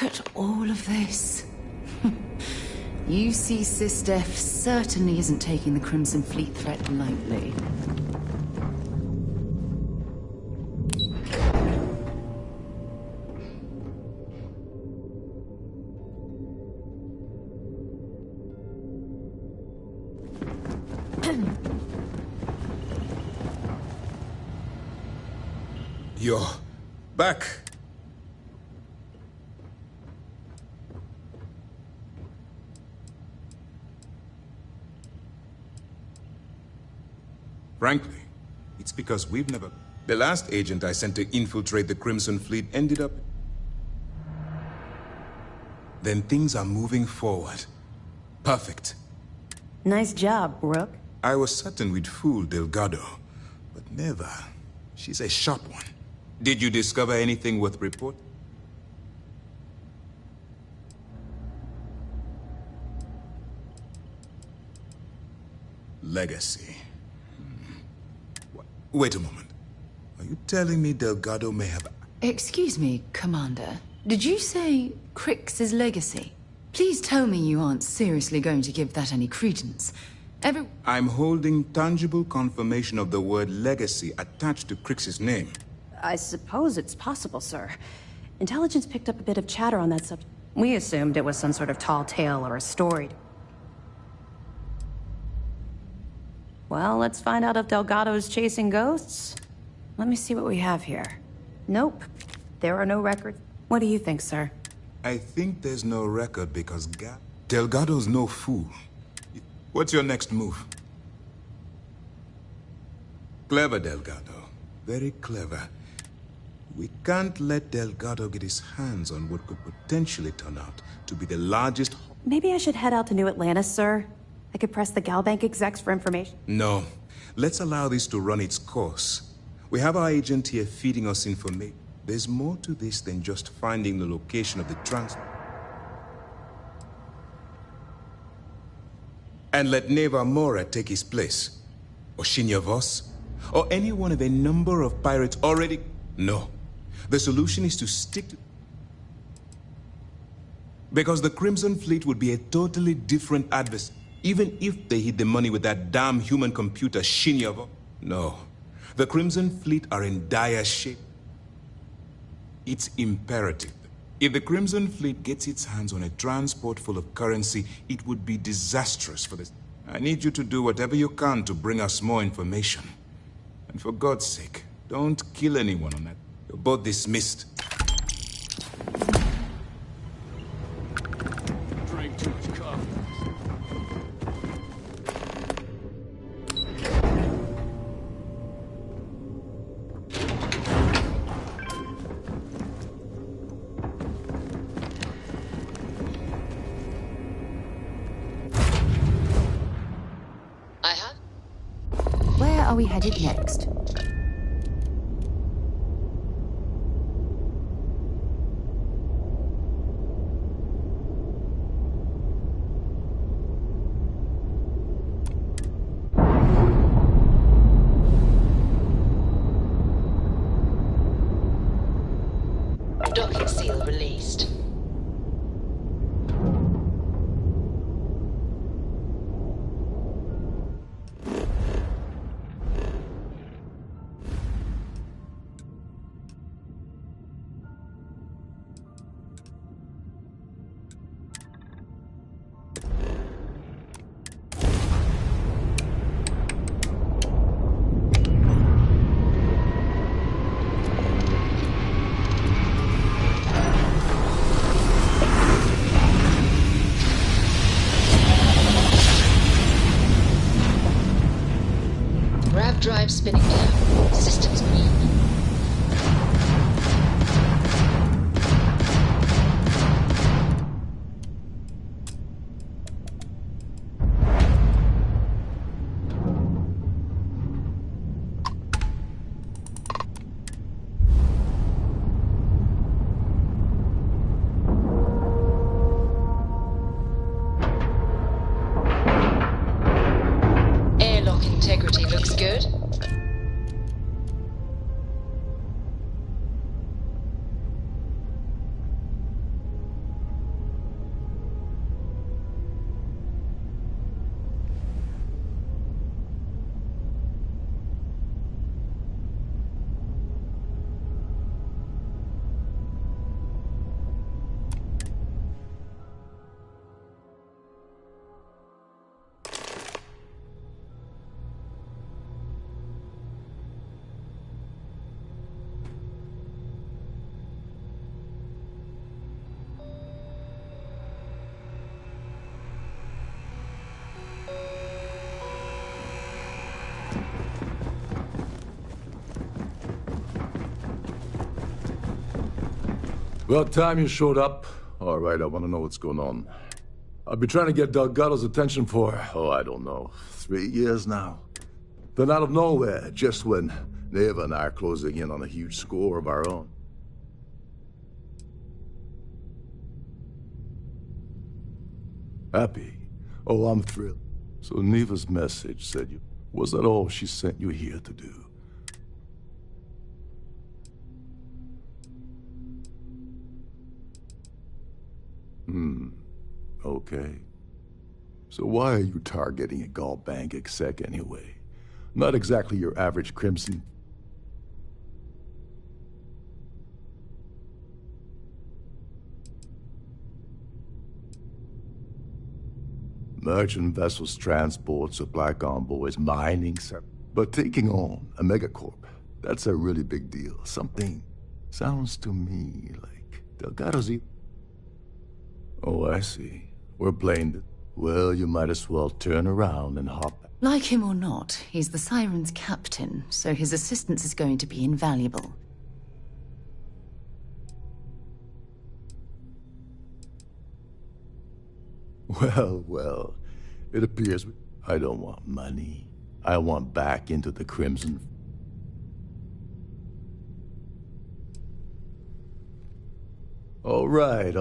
at all of this. UC SysDef certainly isn't taking the Crimson Fleet threat lightly. You're back. Frankly, it's because we've never... The last agent I sent to infiltrate the Crimson Fleet ended up... Then things are moving forward. Perfect. Nice job, Rook. I was certain we'd fool Delgado, but never. She's a sharp one. Did you discover anything worth report? Legacy. Wait a moment. Are you telling me Delgado may have... Excuse me, Commander. Did you say Crix's legacy? Please tell me you aren't seriously going to give that any credence. I'm holding tangible confirmation of the word legacy attached to Crix's name. I suppose it's possible, sir. Intelligence picked up a bit of chatter on that subject. We assumed it was some sort of tall tale or a story. Well, let's find out if Delgado's chasing ghosts. Let me see what we have here. Nope. There are no records. What do you think, sir? I think there's no record because Delgado's no fool. What's your next move? Clever, Delgado. Very clever. We can't let Delgado get his hands on what could potentially turn out to be the largest... Maybe I should head out to New Atlantis, sir. I could press the Galbank execs for information. No. Let's allow this to run its course. We have our agent here feeding us information. There's more to this than just finding the location of the and let Neva Mora take his place. Or Shinya Voss. Or any one of a number of pirates already... No. The solution is to stick to... Because the Crimson Fleet would be a totally different adversary, even if they hid the money with that damn human computer, Shinya Voss. No. The Crimson Fleet are in dire shape. It's imperative. If the Crimson Fleet gets its hands on a transport full of currency, it would be disastrous for this. I need you to do whatever you can to bring us more information. And for God's sake, don't kill anyone on that. You're both dismissed. Drink too much coffee. Where are we headed next? Docking seal released. Drive spinning down. Systems green. Airlock integrity looks good. About time you showed up. All right, I want to know what's going on. I've been trying to get Delgado's attention for, I don't know, 3 years now. Then out of nowhere, just when Neva and I are closing in on a huge score of our own. Happy? Oh, I'm thrilled. So Neva's message said you... Was that all she sent you here to do? Okay. So why are you targeting a Gallbank exec anyway? Not exactly your average Crimson. Merchant vessels, transport, supply convoys, mining, but taking on a megacorp, that's a really big deal. Something sounds to me like Delgado's... Oh, I see. We're playing... Well, you might as well turn around and hop... Like him or not, he's the Siren's captain, so his assistance is going to be invaluable. Well, it appears I don't want money. I want back into the Crimson. All right.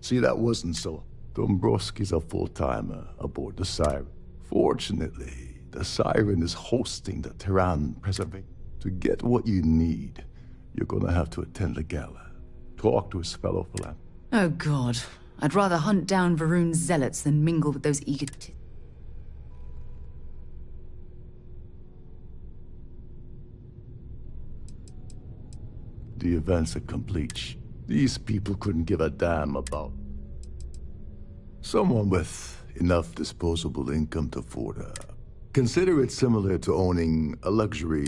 See, that wasn't so... Dombrowski's a full-timer aboard the Siren. Fortunately, the Siren is hosting the Tehran Preservation. To get what you need, you're gonna have to attend the gala. Talk to his fellow philanthropists. Oh god. I'd rather hunt down Varun's zealots than mingle with those egotists. The event's a complete These people couldn't give a damn about someone with enough disposable income to afford a... Consider it similar to owning a luxury...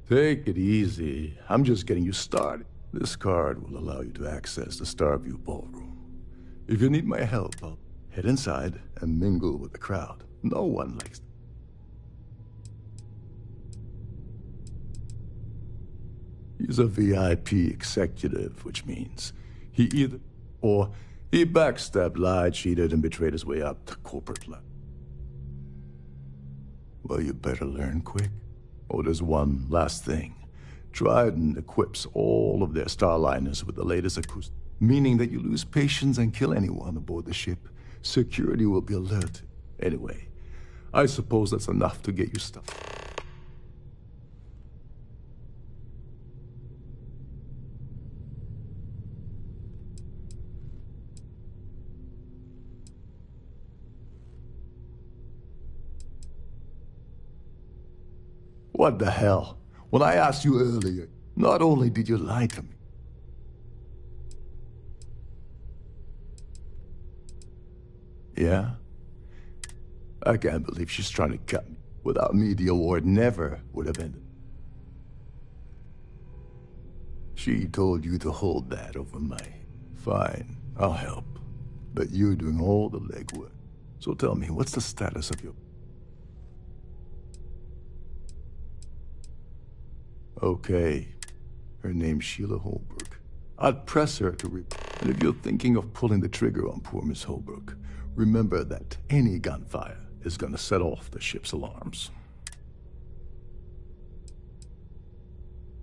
Take it easy. I'm just getting you started. This card will allow you to access the Starfield ballroom. If you need my help, I'll head inside and mingle with the crowd. No one likes... He's a VIP executive, which means he either... or he backstabbed, lied, cheated, and betrayed his way up to corporate life. Well, you better learn quick. Oh, there's one last thing. Trident equips all of their starliners with the latest acoustic, meaning that you lose patience and kill anyone aboard the ship. Security will be alerted. Anyway, I suppose that's enough to get you stuff. What the hell? When I asked you earlier, not only did you lie to me... Yeah? I can't believe she's trying to cut me. Without me, the award never would have ended. She told you to hold that over my... Fine, I'll help. But you're doing all the legwork. So tell me, what's the status of your... Okay. Her name's Sheila Holbrook. I'd press her to And if you're thinking of pulling the trigger on poor Miss Holbrook, remember that any gunfire is gonna set off the ship's alarms.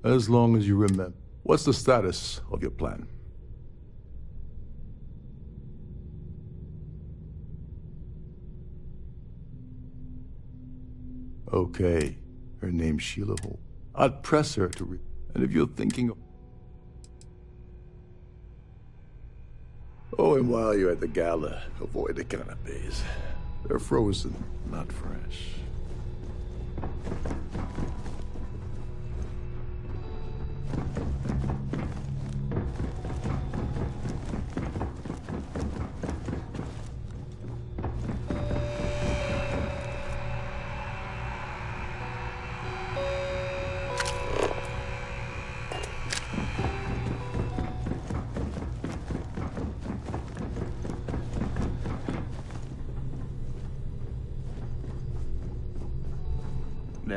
As long as you remember. What's the status of your plan? Okay. Her name's Sheila Holbrook. I'd press her to And if you're thinking of... Oh, and while you're at the gala, avoid the canapes. They're frozen, not fresh.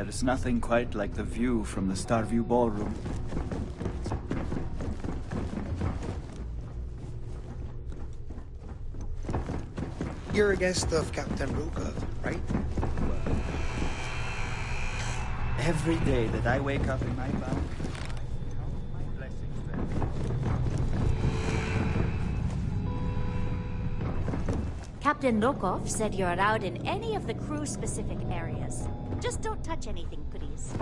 there's nothing quite like the view from the Starview Ballroom. You're a guest of Captain Rukov, right? Every day that I wake up in my bunk, I count my blessings there. Captain Rokov said you're allowed in any of the crew-specific areas. Just don't touch anything, please.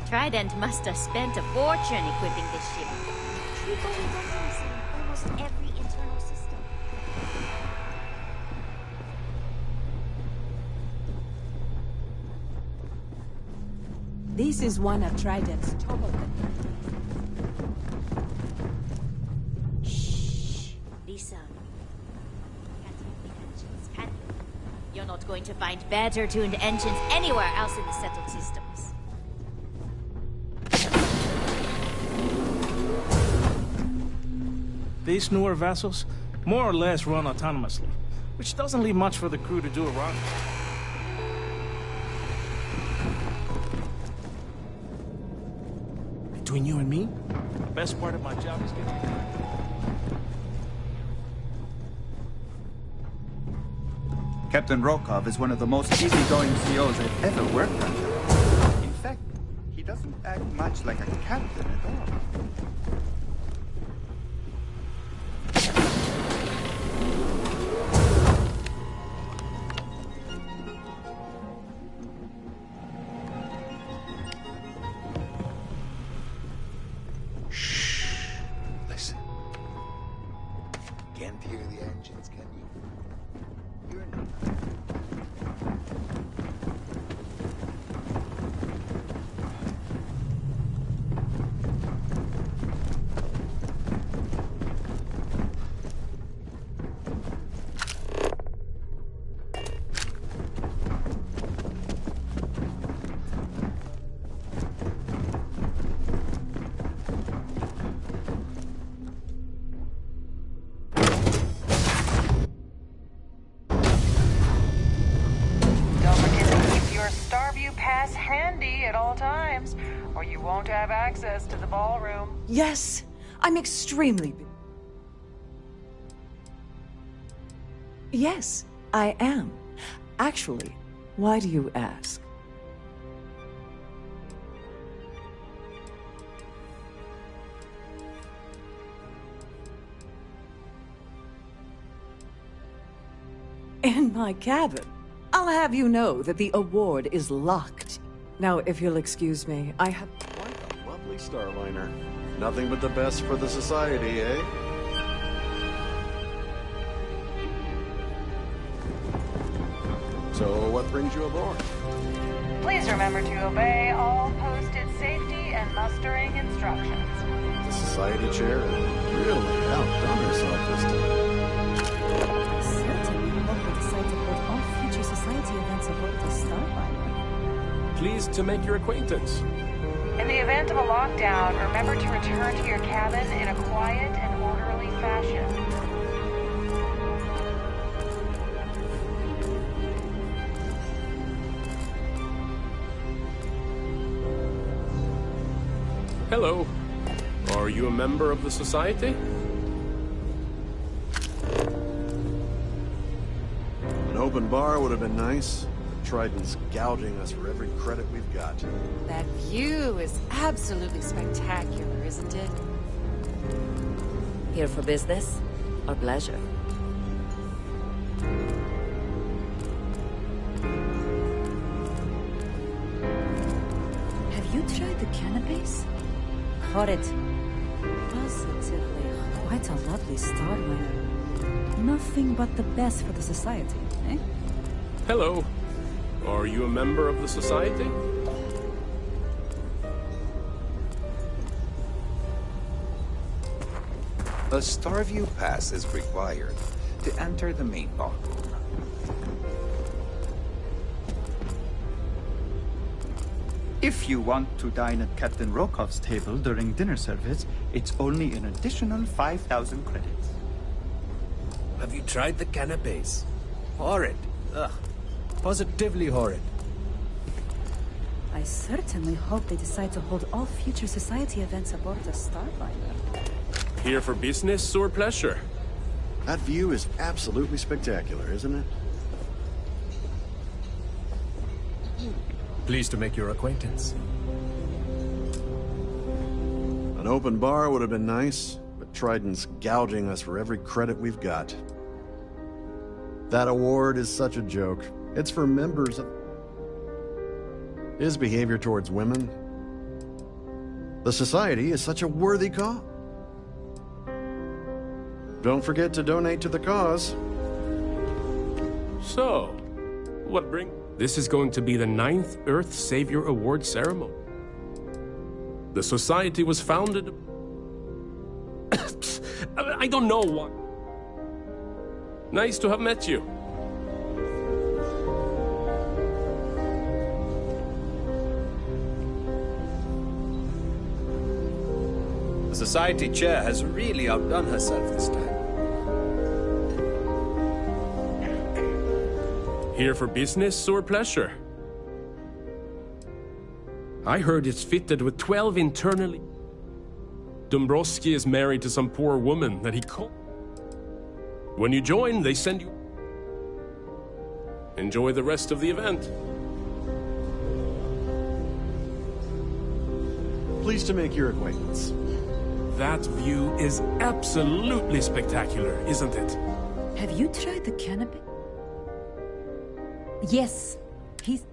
Trident must have spent a fortune equipping this ship. We've only redundancy in almost every internal system. This is one of Trident's turboprop. Shh. Lisa. Can't hit the engines, can you? You're not going to find better-tuned engines anywhere else in the settled systems. These newer vessels more or less run autonomously, which doesn't leave much for the crew to do around. Between you and me, the best part of my job is getting it done. Captain Rokov is one of the most easygoing COs I've ever worked under. In fact, he doesn't act much like a captain at all. Listen. Can't hear the engines, can you? You're not. Starview pass handy at all times, or you won't have access to the ballroom. Yes, I'm extremely Yes, I am. Actually, why do you ask? In my cabin. I'll have you know that the award is locked. Now, if you'll excuse me, I have... Quite a lovely starliner. Nothing but the best for the society, eh? So, what brings you aboard? Please remember to obey all posted safety and mustering instructions. The society chair really outdone herself this time. Certainly, one will decide to hold all future society events aboard the Starliner. Pleased to make your acquaintance. In the event of a lockdown, remember to return to your cabin in a quiet and orderly fashion. Hello. Are you a member of the Society? An open bar would have been nice. Trident's gouging us for every credit we've got. That view is absolutely spectacular, isn't it? Here for business or pleasure? Have you tried the canapes? Horrid. Positively, quite a lovely starliner. Nothing but the best for the society, eh? Hello. Are you a member of the Society? A Starview pass is required to enter the main ballroom. If you want to dine at Captain Rokov's table during dinner service, it's only an additional 5,000 credits. Have you tried the canapes? Horrid. Ugh. Positively horrid. I certainly hope they decide to hold all future society events aboard the Starfield. Here for business or pleasure? That view is absolutely spectacular, isn't it? Pleased to make your acquaintance. An open bar would have been nice, but Trident's gouging us for every credit we've got. That award is such a joke. It's for members of... His behavior towards women. The society is such a worthy cause. Don't forget to donate to the cause. So, what bring... This is going to be the 9th Earth Savior Award ceremony. The society was founded... I don't know what. Nice to have met you. The society chair has really outdone herself this time. Here for business or pleasure? I heard it's fitted with 12 internally. Dombrowski is married to some poor woman that he called. When you join, they send you... Enjoy the rest of the event. Pleased to make your acquaintance. That view is absolutely spectacular, isn't it? Have you tried the canopy? Yes, he's...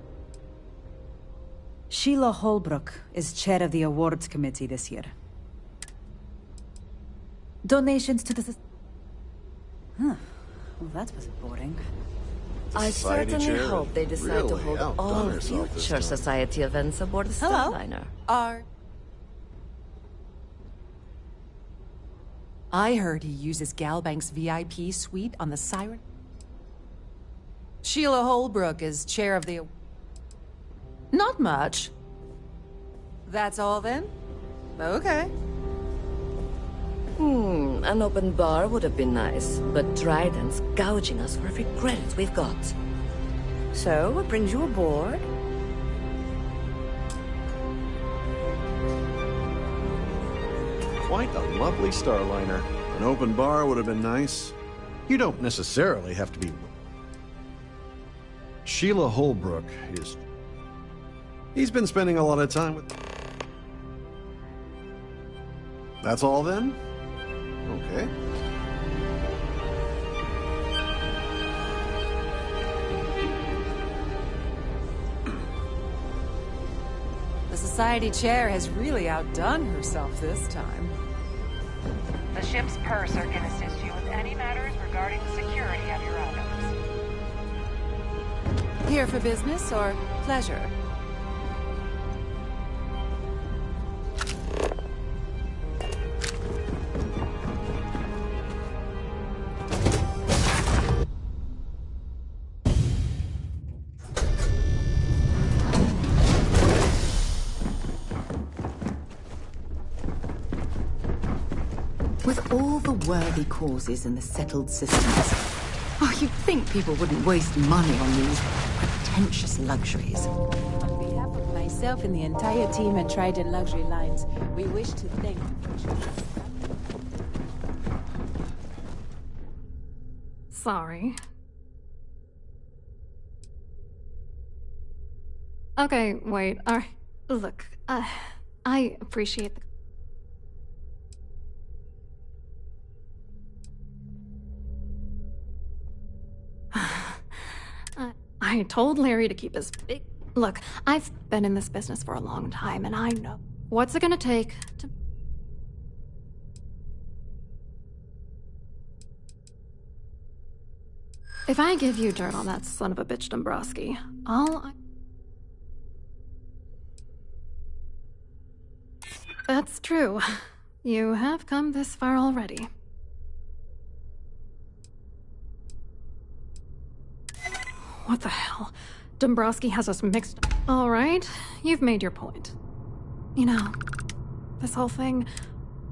Sheila Holbrook is chair of the awards committee this year. Donations to the... Huh. Well, that was boring. I Society certainly chair hope they decide to really hold outdone all herself this future time. society events aboard the Hello? Starliner. I heard he uses Galbank's VIP suite on the Siren. Sheila Holbrook is chair of the... Not much. That's all then? Okay. An open bar would have been nice, but Trident's gouging us for every credit we've got. So, what brings you aboard? Quite a lovely Starliner. An open bar would have been nice. You don't necessarily have to be... Sheila Holbrook is... He's been spending a lot of time with... That's all then? Okay. The society chair has really outdone herself this time. The ship's purser can assist you with any matters regarding the security of your items. Here for business or pleasure? With all the worthy causes and the settled systems, you'd think people wouldn't waste money on these pretentious luxuries. On behalf of myself and the entire team at Trident Luxury Lines, we wish to thank you for choosing us. Sorry. Okay, wait. Alright. Look, I appreciate the... I told Larry to keep his big... Look, I've been in this business for a long time, and I know what's it gonna take to... If I give you dirt on that son of a bitch Dombrowski, That's true. You have come this far already. What the hell? Dombrowski has us mixed up. All right, you've made your point. You know, this whole thing,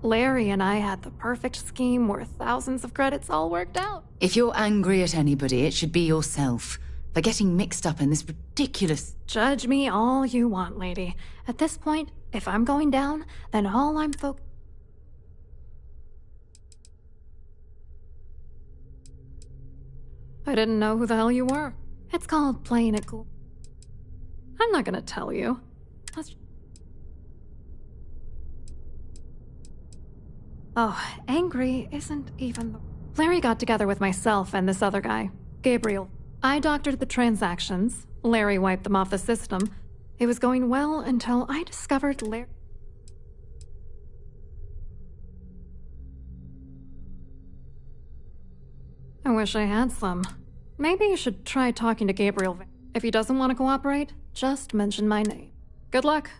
Larry and I had the perfect scheme worth thousands of credits all worked out. If you're angry at anybody, it should be yourself. for getting mixed up in this ridiculous... Judge me all you want, lady. At this point, if I'm going down, then all I'm I didn't know who the hell you were. It's called playing it cool. I'm not gonna tell you. Oh, angry isn't even the... Larry got together with myself and this other guy, Gabriel. I doctored the transactions. Larry wiped them off the system. It was going well until I discovered Larry... I wish I had some. Maybe you should try talking to Gabriel. If he doesn't want to cooperate, just mention my name. Good luck.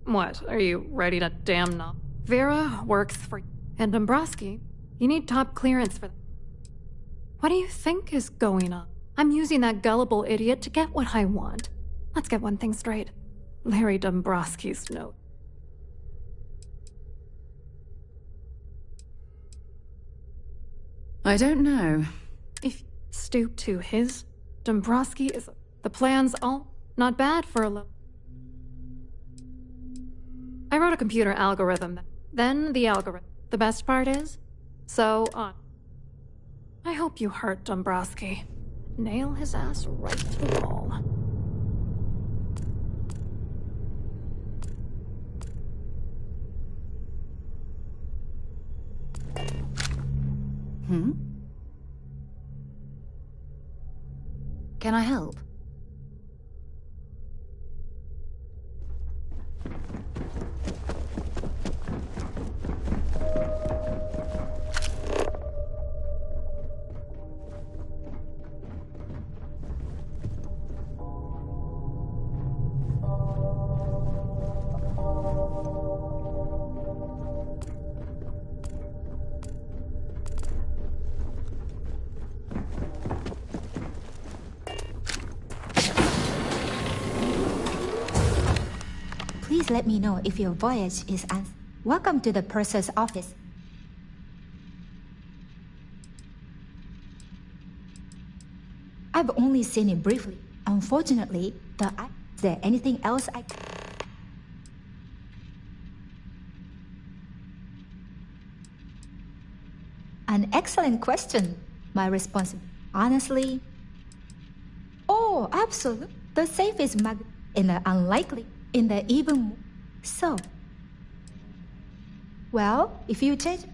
What, are you ready to damn knock? Vera works for... And Dombrowski, you need top clearance for... What do you think is going on? I'm using that gullible idiot to get what I want. Let's get one thing straight. Larry Dombrowski's note. I don't know. If you stoop to his, Dombrowski is... The plan's all not bad for a little... I wrote a computer algorithm, then the algorithm. The best part is, so on. I hope you hurt Dombrowski. Nail his ass right to the wall. Can I help? Please let me know if your voyage is answered. Welcome to the purser's office. I've only seen it briefly. Unfortunately, is there anything else I... An excellent question. My response, honestly... Oh, absolutely. The safe is in the unlikely, in the even... So... Well, if you change...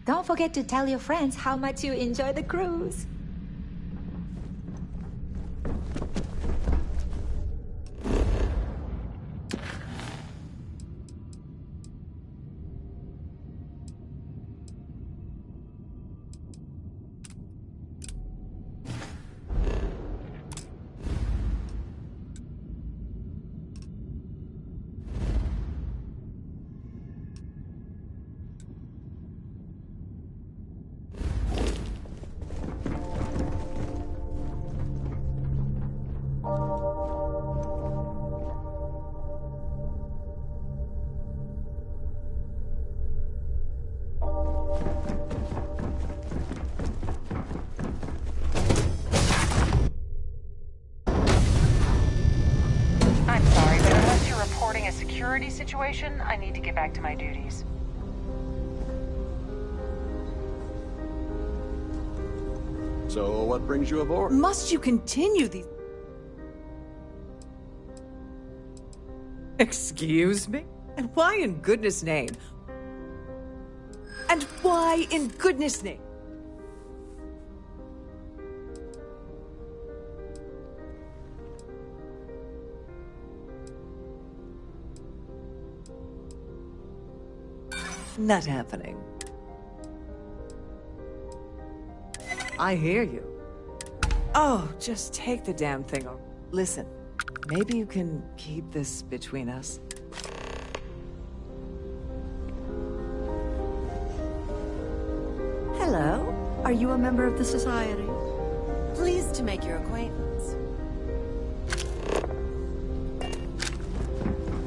Don't forget to tell your friends how much you enjoy the cruise. Situation, I need to get back to my duties. So, what brings you aboard? Must you continue these... Excuse me? And why in goodness name? And why in goodness name? Not happening. I hear you. Oh, just take the damn thing off. Listen, maybe you can keep this between us. Hello? Are you a member of the Society? Pleased to make your acquaintance.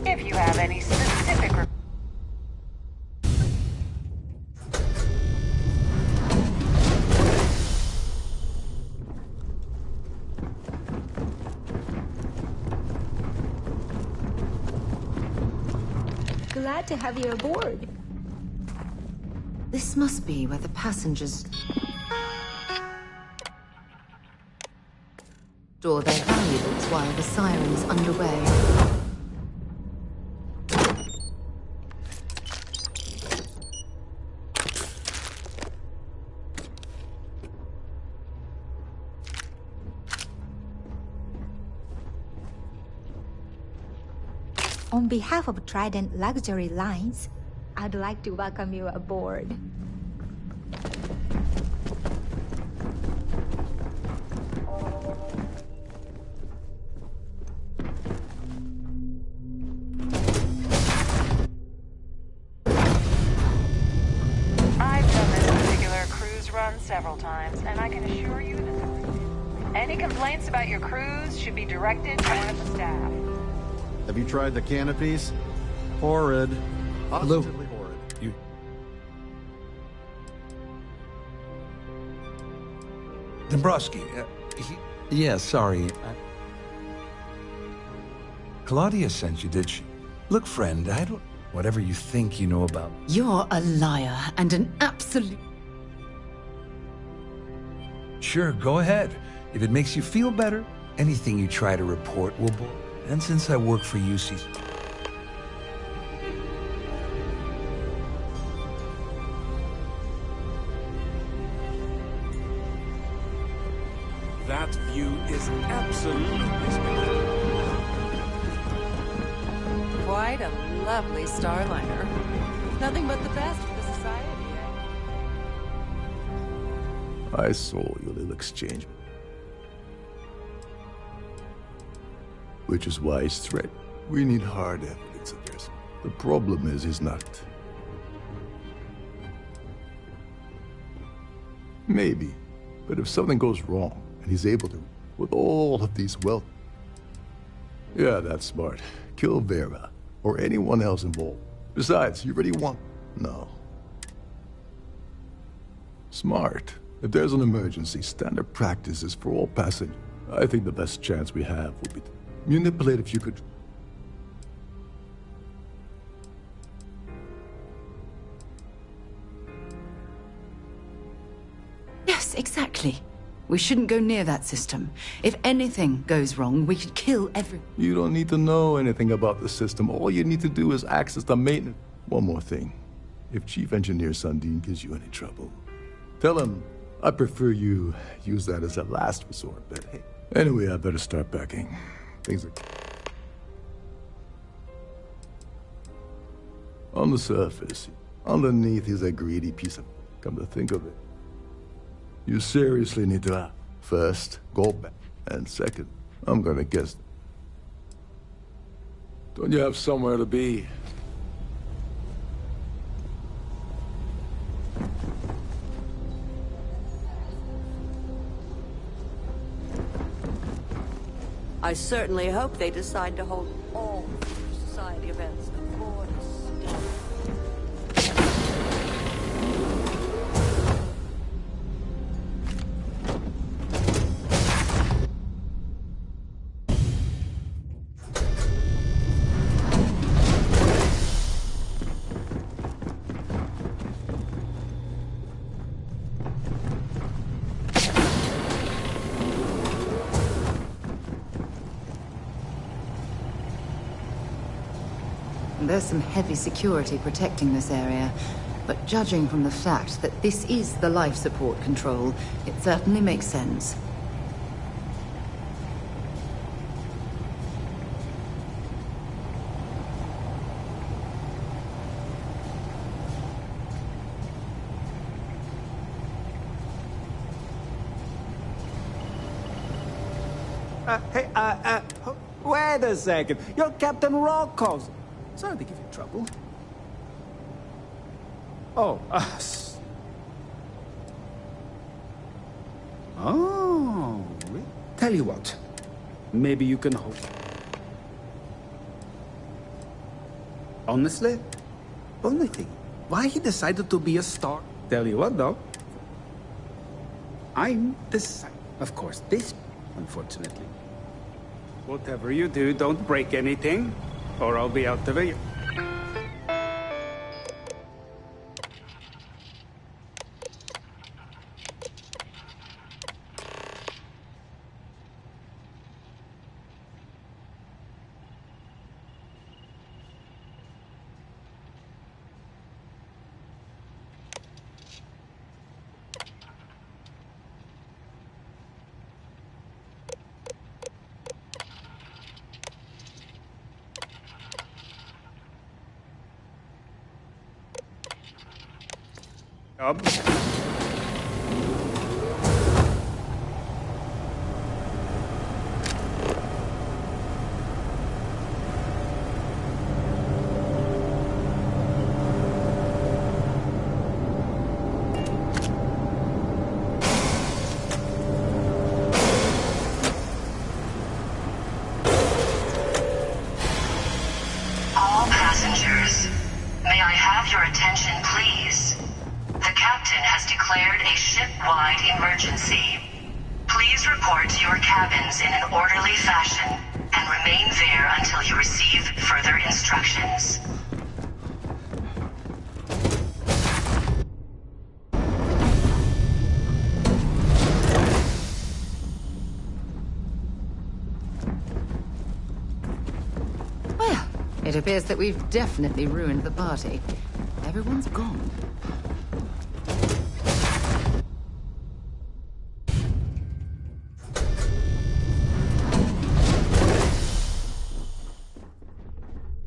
If you have any specific glad to have you aboard. This must be where the passengers store their valuables while the siren is underway. On behalf of Trident Luxury Lines, I'd like to welcome you aboard. I've done this particular cruise run several times, and I can assure you that any complaints about your cruise should be directed to one of the staff. Have you tried the canopies? Horrid. Hello. Positively horrid. You... Dombrowski, yeah, sorry. Claudia sent you, did she? Look, friend, I don't... Whatever you think you know about... You're a liar and an absolute... Sure, go ahead. If it makes you feel better, anything you try to report will bore. And since I work for UC... That view is absolutely spectacular. Quite a lovely starliner. Nothing but the best for the society, eh? I saw your little exchange. Which is why he's threat. We need hard evidence of this. The problem is he's not. Maybe. But if something goes wrong, and he's able to, with all of these wealth... Yeah, that's smart. Kill Vera, or anyone else involved. Besides, you already won. No. Smart. If there's an emergency, standard practice is for all passengers. I think the best chance we have would be to manipulate if you could... Yes, exactly. We shouldn't go near that system. If anything goes wrong, we could kill everyone. You don't need to know anything about the system. All you need to do is access the maintenance. One more thing. If Chief Engineer Sundin gives you any trouble, tell him I prefer you use that as a last resort, but hey. Anyway, I better start packing. Things are... On the surface, underneath he's a greedy piece of... Come to think of it. You seriously need to, first, go back, and second, I'm gonna guess. Don't you have somewhere to be? I certainly hope they decide to hold all society events before this. There's some heavy security protecting this area, but judging from the fact that this is the life support control, it certainly makes sense. Hey, wait a second. You're Captain Rockoff. Sorry to give you trouble. Oh, Oh, tell you what. Maybe you can hold. Honestly, only thing, why he decided to be a star. Tell you what, though. I'm the son. Of course, this, unfortunately. Whatever you do, don't break anything, or I'll be out of it. All passengers, may I have your attention, please? The captain has declared a ship-wide emergency. Please report to your cabins in an orderly fashion and remain there until you receive further instructions. Well, it appears that we've definitely ruined the party. Everyone's gone.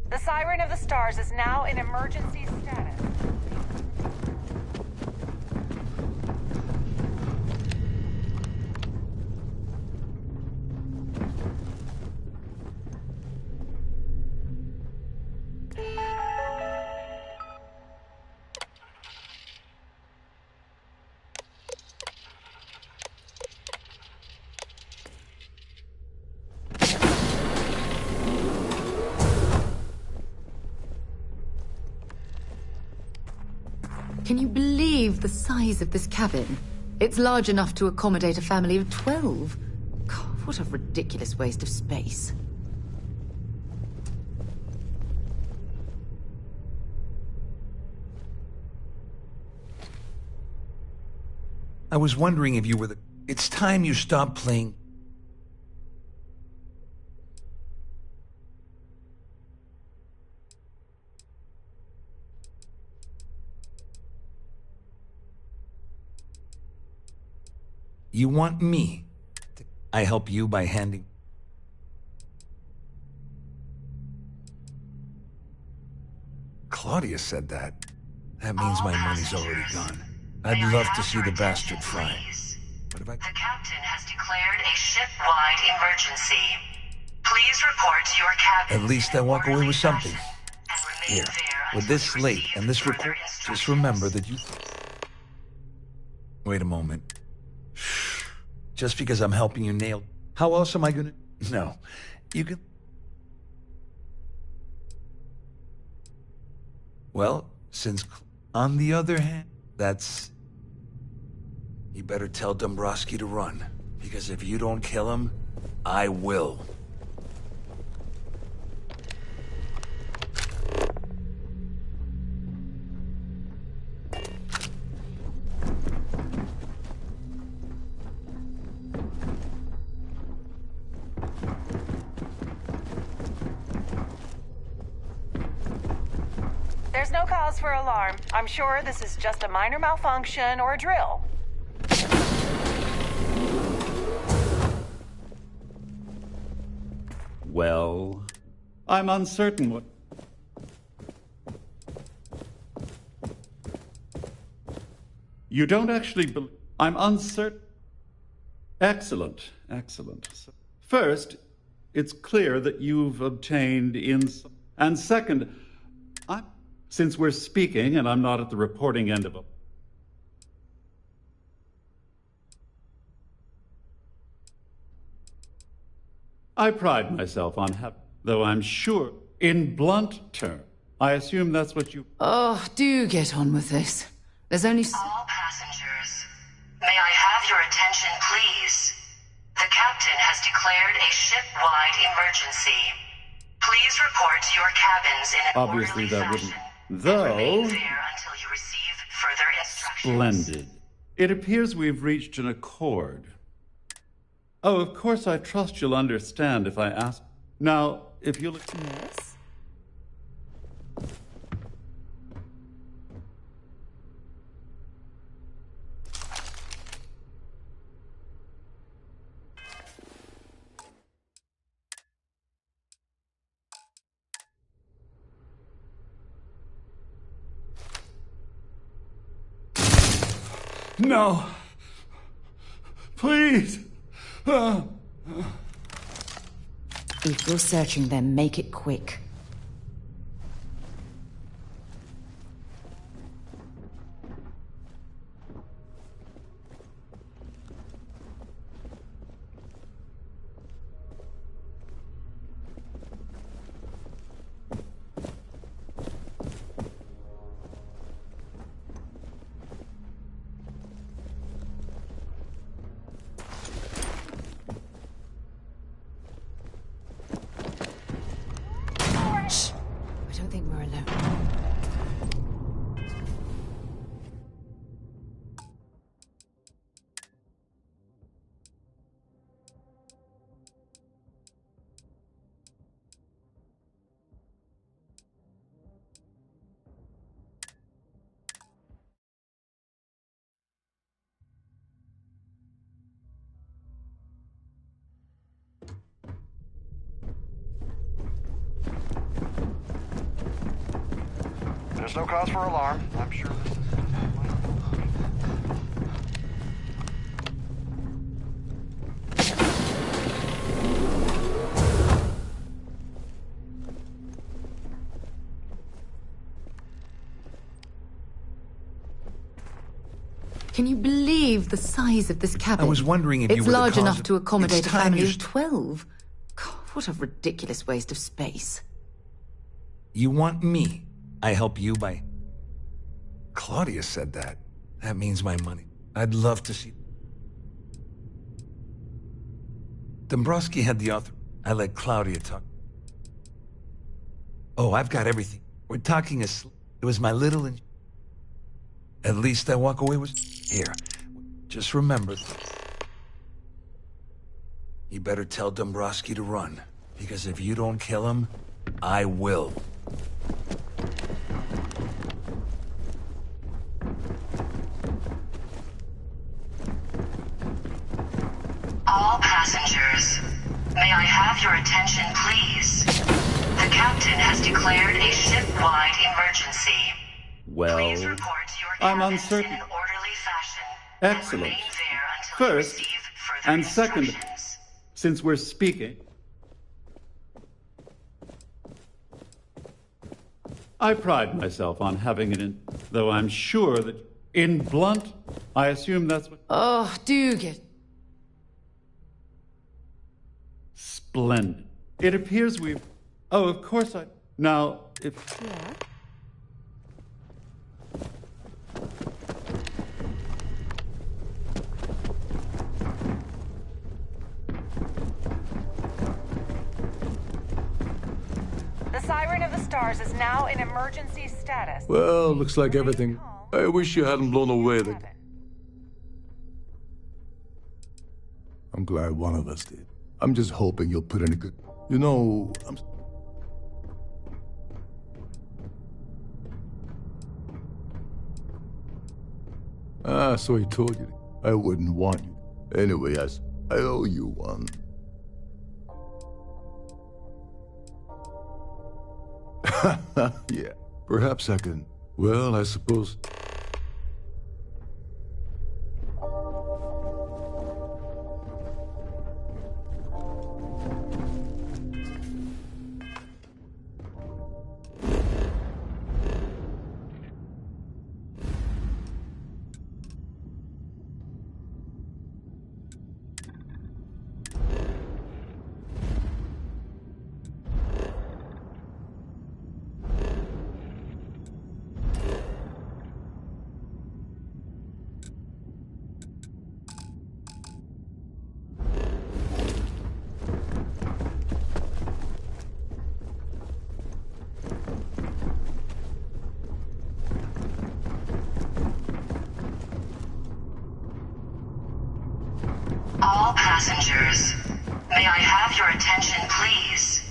The Siren of the Stars is now in emergency status. Can you believe the size of this cabin? It's large enough to accommodate a family of 12. God, what a ridiculous waste of space. I was wondering if you were the... It's time you stopped playing... You want me? I help you by handing... Claudia said that. That means my money's already gone. I'd love to see the bastard fry. But if I... The captain has declared a ship-wide emergency. Please report to your cabin. At least I walk away with something. Here, with this slate and this record, just remember that you... Wait a moment. Just because I'm helping you nail... How else am I gonna... No, you can... Well, since... On the other hand, that's... You better tell Dombrowski to run. Because if you don't kill him, I will. There's no cause for alarm. I'm sure this is just a minor malfunction or a drill. Well, I'm uncertain what... You don't actually believe... I'm uncertain... Excellent, excellent. First, it's clear that you've obtained And second, since we're speaking and I'm not at the reporting end of it... I pride myself on though I'm sure, in blunt terms, I assume that's what you... Oh, do get on with this. There's only... All passengers, may I have your attention, please? The captain has declared a ship-wide emergency. Please report to your cabins in an Obviously orderly that fashion. wouldn't... Though... Remain there until you receive further instructions. Splendid. It appears we've reached an accord. Oh, of course, I trust you'll understand if I ask. Now, if you'll... Yes? No. Please. If you're searching them, make it quick. I don't think we're alone. There's no cause for alarm. I'm sure this is... Can you believe the size of this cabin? I was wondering if you it's were the large cause enough of- to accommodate It's a time family you of 12. God, what a ridiculous waste of space. You want me? I help you by... Claudia said that. That means my money. I'd love to see... Dombrowski had the author. I let Claudia talk. Oh, I've got everything. We're talking as... It was my little... At least I walk away with... Here. Just remember... You better tell Dombrowski to run. Because if you don't kill him, I will. All passengers, may I have your attention, please? The captain has declared a ship-wide emergency. Well, Please report to your I'm cabins uncertain. in an orderly fashion. Excellent. Remain there until you First, receive further and second, instructions. since we're speaking, I pride myself on having it in, though I'm sure that in blunt, I assume that's what... Oh, do get... Splendid. It appears we've... Oh, of course I... Now, if... Yeah? The Siren of the Stars is now in emergency status. Well, looks like everything... I wish you hadn't blown away the... I'm glad one of us did. I'm just hoping you'll put in a good... You know, I'm... Ah, so he told you. I wouldn't want you. Anyway, I owe you one. Yeah, perhaps I can... Well, I suppose... All passengers, may I have your attention, please?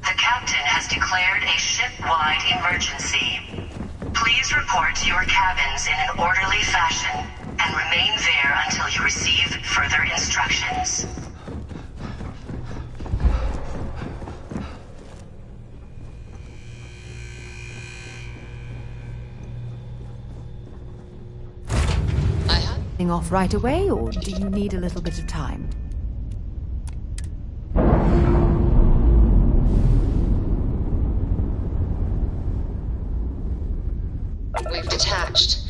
The captain has declared a ship-wide emergency. Please report to your cabins in an orderly fashion and remain there until you receive further instructions. off right away, or do you need a little bit of time? We've detached.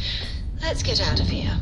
Let's get out of here.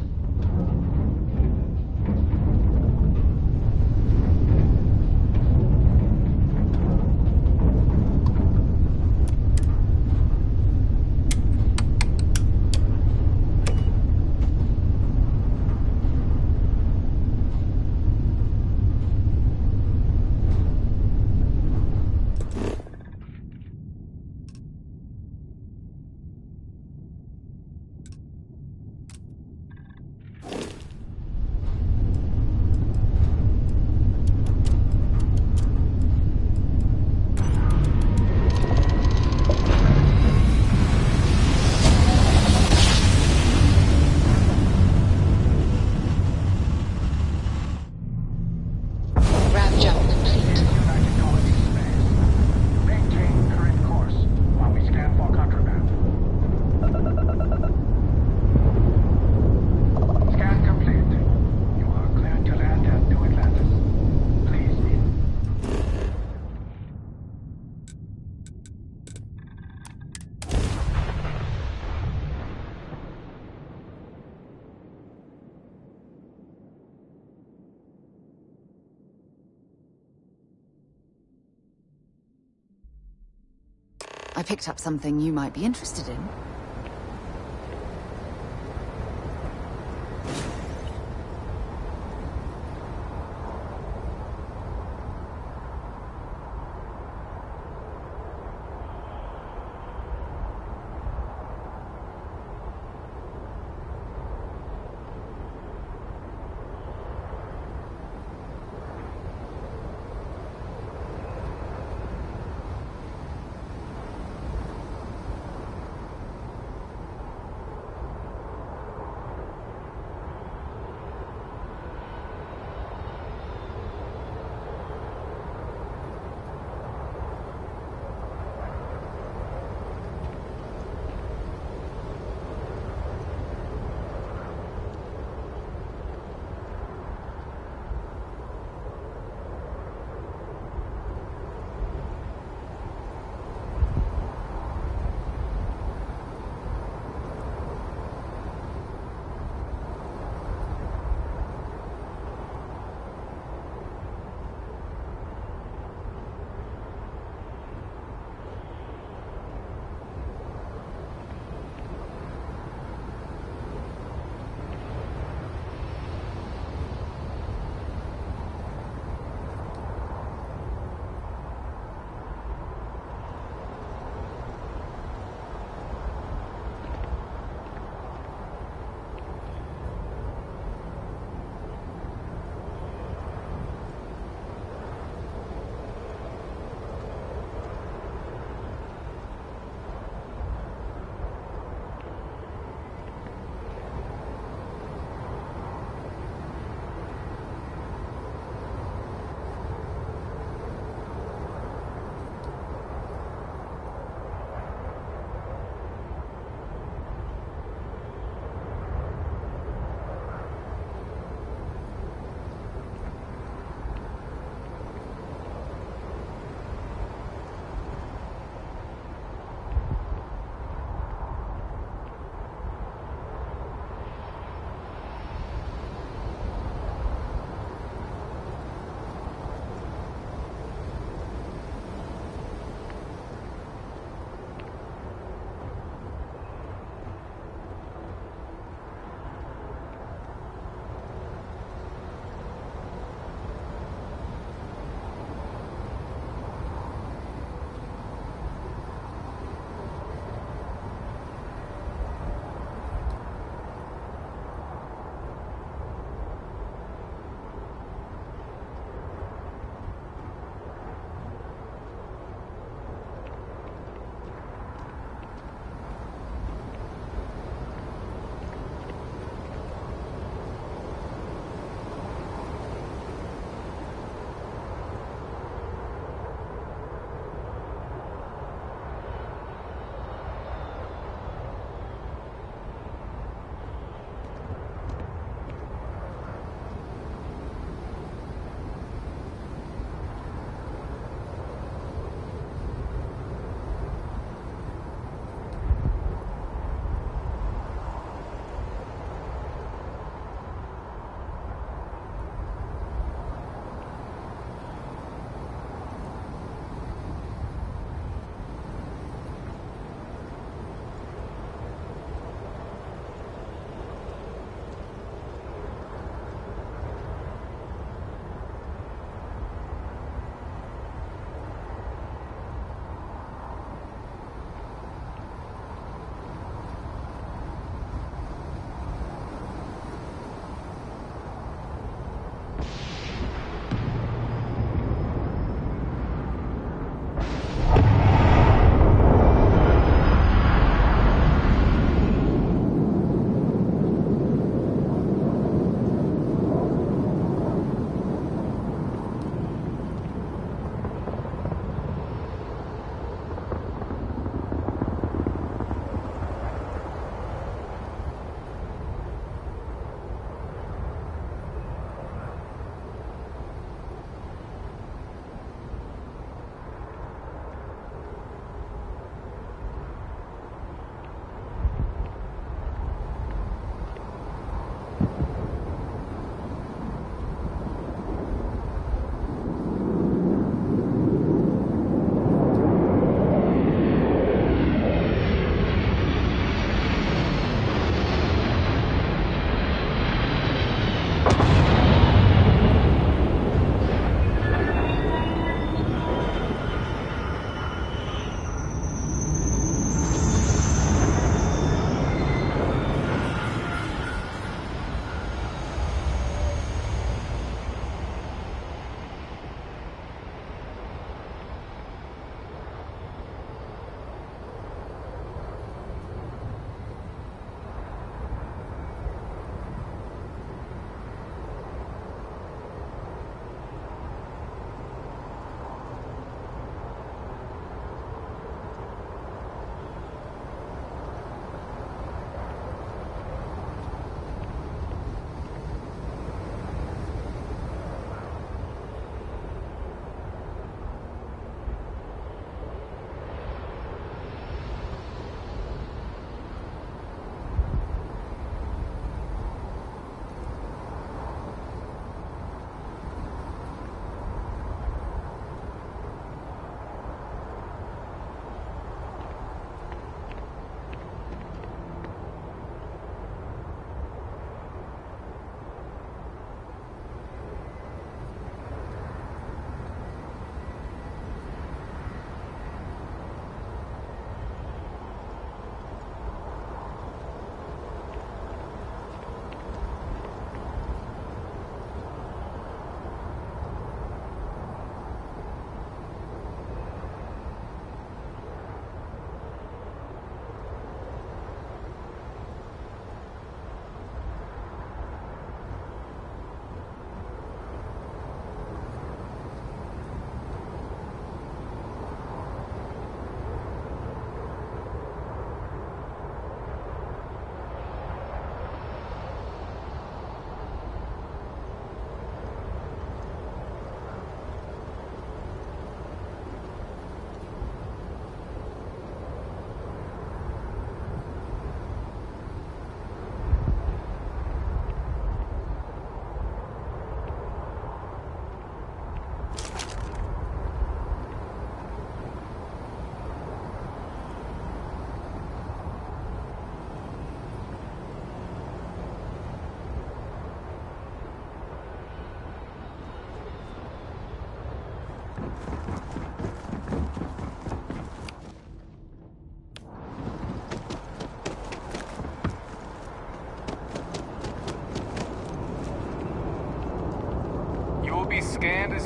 I picked up something you might be interested in.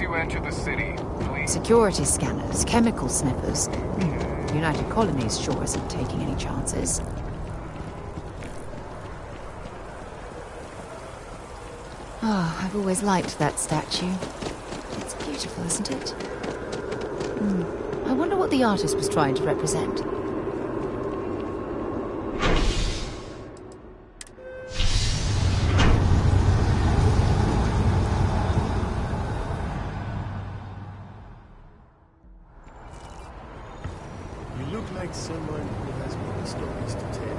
you enter the city, please. Security scanners, chemical sniffers. United Colonies sure isn't taking any chances. Oh, I've always liked that statue. It's beautiful, isn't it? I wonder what the artist was trying to represent. You look like someone who has many stories to tell.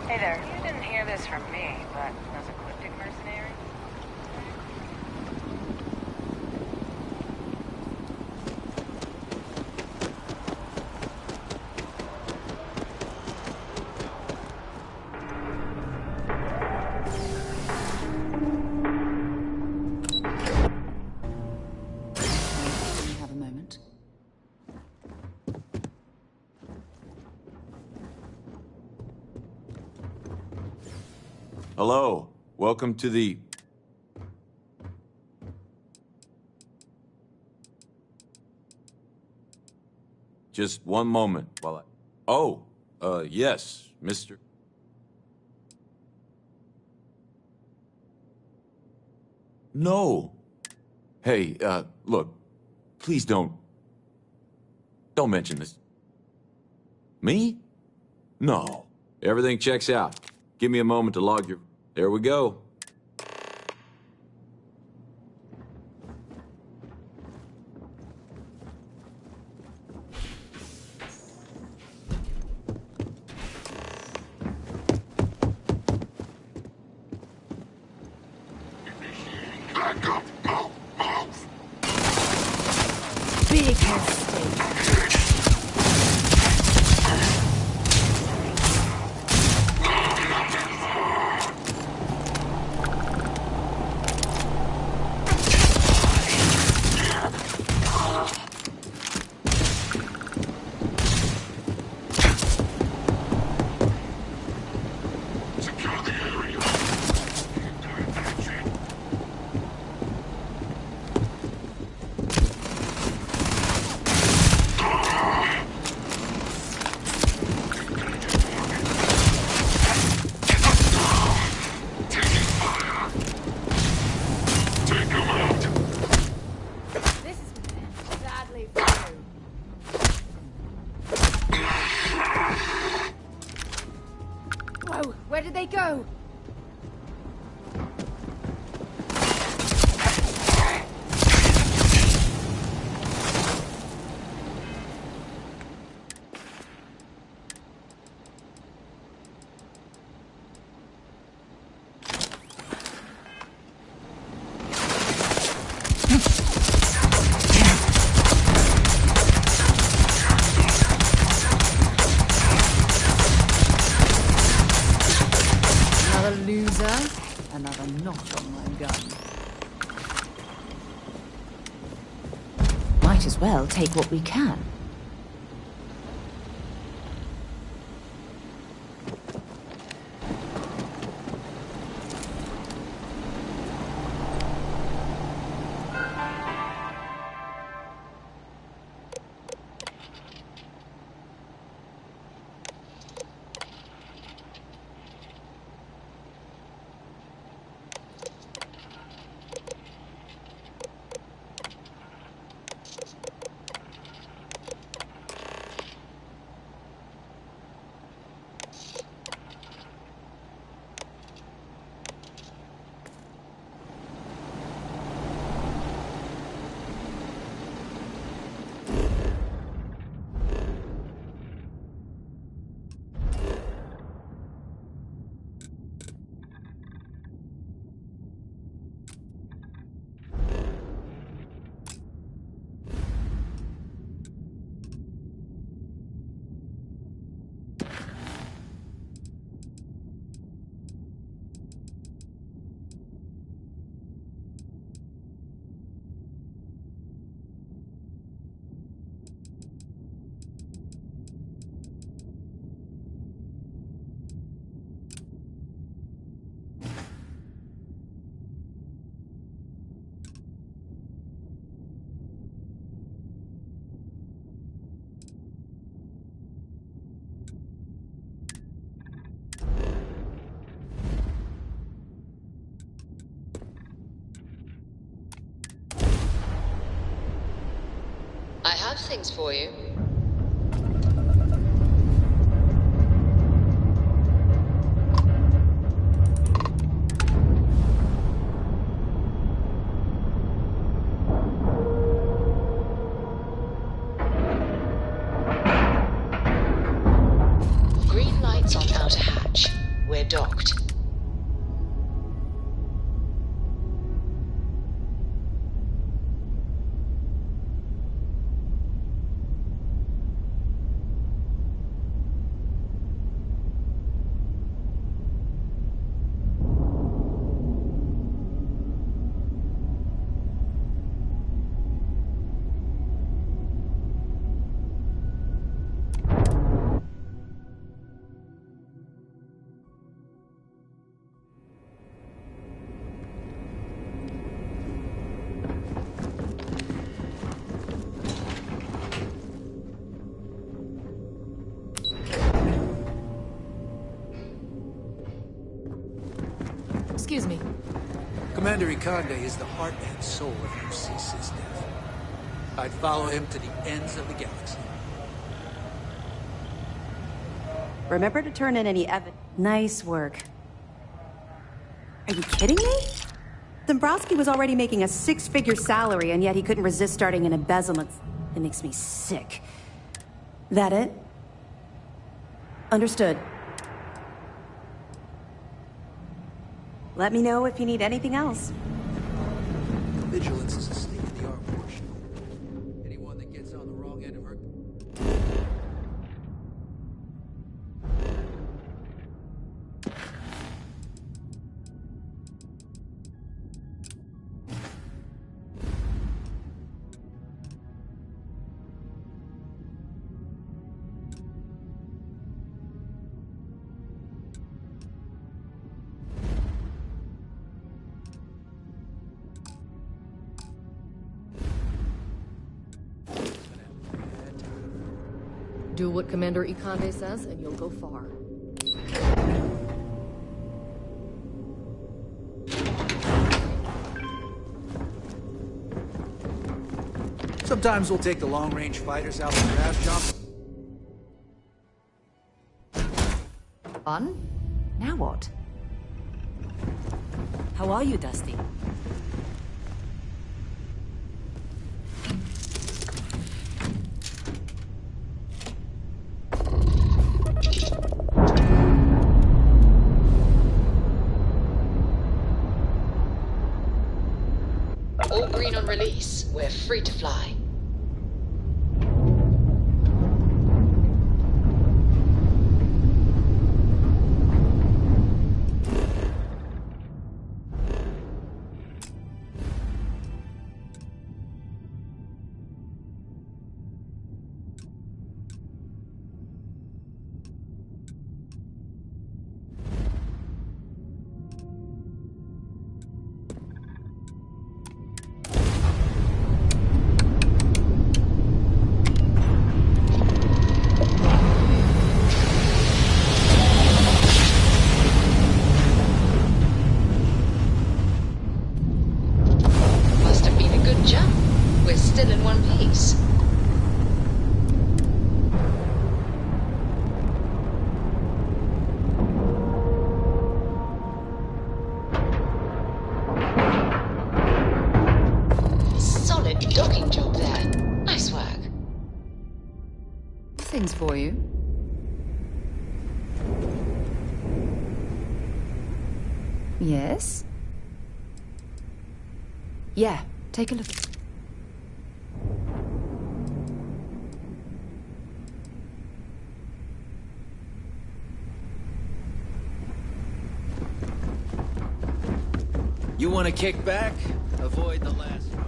Hey there, you didn't hear this from me, but those ecliptic mercenaries? Have a moment. Hello. Welcome to the... Just one moment while I... Oh, yes, Mr. No. Hey, look, please don't mention this. Me? No. Everything checks out. Give me a moment to log your... There we go. Backup. Move. Big mistake. Whoa, where did they go? Another loser, another notch on my gun. Might as well take what we can. have things for you. Green lights on outer hatch. We're docked. Excuse me. Commander Ikande is the heart and soul of UC SysDef. I'd follow him to the ends of the galaxy. Remember to turn in any evidence. Nice work. Are you kidding me? Dombrowski was already making a six-figure salary, and yet he couldn't resist starting an embezzlement. It makes me sick. That it? Understood. Let me know if you need anything else. Vigilance is a state-of-the-art portion. Anyone that gets on the wrong end of her... Do what Commander Ikande says, and you'll go far. Sometimes we'll take the long-range fighters out for draft jump. Fun? Now what? How are you, Dusty? All green on release. We're free to fly. Must have been a good jump. We're still in one piece. Solid docking job there. Nice work. Things for you. Yes? Yeah, take a look. You want to kick back? Avoid the last row.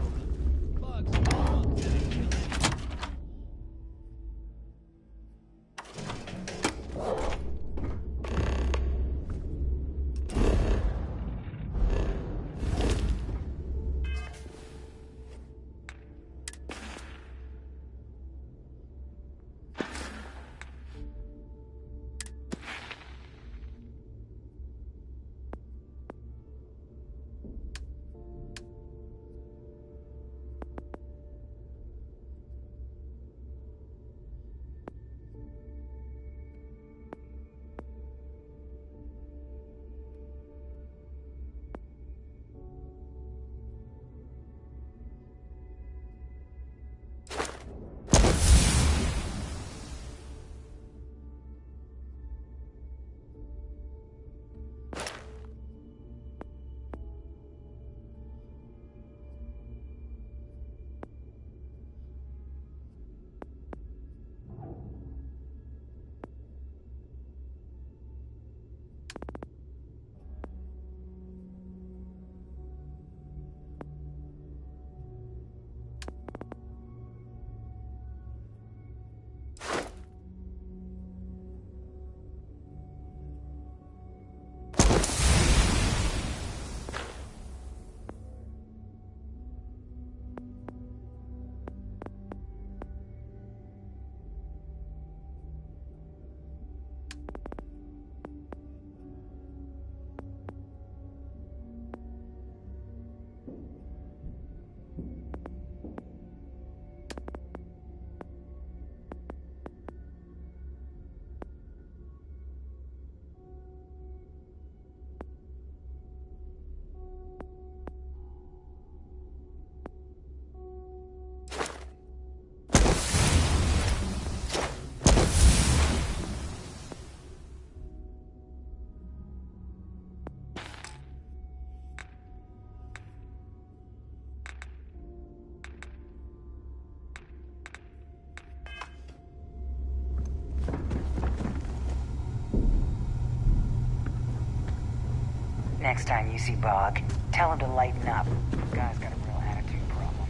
Next time you see Bog, tell him to lighten up. Guy's got a real attitude problem.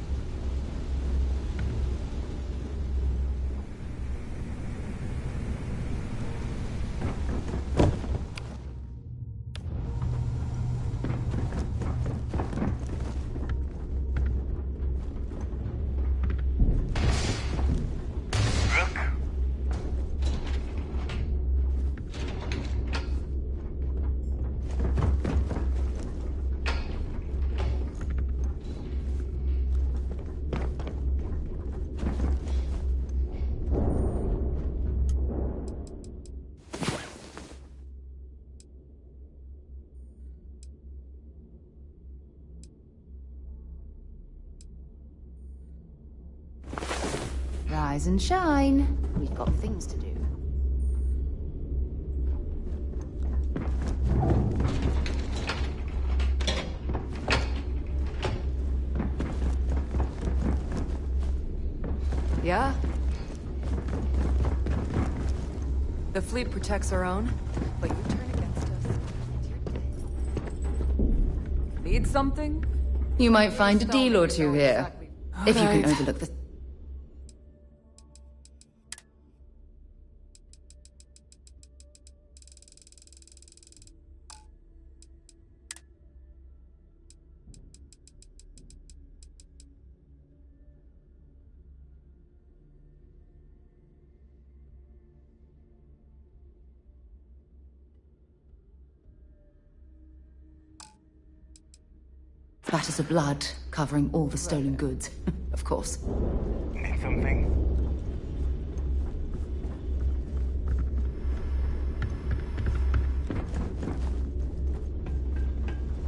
Rise and shine. We've got things to do. Yeah? The fleet protects our own, but you turn against us. Need something? You might find a deal or two here. If you can overlook the... Spatters of blood covering all the stolen goods, of course. Need something?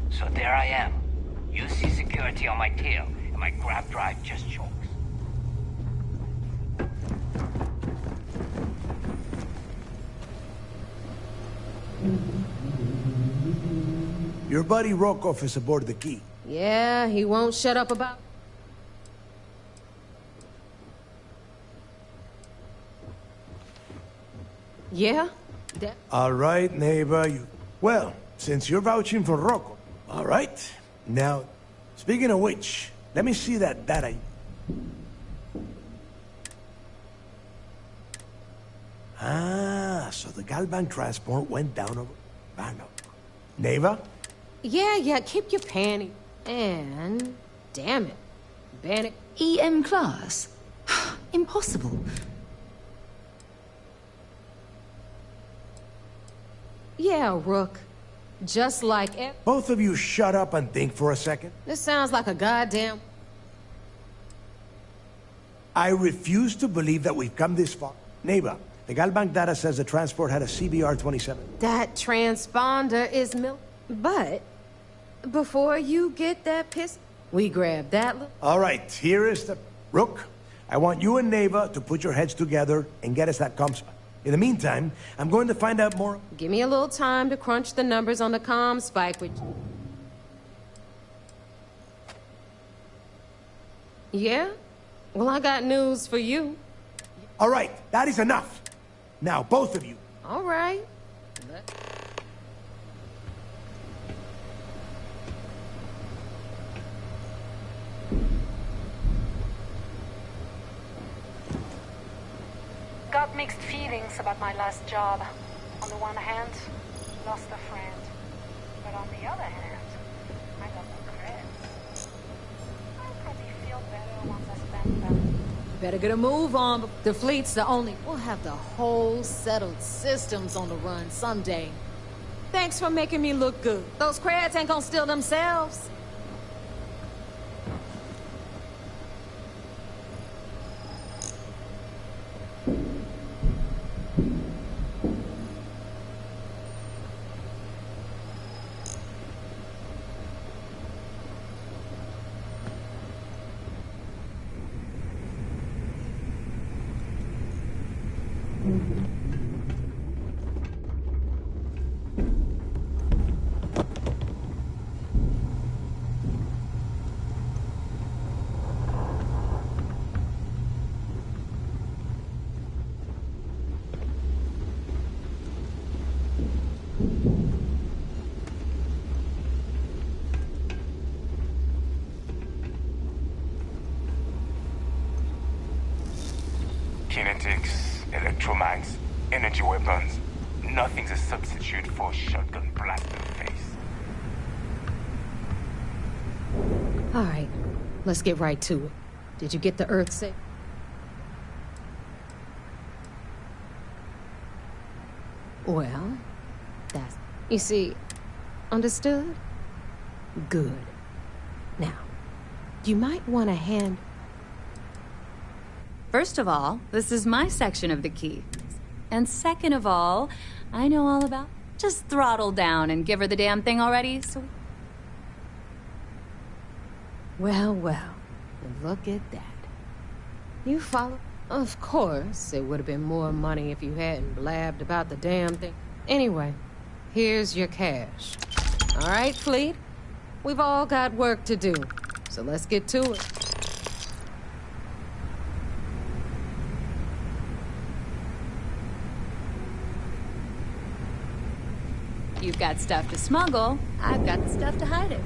So there I am. You see security on my tail, and my grab drive just chokes. Your buddy Rokov is aboard the Key. Yeah, he won't shut up about... Yeah? All right, neighbor, you... Well, since you're vouching for Rokov, all right. Now, speaking of which, let me see that data. Ah, so the Galvan transport went down over... Bano. Neighbor? Yeah, keep your panty. And... damn it. Ban it. EM class? Impossible. Yeah, Rook. Just like... Both of you shut up and think for a second. This sounds like a goddamn... I refuse to believe that we've come this far. Neighbor, the Galbank data says the transport had a CBR-27. That transponder is But... before you get that piss... we grab that... All right, here is the... Rook, I want you and Neva to put your heads together and get us that comm spike. In the meantime, I'm going to find out more... Give me a little time to crunch the numbers on the comm spike, which... Yeah? Well, I got news for you. All right, that is enough. Now, both of you. All right. Got mixed feelings about my last job. On the one hand, lost a friend. But on the other hand, I got the creds. I probably feel better once I spend them. Better get a move on. The fleet's the only... We'll have the whole settled systems on the run someday. Thanks for making me look good. Those creds ain't gonna steal themselves. Kinetics, electromags, energy weapons. Nothing's a substitute for a shotgun blast in the face. All right, let's get right to it. Did you get the Earth safe? Well, that's... You see, understood? Good. Now, you might want to hand... First of all, this is my section of the key. And second of all, I know all about... Just throttle down and give her the damn thing already, so... Well, look at that. You follow? Of course, it would have been more money if you hadn't blabbed about the damn thing. Anyway, here's your cash. All right, Fleet? We've all got work to do, so let's get to it. You've got stuff to smuggle, I've got the stuff to hide it.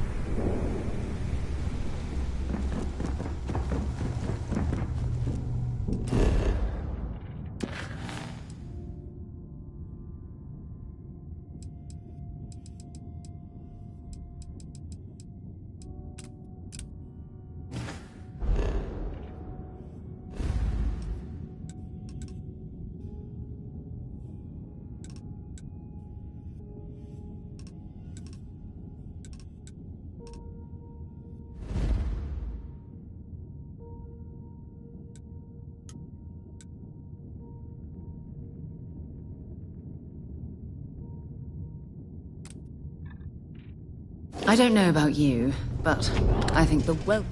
I don't know about you, but I think the well...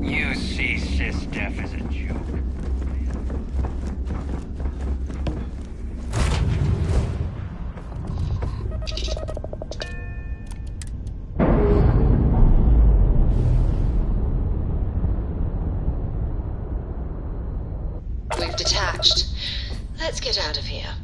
You see Sis Def as a joke. We've detached. Let's get out of here.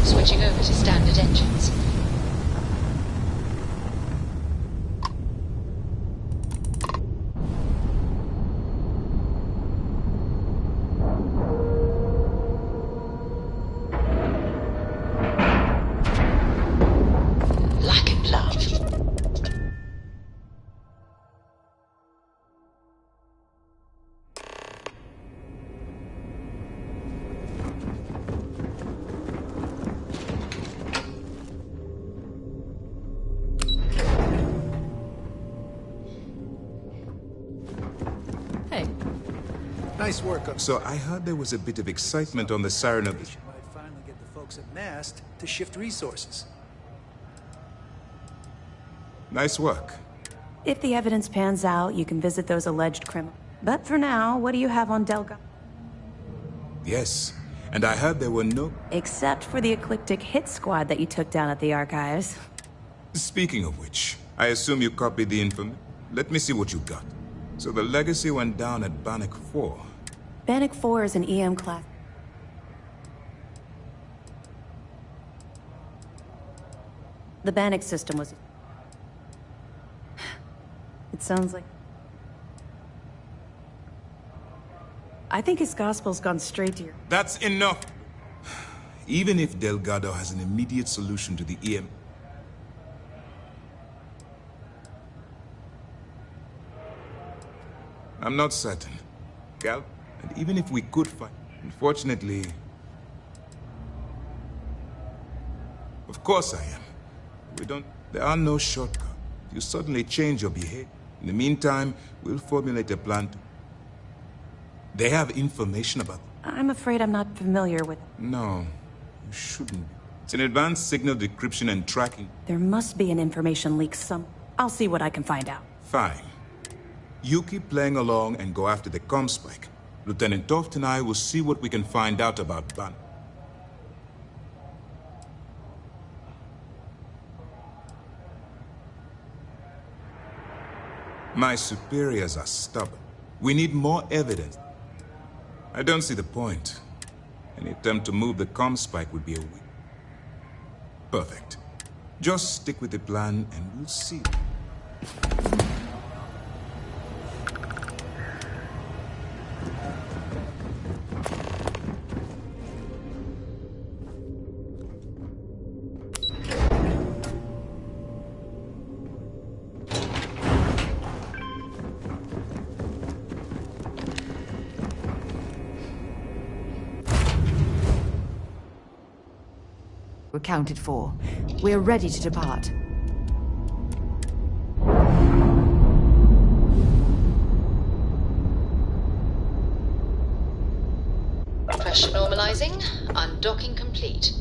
Switching over to standard engines. Like it, love. Nice work. So I heard there was a bit of excitement on the siren of the... Might finally get the folks at NAST to shift resources. Nice work. If the evidence pans out, you can visit those alleged criminals. But for now, what do you have on Delga? Yes, and I heard there were no... Except for the eclectic hit squad that you took down at the archives. Speaking of which, I assume you copied the information. Let me see what you got. So the legacy went down at Bannock 4. Bannock 4 is an EM class. The Bannock system was... It sounds like... I think his gospel's gone straight to your... That's enough! Even if Delgado has an immediate solution to the EM... I'm not certain, Gal. And even if we could find... Unfortunately... Of course I am. We don't... There are no shortcuts. You suddenly change your behavior. In the meantime, we'll formulate a plan to... They have information about... I'm afraid I'm not familiar with... No, you shouldn't. It's an advanced signal decryption and tracking. There must be an information leak some... I'll see what I can find out. Fine. You keep playing along and go after the comm spike. Lieutenant Toft and I will see what we can find out about Ban. My superiors are stubborn. We need more evidence. I don't see the point. Any attempt to move the comm spike would be a weak. Perfect. Just stick with the plan and we'll see. Accounted for. We're ready to depart. Pressure normalizing. Undocking complete.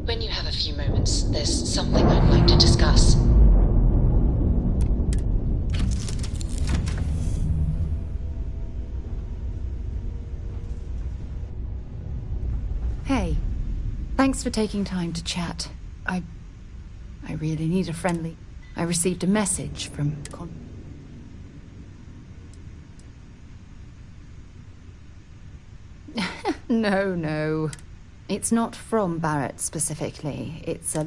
When you have a few moments, there's something I'd like to discuss. Hey, thanks for taking time to chat. I really need a friendly... I received a message from... No. It's not from Barrett specifically. It's a...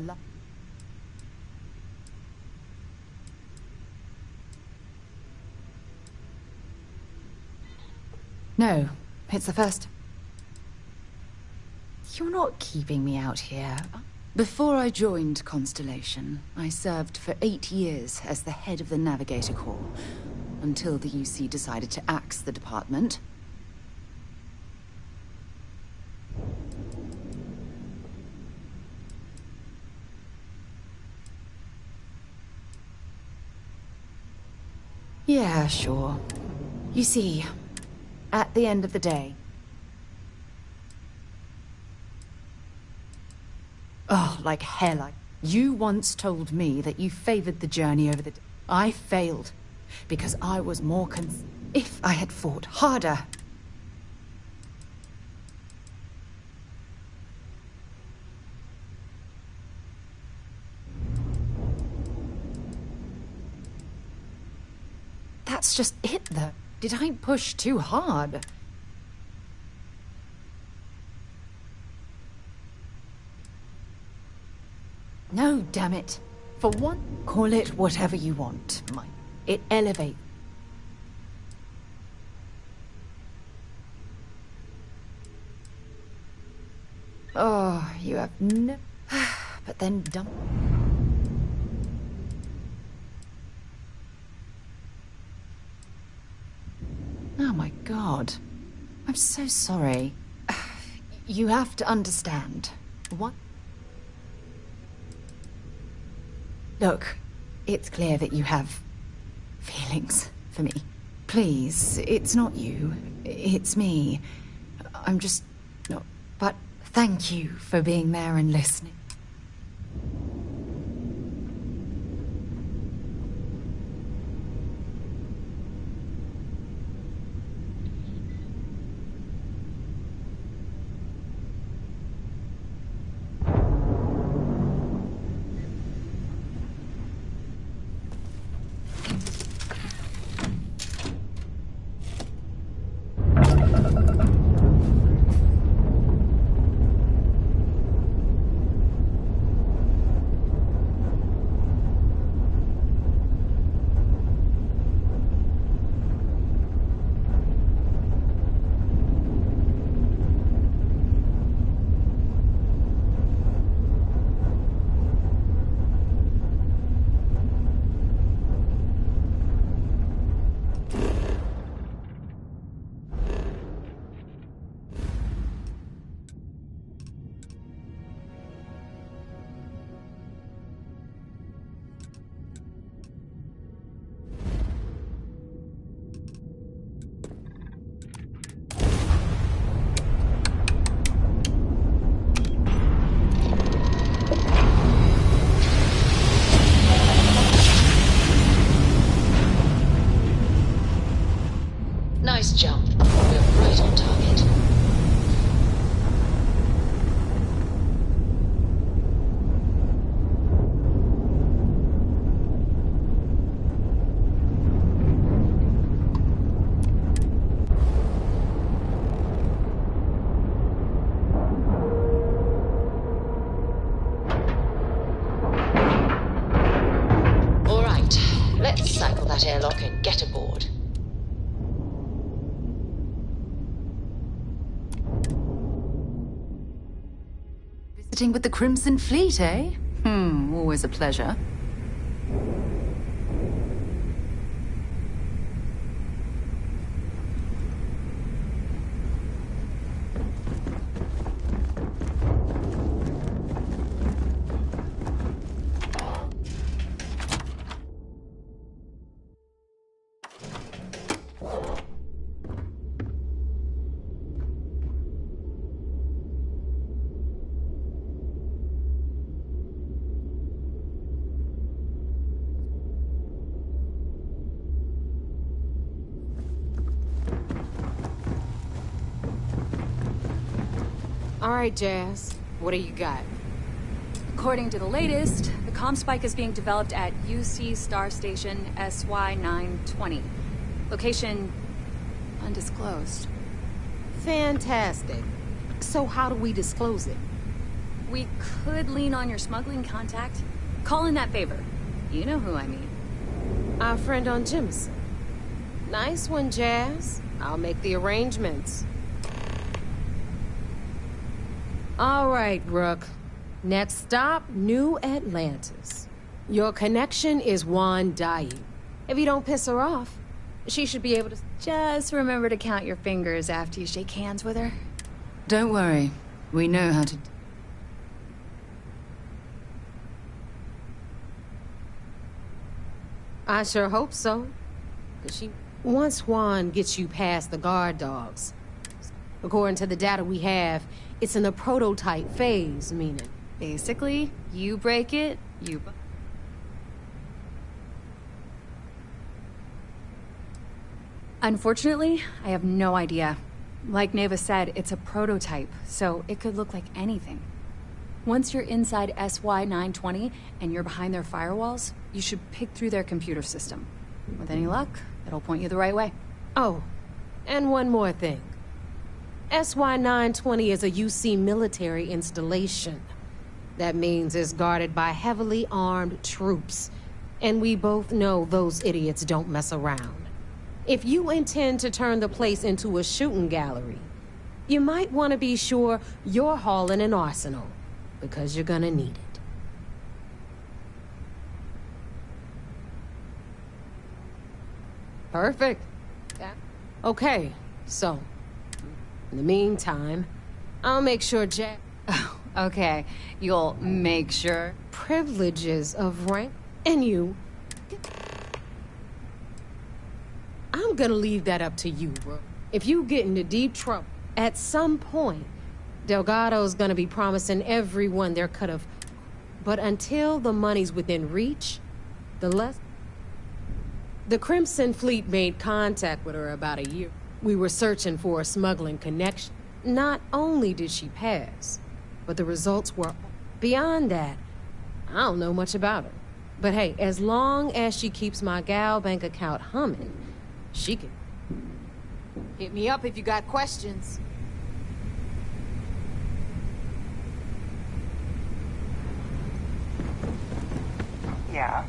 No, it's the first... You're not keeping me out here. Before I joined Constellation, I served for 8 years as the head of the Navigator Corps, until the UC decided to axe the department. Yeah, sure. You see, at the end of the day... Oh, like hell, you once told me that you favored the journey over the... I failed, because I was more If I had fought harder... That's just it, though. Did I push too hard? No, damn it. For one, call it whatever you want, Mike. It elevates. Oh, you have no... But then dump... Oh my God. I'm so sorry. You have to understand. What? Look, it's clear that you have feelings for me. Please, it's not you. It's me. I'm just... No. But thank you for being there and listening. Nice jump. We're right on target. All right, let's cycle that airlock and get aboard. Visiting with the Crimson Fleet, eh? Always a pleasure. All right, Jazz. What do you got? According to the latest, the comm spike is being developed at UC Star Station SY-920. Location undisclosed. Fantastic. So how do we disclose it? We could lean on your smuggling contact. Call in that favor. You know who I mean. Our friend on Jimson. Nice one, Jazz. I'll make the arrangements. All right, Rook. Next stop, New Atlantis. Your connection is Juan Dai. If you don't piss her off, she should be able to... Just remember to count your fingers after you shake hands with her. Don't worry. We know how to... I sure hope so. 'Cause once Juan gets you past the guard dogs, according to the data we have, it's in the prototype phase, meaning... Basically, you break it, you... Unfortunately, I have no idea. Like Neva said, it's a prototype, so it could look like anything. Once you're inside SY-920 and you're behind their firewalls, you should pick through their computer system. With any luck, it'll point you the right way. Oh, and one more thing. SY-920 is a UC military installation. That means it's guarded by heavily armed troops. And we both know those idiots don't mess around. If you intend to turn the place into a shooting gallery, you might want to be sure you're hauling an arsenal, because you're gonna need it. Perfect. Okay, so, in the meantime, I'll make sure Jack... Oh, okay. You'll make sure? Privileges of rank, and you... I'm gonna leave that up to you, bro. If you get into deep trouble, at some point, Delgado's gonna be promising everyone their cut of... But until the money's within reach, the less... The Crimson Fleet made contact with her about a year. We were searching for a smuggling connection. Not only did she pass, but the results were... Beyond that, I don't know much about her. But hey, as long as she keeps my gal bank account humming, she can... Hit me up if you got questions. Yeah?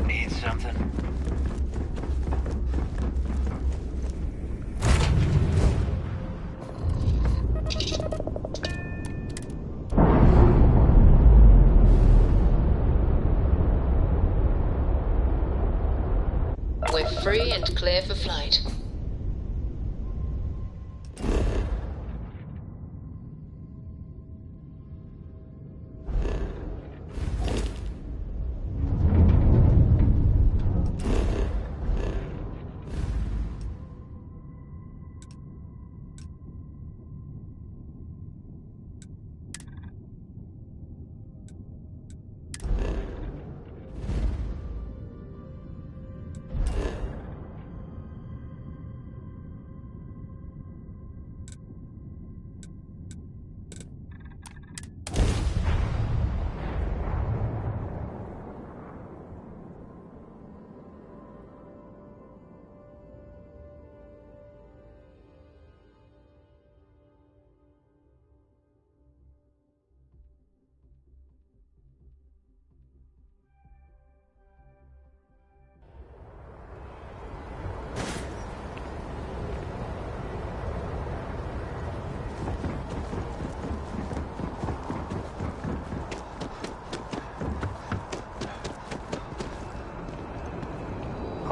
Need something? We're free and clear for flight.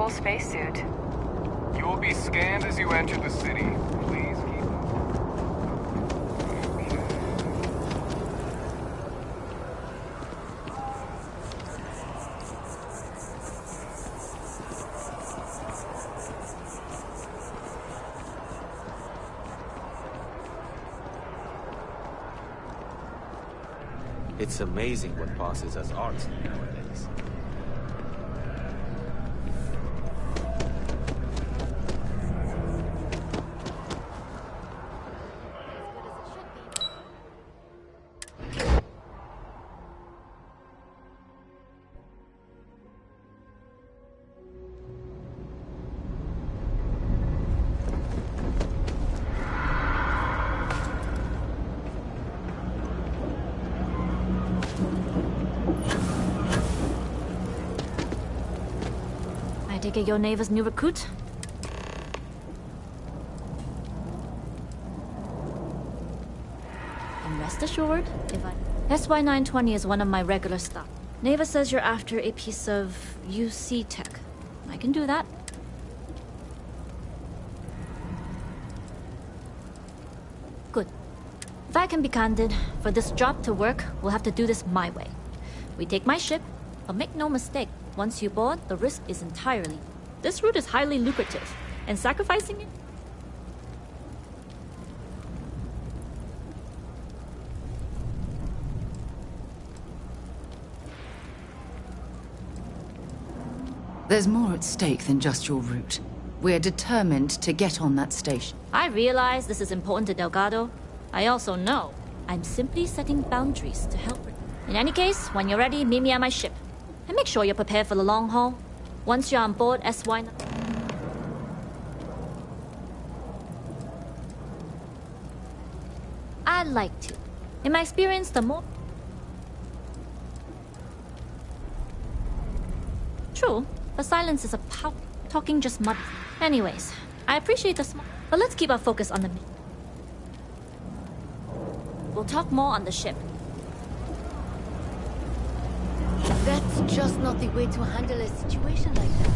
cool spacesuit. You will be scanned as you enter the city. Please keep up. It's amazing what passes as art nowadays. I take it you're Neva's new recruit? And rest assured, if SY-920 is one of my regular stuff. Neva says you're after a piece of UC tech. I can do that. Good. If I can be candid, for this job to work, we'll have to do this my way. We take my ship, but make no mistake, once you board, the risk is entirely. This route is highly lucrative, and sacrificing it? There's more at stake than just your route. We're determined to get on that station. I realize this is important to Delgado. I also know I'm simply setting boundaries to help her. In any case, when you're ready, meet me at my ship. And make sure you're prepared for the long haul. Once you're on board SY... I'd like to. In my experience, the more... True, but silence is a power. Talking just mud. Anyways, I appreciate the small... But let's keep our focus on the... We'll talk more on the ship. That's just not the way to handle a situation like that.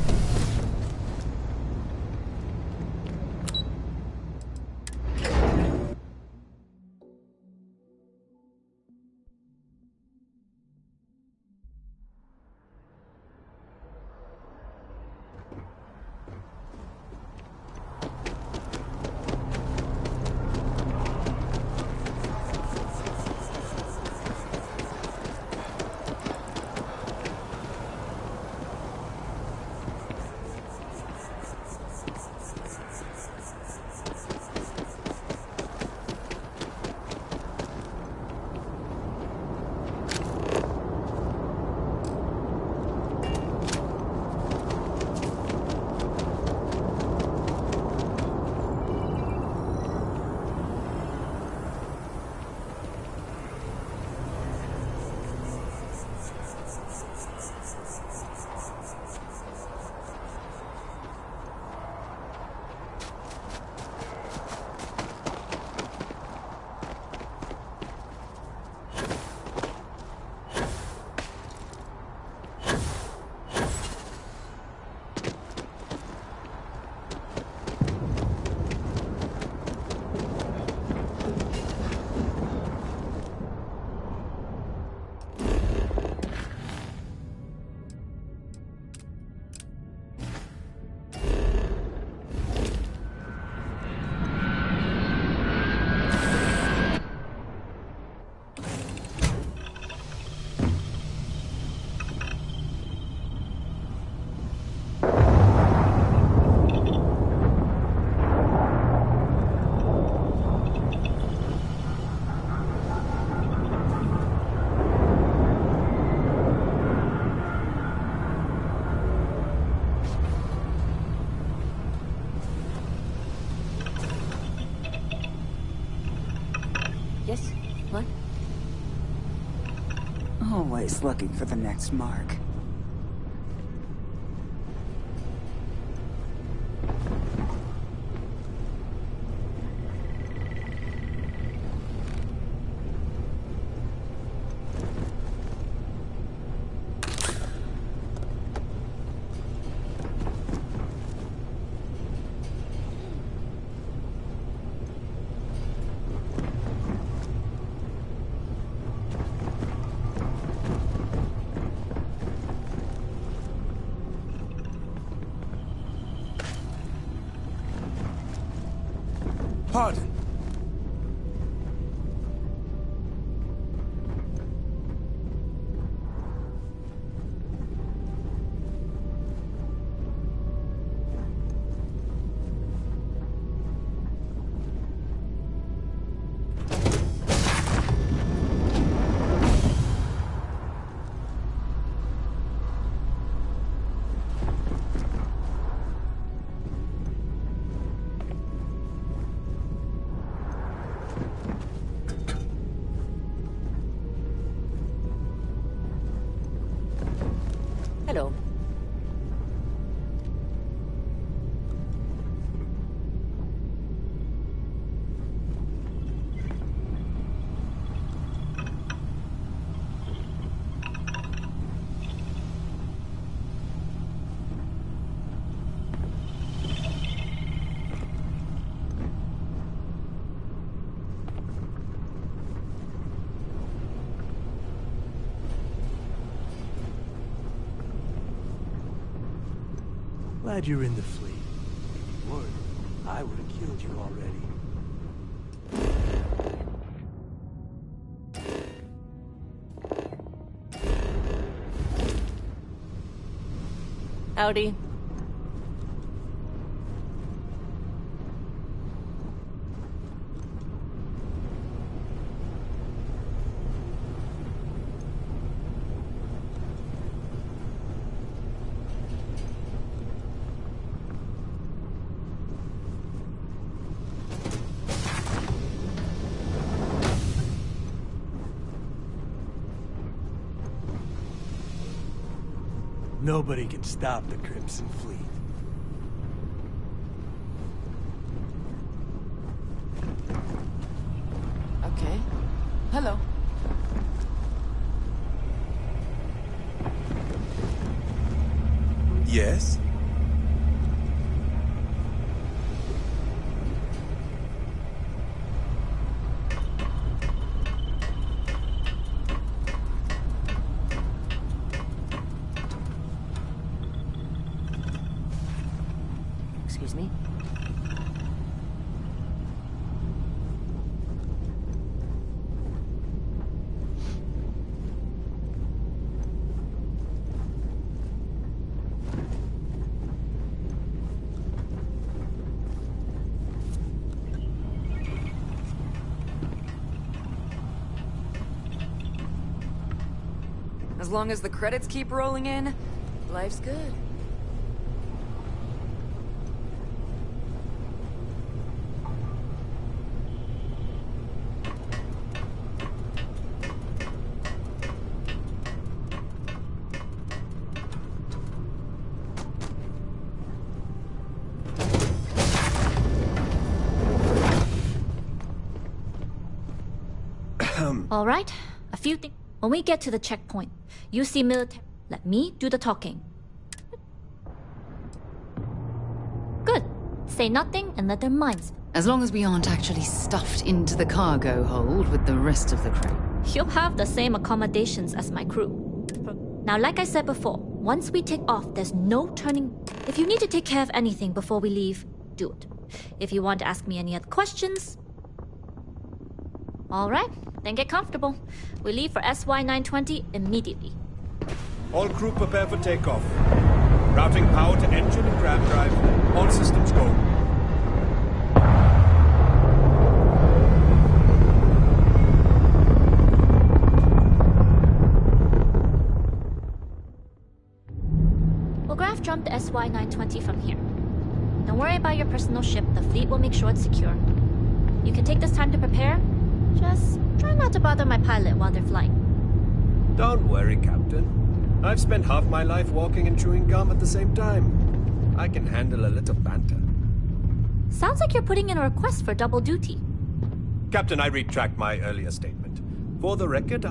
Yes? What? Always looking for the next mark. Pardon. Hello. Glad you're in the fleet. If you weren't, I would have killed you already. Howdy. Nobody can stop the Crimson Fleet. Okay. Hello. Yes? Excuse me? As long as the credits keep rolling in, life's good. All right, a few things. When we get to the checkpoint, you see military. Let me do the talking. Good. Say nothing and let their minds. As long as we aren't actually stuffed into the cargo hold with the rest of the crew. You'll have the same accommodations as my crew. Now, like I said before, once we take off, there's no turning. If you need to take care of anything before we leave, do it. If you want to ask me any other questions, all right, then get comfortable. We leave for SY-920 immediately. All crew prepare for takeoff. Routing power to engine and grab drive. All systems go. We'll graph jump the SY-920 from here. Don't worry about your personal ship. The fleet will make sure it's secure. You can take this time to prepare. Just try not to bother my pilot while they're flying. Don't worry, Captain. I've spent half my life walking and chewing gum at the same time. I can handle a little banter. Sounds like you're putting in a request for double duty. Captain, I retract my earlier statement. For the record,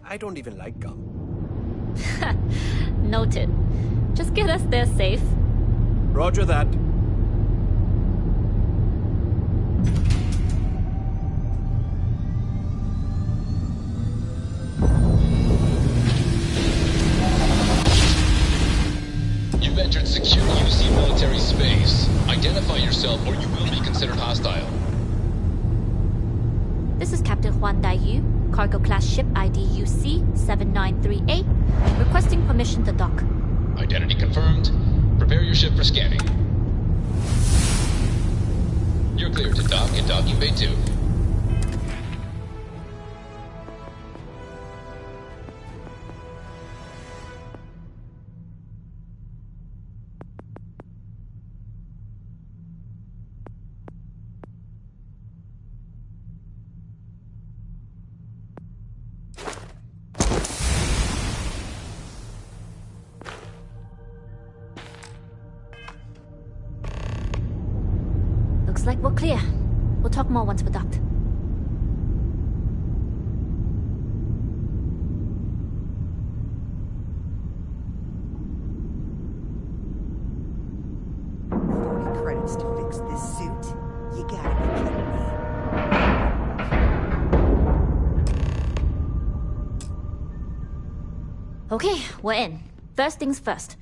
I don't even like gum. Noted. Just get us there safe. Roger that. you will be considered hostile. This is Captain Huan Daiyu, cargo class ship ID UC.8 PL, requesting permission to dock. Identity confirmed. Prepare your ship for scanning. You're cleared to dock in docking bay 2. Looks like we're clear. We'll talk more once we're docked. Credits to fix this suit. You gotta be kidding me. Okay, we're in. First things first.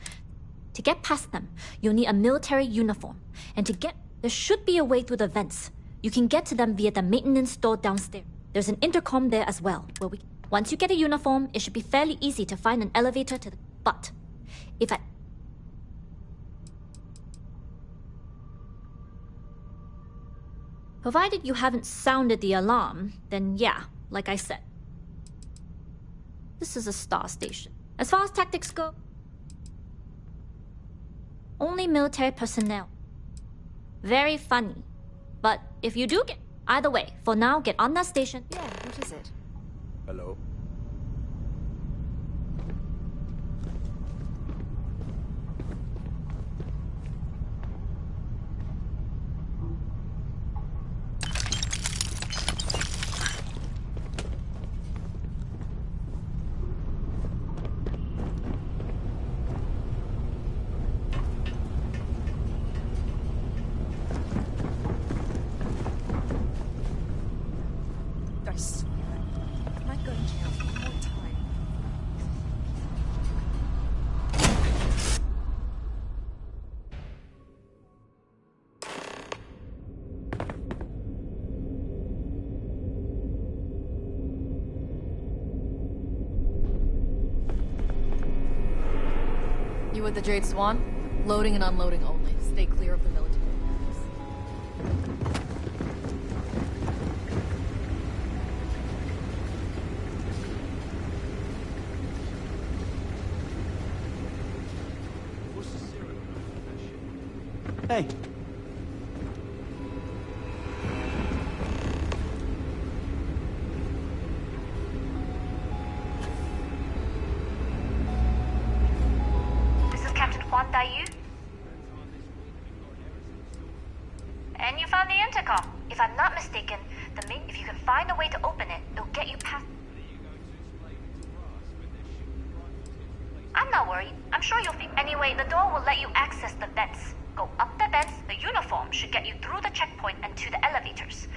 To get past them, you'll need a military uniform. And to get... there should be a way through the vents. You can get to them via the maintenance store downstairs. There's an intercom there as well, where we... Once you get a uniform, it should be fairly easy to find an elevator to the... But, if I... Provided you haven't sounded the alarm, then yeah, like I said. This is a star station. As far as tactics go, only military personnel. Very funny. But if you do get... Either way, for now, get on that station. Yeah, what is it? Hello? I swear, I'm not going to jail one more time. You with the Jade Swan? Loading and unloading only. Stay clear of the military. Hey. This is Captain Huan Daiyu. And you found the intercom. If I'm not mistaken, if you can find a way to open it, it'll get you past... I'm not worried. I'm sure you'll think... Anyway, the door will let you access the vents. Go up the vents, the uniform should get you through the checkpoint and to the elevators.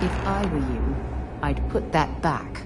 If I were you, I'd put that back.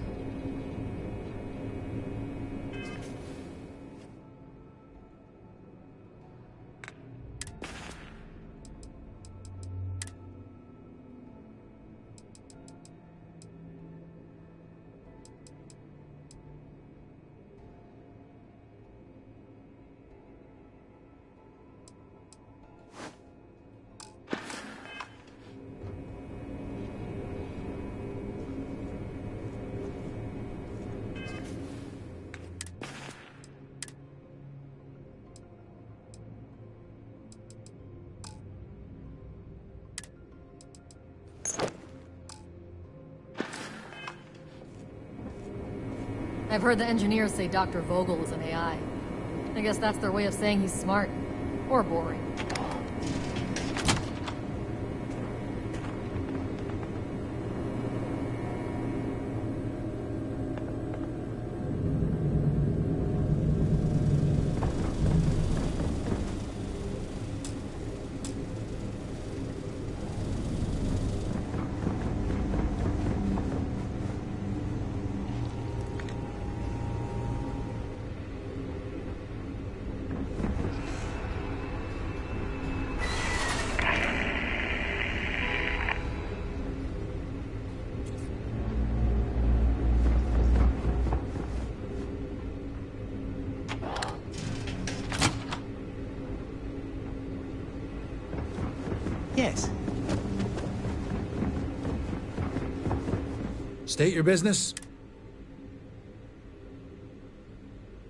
I've heard the engineers say Dr. Vogel is an AI. I guess that's their way of saying he's smart. Or boring. Yes. State your business.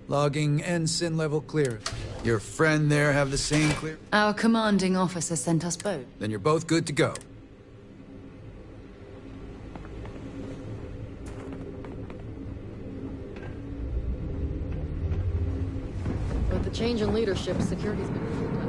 Logging ensign level clear. Your friend there have the same clear? Our commanding officer sent us both. Then you're both good to go. With the change in leadership, security's been cleaned up.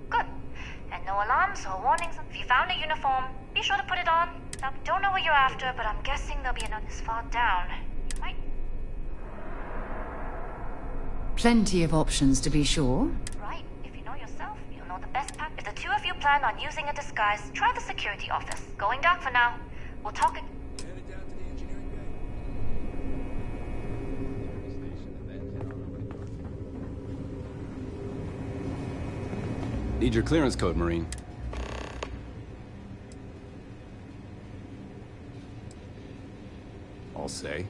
Good. And no alarms or warnings. If you found a uniform, be sure to put it on. Now, don't know what you're after, but I'm guessing there'll be another this far down. You might... Plenty of options, to be sure. Right. If you know yourself, you'll know the best path. If the two of you plan on using a disguise, try the security office. Going dark for now. We'll talk again. Need your clearance code, Marine. I'll say.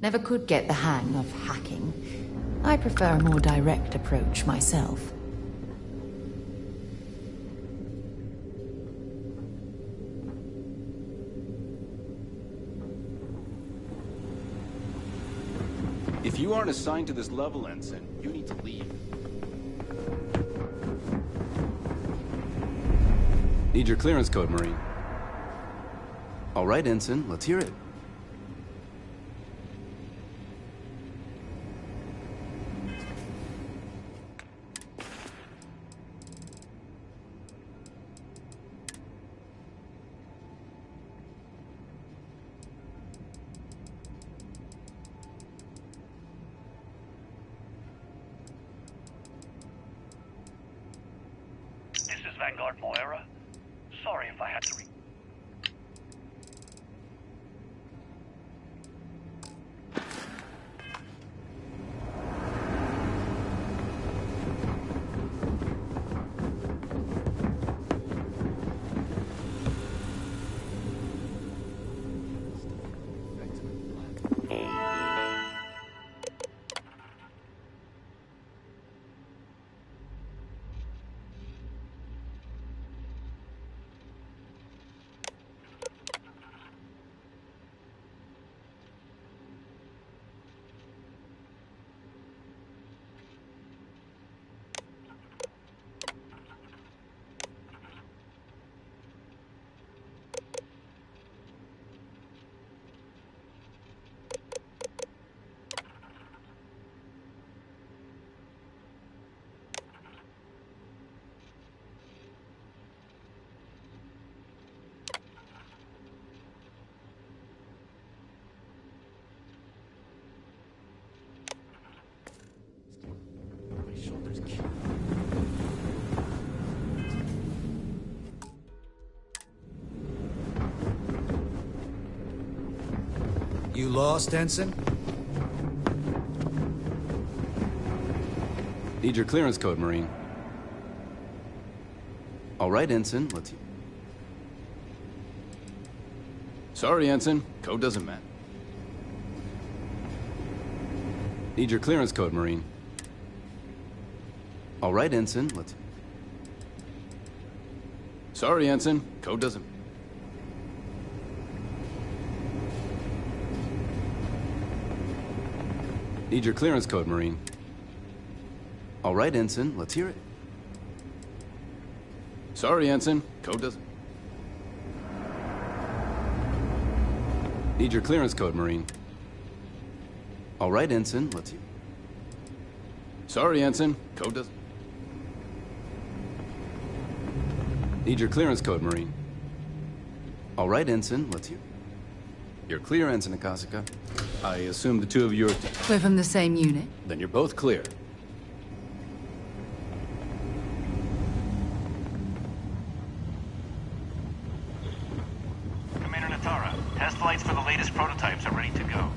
Never could get the hang of hacking. I prefer a more direct approach myself. If you aren't assigned to this level, Ensign, you need to leave. Need your clearance code, Marine. All right, Ensign, let's hear it. Moira. Sorry if I had to You lost, Ensign? Need your clearance code, Marine. All right, Ensign, let's... Sorry, Ensign. Code doesn't match. Need your clearance code, Marine. All right, Ensign, let's... Sorry, Ensign. Code doesn't... Need your clearance code, Marine. All right, Ensign, let's hear it. Sorry, Ensign. Code doesn't... Need your clearance code, Marine. All right, Ensign, let's hear... Sorry, Ensign. Code doesn't... Need your clearance code, Marine. All right, Ensign, let's hear... You're clear, Ensign Akasaka. I assume the two of you are... We're from the same unit. Then you're both clear. Commander Natara, test flights for the latest prototypes are ready to go.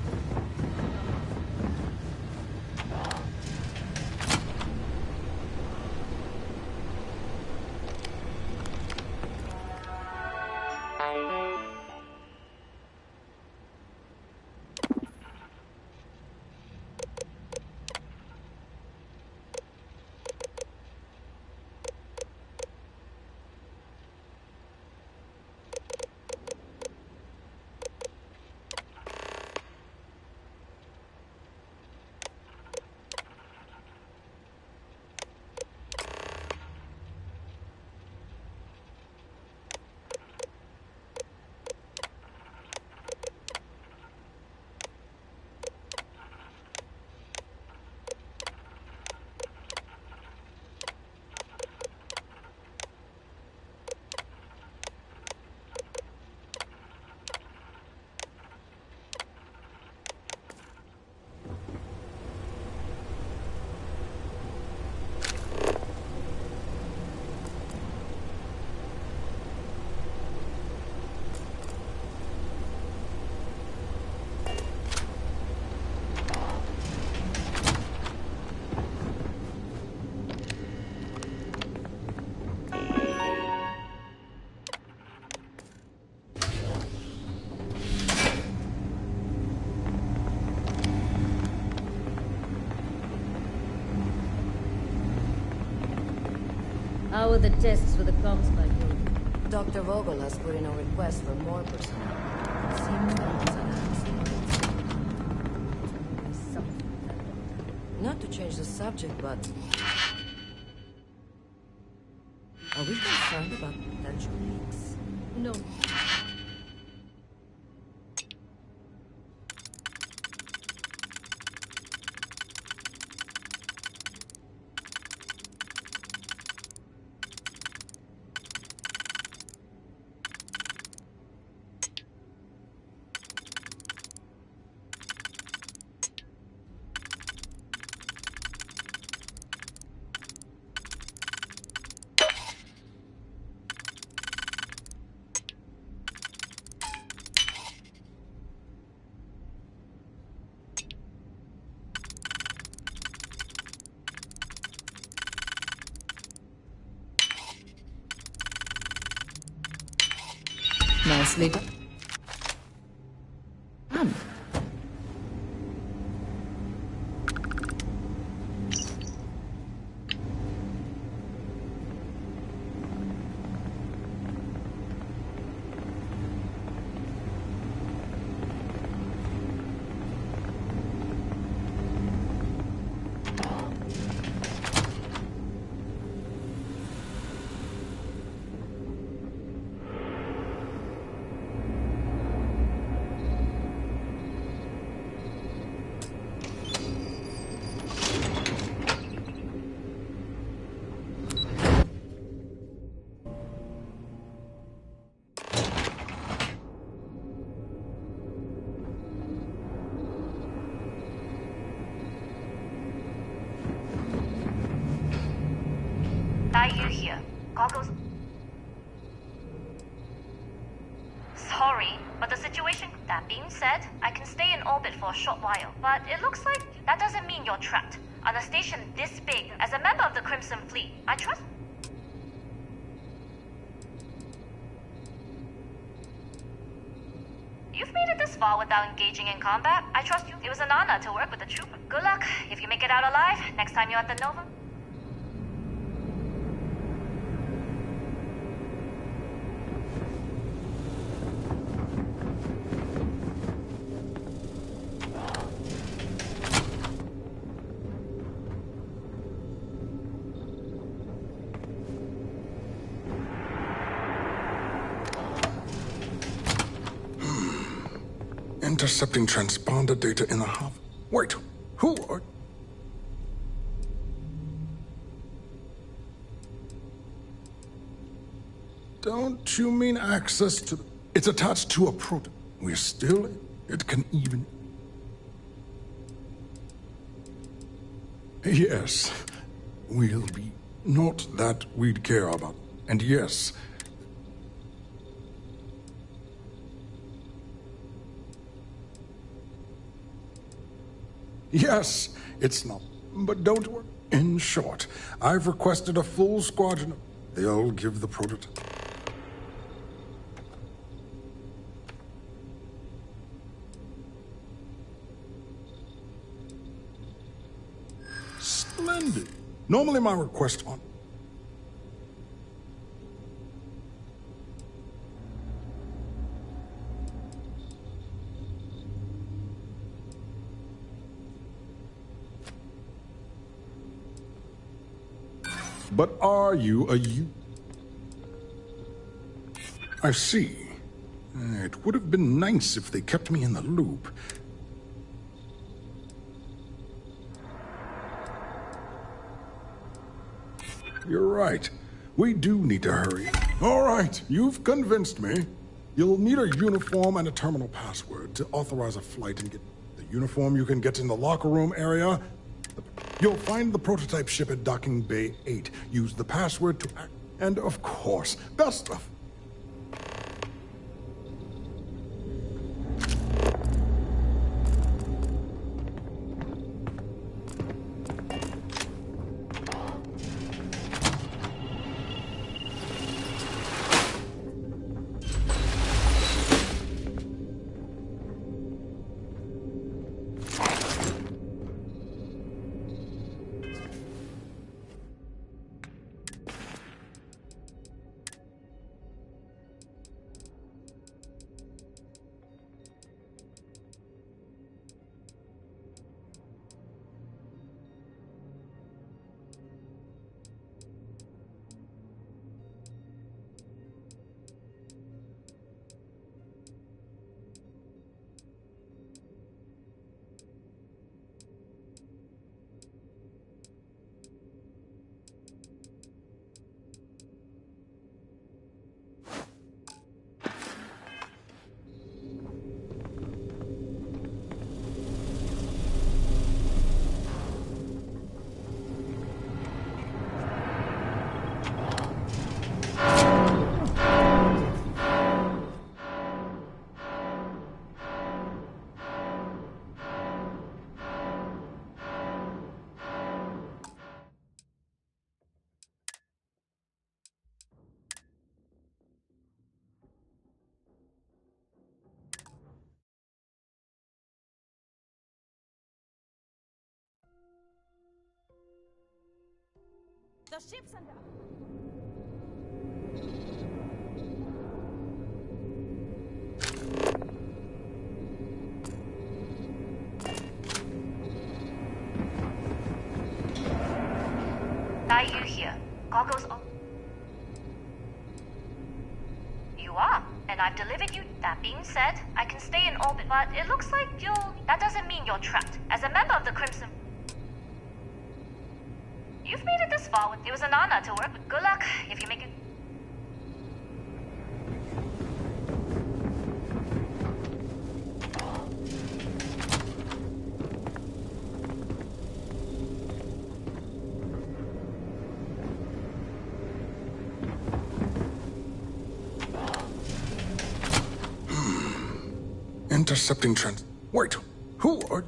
How are the tests for the comms module? Dr. Vogel has put in a request for more personnel. Seems like he's not to change the subject, but... Are we concerned about potential leaks? No. Nicely done. Are you here? Goggles. Sorry, but the situation... That being said, I can stay in orbit for a short while, but it looks like that doesn't mean you're trapped. On a station this big, as a member of the Crimson Fleet, I trust... You've made it this far without engaging in combat. I trust you. It was an honor to work with the trooper. Good luck. If you make it out alive, next time you're at the Nova... Intercepting transponder data in the hub. Wait, who are... Don't you mean access to... It's attached to a proto... We're still... It can even... Yes, we'll be... Not that we'd care about. And yes... Yes, it's not. But don't worry. In short, I've requested a full squadron. They'll give the prototype. Splendid. Normally my request on... But are you a you? I see. It would have been nice if they kept me in the loop. You're right. We do need to hurry. All right, you've convinced me. You'll need a uniform and a terminal password to authorize a flight and get the uniform. You can get in the locker room area. You'll find the prototype ship at Docking Bay 8. Use the password to act. And of course, best of... The ship's under... Are you here? Goggles on. You are, and I've delivered you. That being said, I can stay in orbit, but it looks like you'll... That doesn't mean you're trapped. As a member of the Crimson... You've made it this far. It was an honor to work with. Good luck if you make it... Intercepting trends. Wait, who are...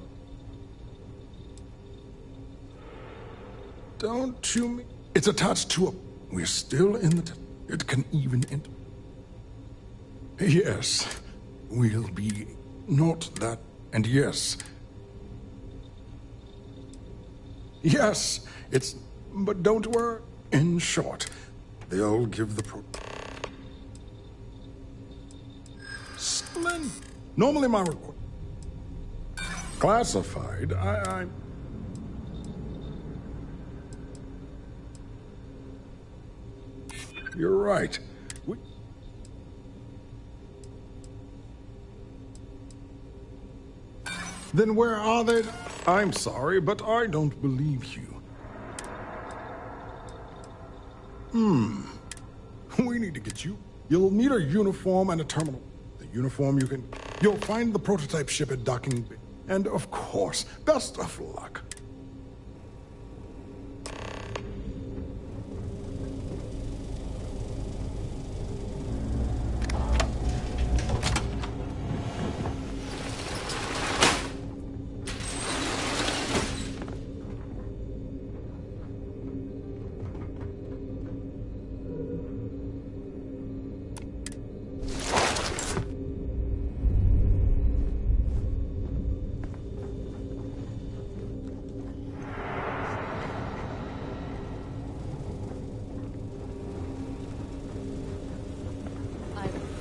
Don't you mean... It's attached to a... We're still in the... It can even enter... Yes, we'll be... Not that... And yes... Yes, it's... But don't worry. In short, they'll give the Splendid. Normally my report... Classified, I... You're right. Then where are they? I'm sorry, but I don't believe you. We need to get you. You'll need a uniform and a terminal. The uniform you can... You'll find the prototype ship at docking bay. And of course, best of luck.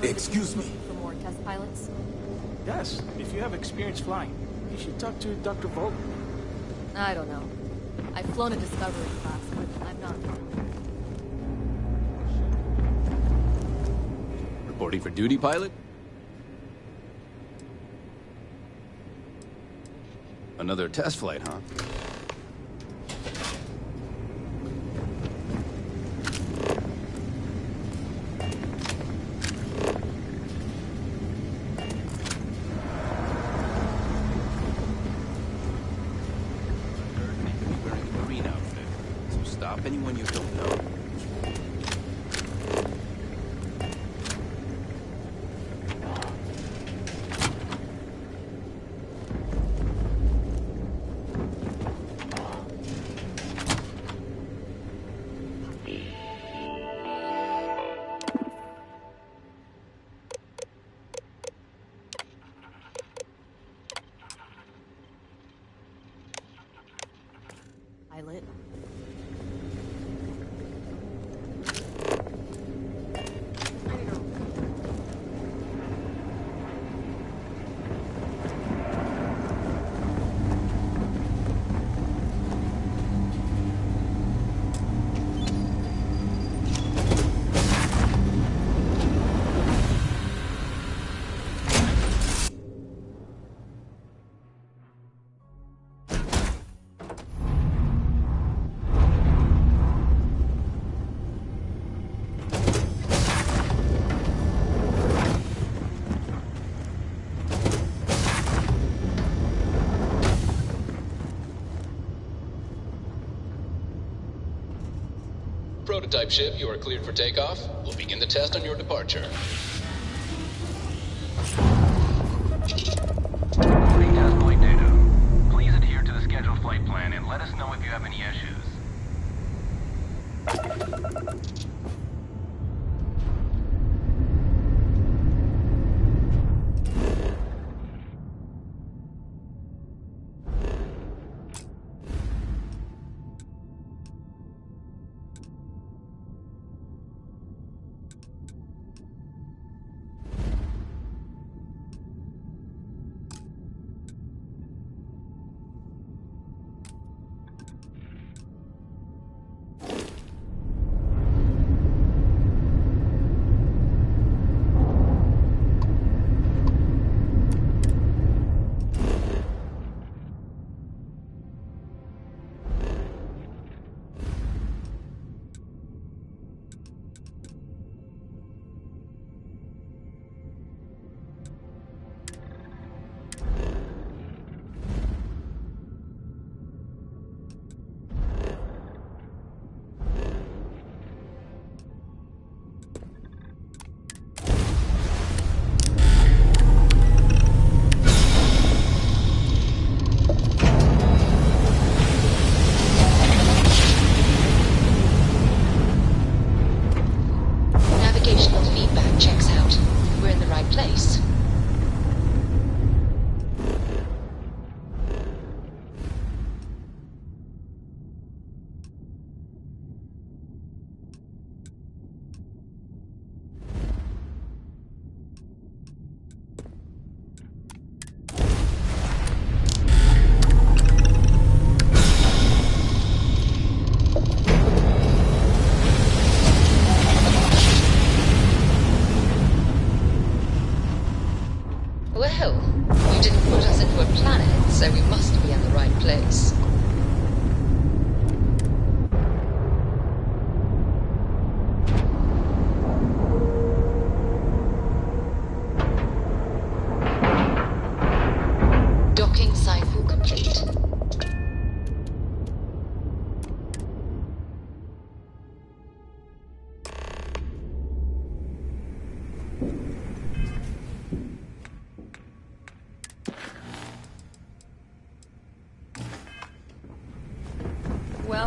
Excuse me. For more test pilots? Yes, if you have experience flying, you should talk to Dr. Vogel. I don't know. I've flown a Discovery class, but I'm not. Reporting for duty, pilot? Another test flight, huh? Anyone you don't know. Pilot. Prototype ship, you are cleared for takeoff. We'll begin the test on your departure. Retest flight data. Please adhere to the scheduled flight plan and let us know if you have any issues.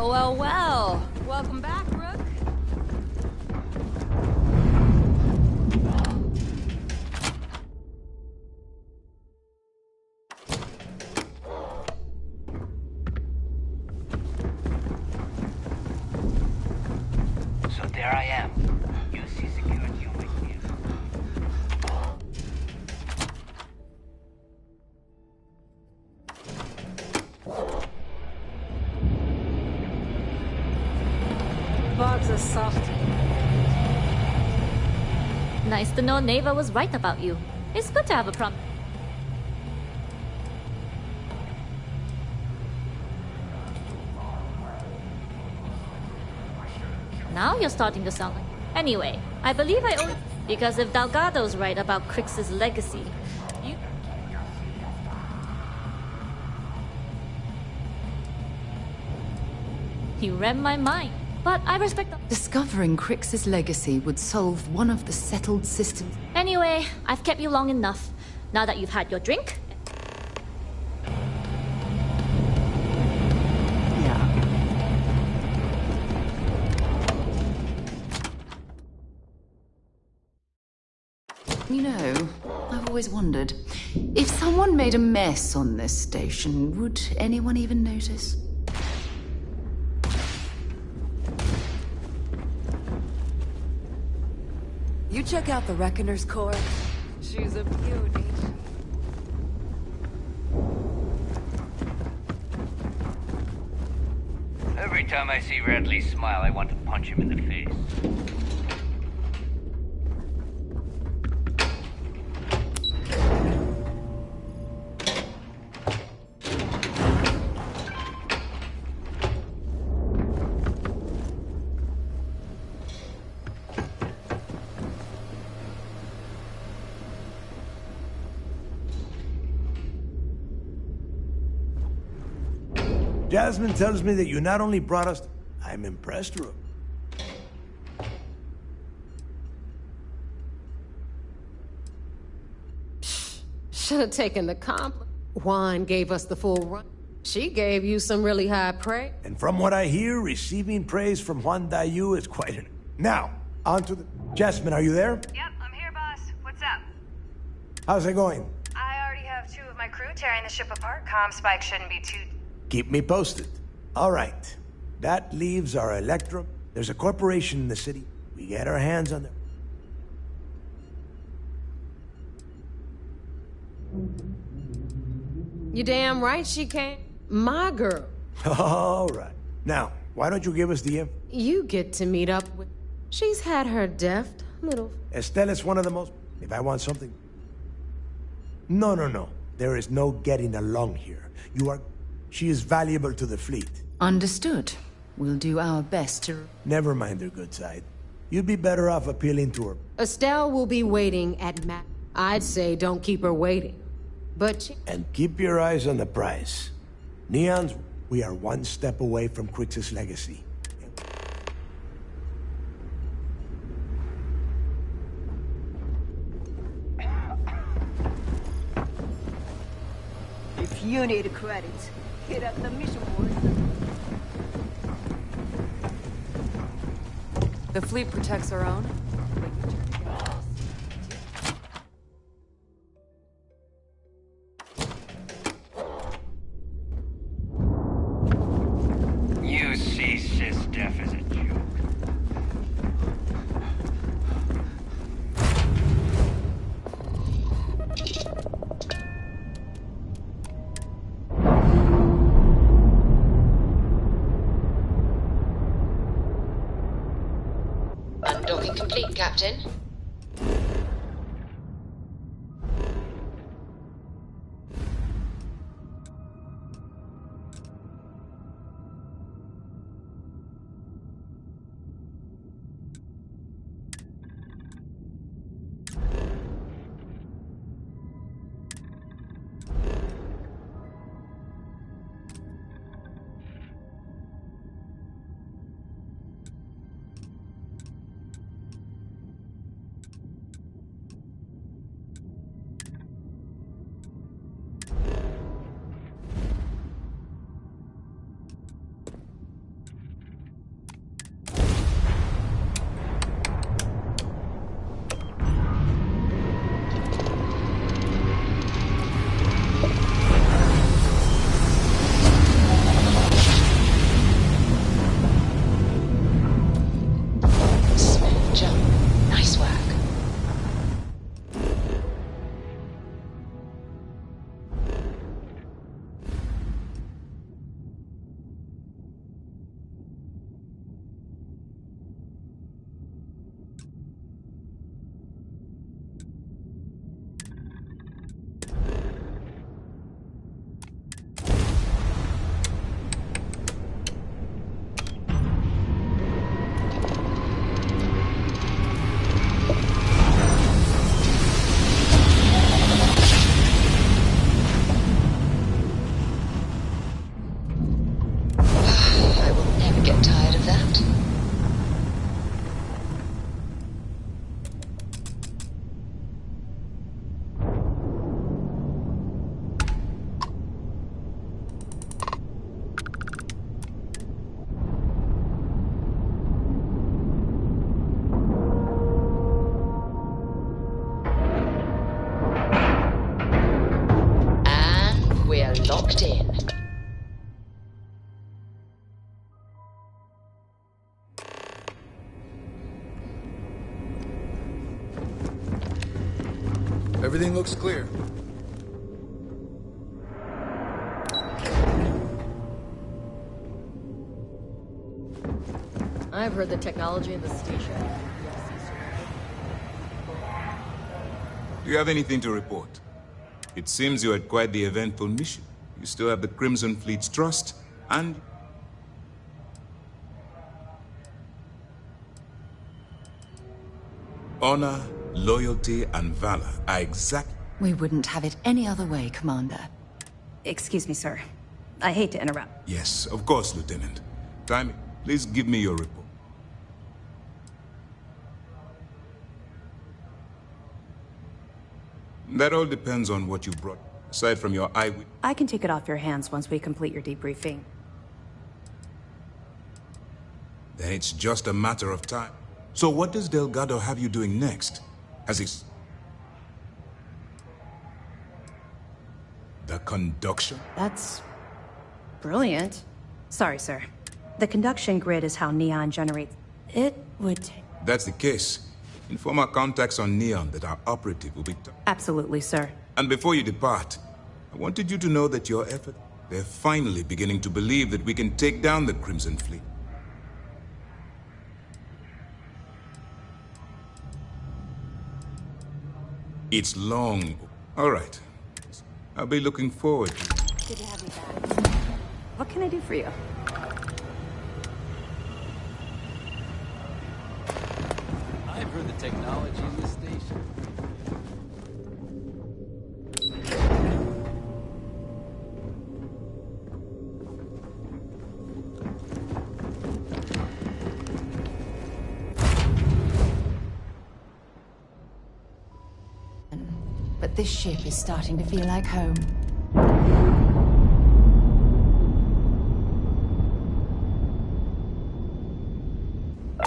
Well, well, well. Welcome back, Rook. So there I am. UC secured you with you. Bugs are soft. Nice to know Neva was right about you. It's good to have a prom. Now you're starting to sound like... Anyway, I believe I owe... Because if Delgado's right about Crix's legacy, you... You read my mind. But I respect... Discovering Crix's legacy would solve one of the settled systems. Anyway, I've kept you long enough. Now that you've had your drink... You know, I've always wondered, if someone made a mess on this station, would anyone even notice? You check out the Reckoner's core. She's a beauty. Every time I see Radley smile, I want to punch him in the face. Jasmine tells me that you not only brought us... I'm impressed, Rook. Should have taken the compliment. Juan gave us the full run. She gave you some really high praise. And from what I hear, receiving praise from Juan Dayu is quite an... Now, on to the... Jasmine, are you there? Yep, I'm here, boss. What's up? How's it going? I already have 2 of my crew tearing the ship apart. Comm spike shouldn't be too... Keep me posted. All right. That leaves our Electrum. There's a corporation in the city. We get our hands on them. You damn right she came. My girl. All right. Now, why don't you give us the info? You get to meet up with... She's had her deft little... Estelle is one of the most... If I want something... No. There is no getting along here. You are... She is valuable to the fleet. Understood. We'll do our best to... Never mind her good side. You'd be better off appealing to her. Estelle will be waiting at I'd say don't keep her waiting. But... And keep your eyes on the prize. Neons, we are one step away from Crix's legacy. If you need credits, hit up the mission board. The fleet protects our own. You see SysDef as a joke. Undocking complete, Captain. locked in. Everything looks clear. I've heard the technology in the station. Do you have anything to report? It seems you had quite the eventful mission. You still have the Crimson Fleet's trust, and... honor, loyalty, and valor are exact... We wouldn't have it any other way, Commander. Excuse me, sir. I hate to interrupt. Yes, of course, Lieutenant. Time, please give me your report. That all depends on what you brought, aside from your eyewitness. I can take it off your hands once we complete your debriefing. Then it's just a matter of time. So what does Delgado have you doing next? Has he... The conduction? That's... brilliant. Sorry, sir. The conduction grid is how Neon generates... It would take... That's the case. Inform our contacts on Neon that our operative will be... Absolutely, sir. And before you depart, I wanted you to know that your effort... They're finally beginning to believe that we can take down the Crimson Fleet. It's long. All right. I'll be looking forward to it. Good to have you back. What can I do for you? I've heard the technology in this station. But this ship is starting to feel like home.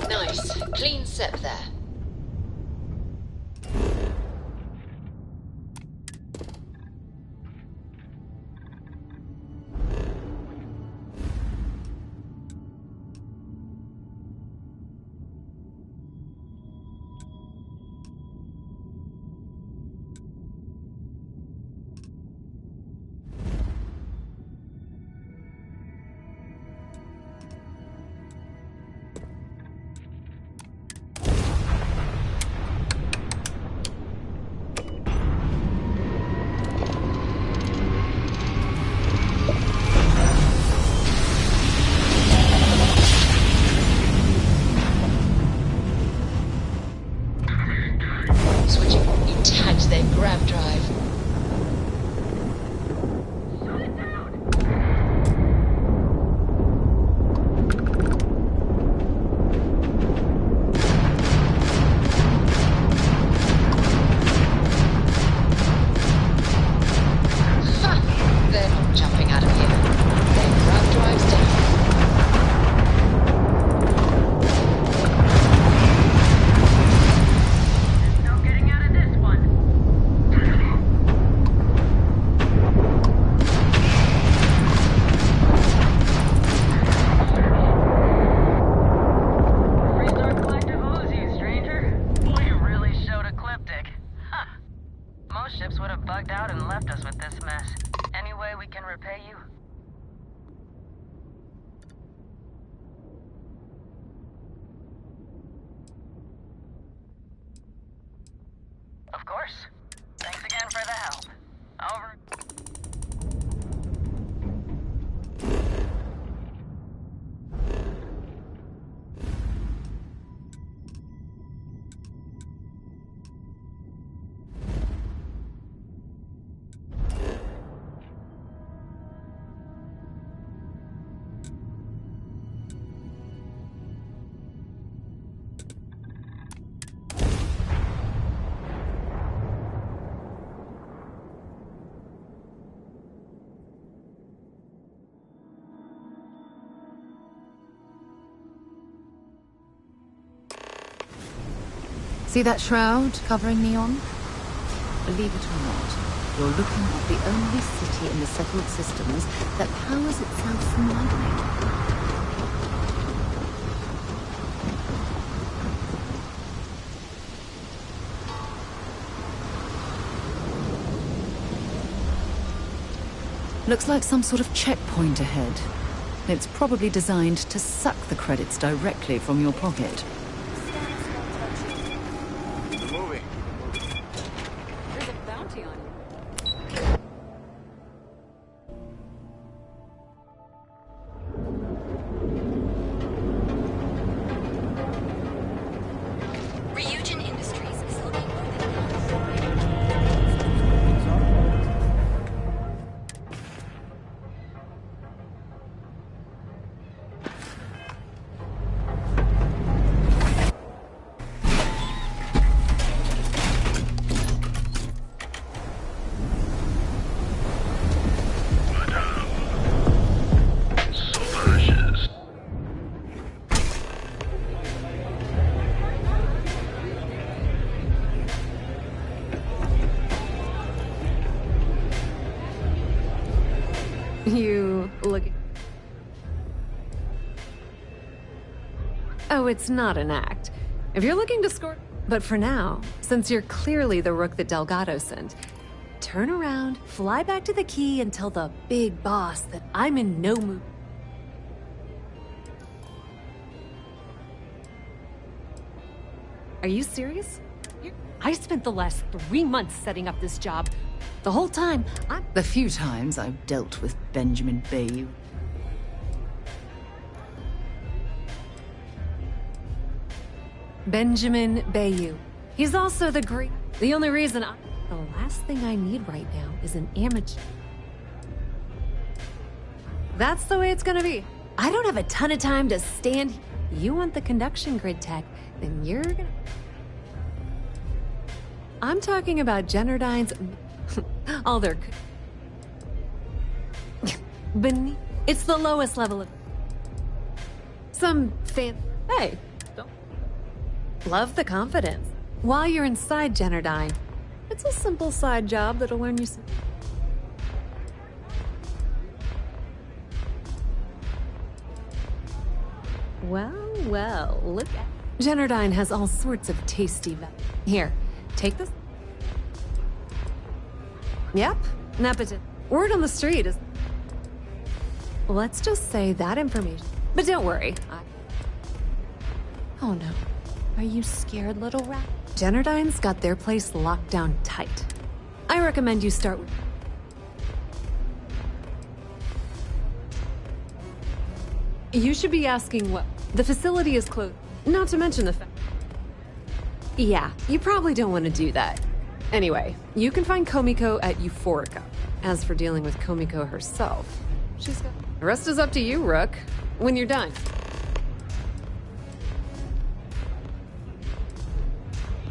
Nice. Clean sep there. Of course. Thanks again for the help. Over. See that shroud covering Neon? Believe it or not, You're looking at the only city in the settled systems that powers itself from lightning. Looks like some sort of checkpoint ahead. It's probably designed to suck the credits directly from your pocket. Moving. There's a bounty on you. Ryujin Industries is looking for the You look... Oh, it's not an act. If you're looking to score... But for now, since you're clearly the rook that Delgado sent, turn around, fly back to the key, and tell the big boss that I'm in no mood. Are you serious? I spent the last 3 months setting up this job. The whole time, The few times I've dealt with Benjamin Bayou. Benjamin Bayou. He's also the great... The only reason The last thing I need right now is an amateur. That's the way it's gonna be. I don't have a ton of time to stand... You want the conduction grid tech, then you're gonna... I'm talking about Generdyne's... all their... Beneath... It's the lowest level of... Some fan... Hey! Love the confidence. While you're inside Generdyne, it's a simple side job that'll learn you some... Well, look at... Generdyne has all sorts of tasty... Here, take this... Yep, nepotism. Word on the street is... Let's just say that information... But don't worry, Oh no. Are you scared, little rat? Generdyne's got their place locked down tight. I recommend you start with... You should be asking what... The facility is closed. Not to mention the fact... Yeah, you probably don't want to do that. Anyway, you can find Komiko at Euphorica. As for dealing with Komiko herself, she's got... The rest is up to you, Rook. When you're done.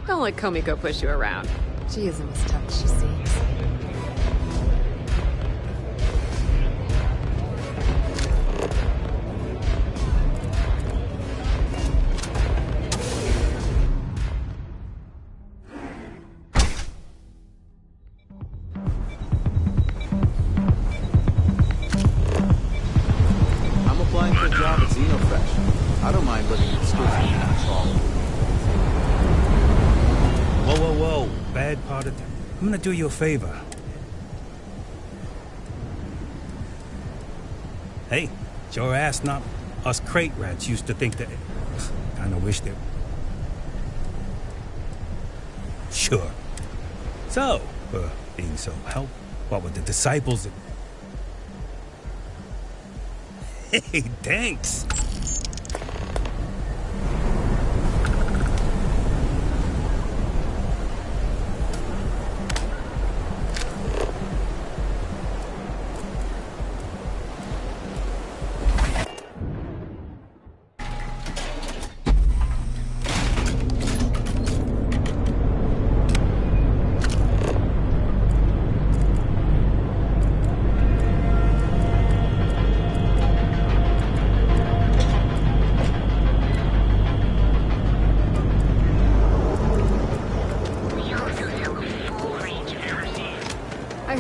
Don't let Komiko push you around. She isn't as tough as she seems. I'm applying for a job at Xenofresh. I don't mind living in schools and that's all. Whoa. Bad part of... I'm gonna do you a favor. Hey, it's your ass not... Us crate rats used to think that... Kinda wish they... Sure. So, being so helpful, what with the disciples... Hey, thanks.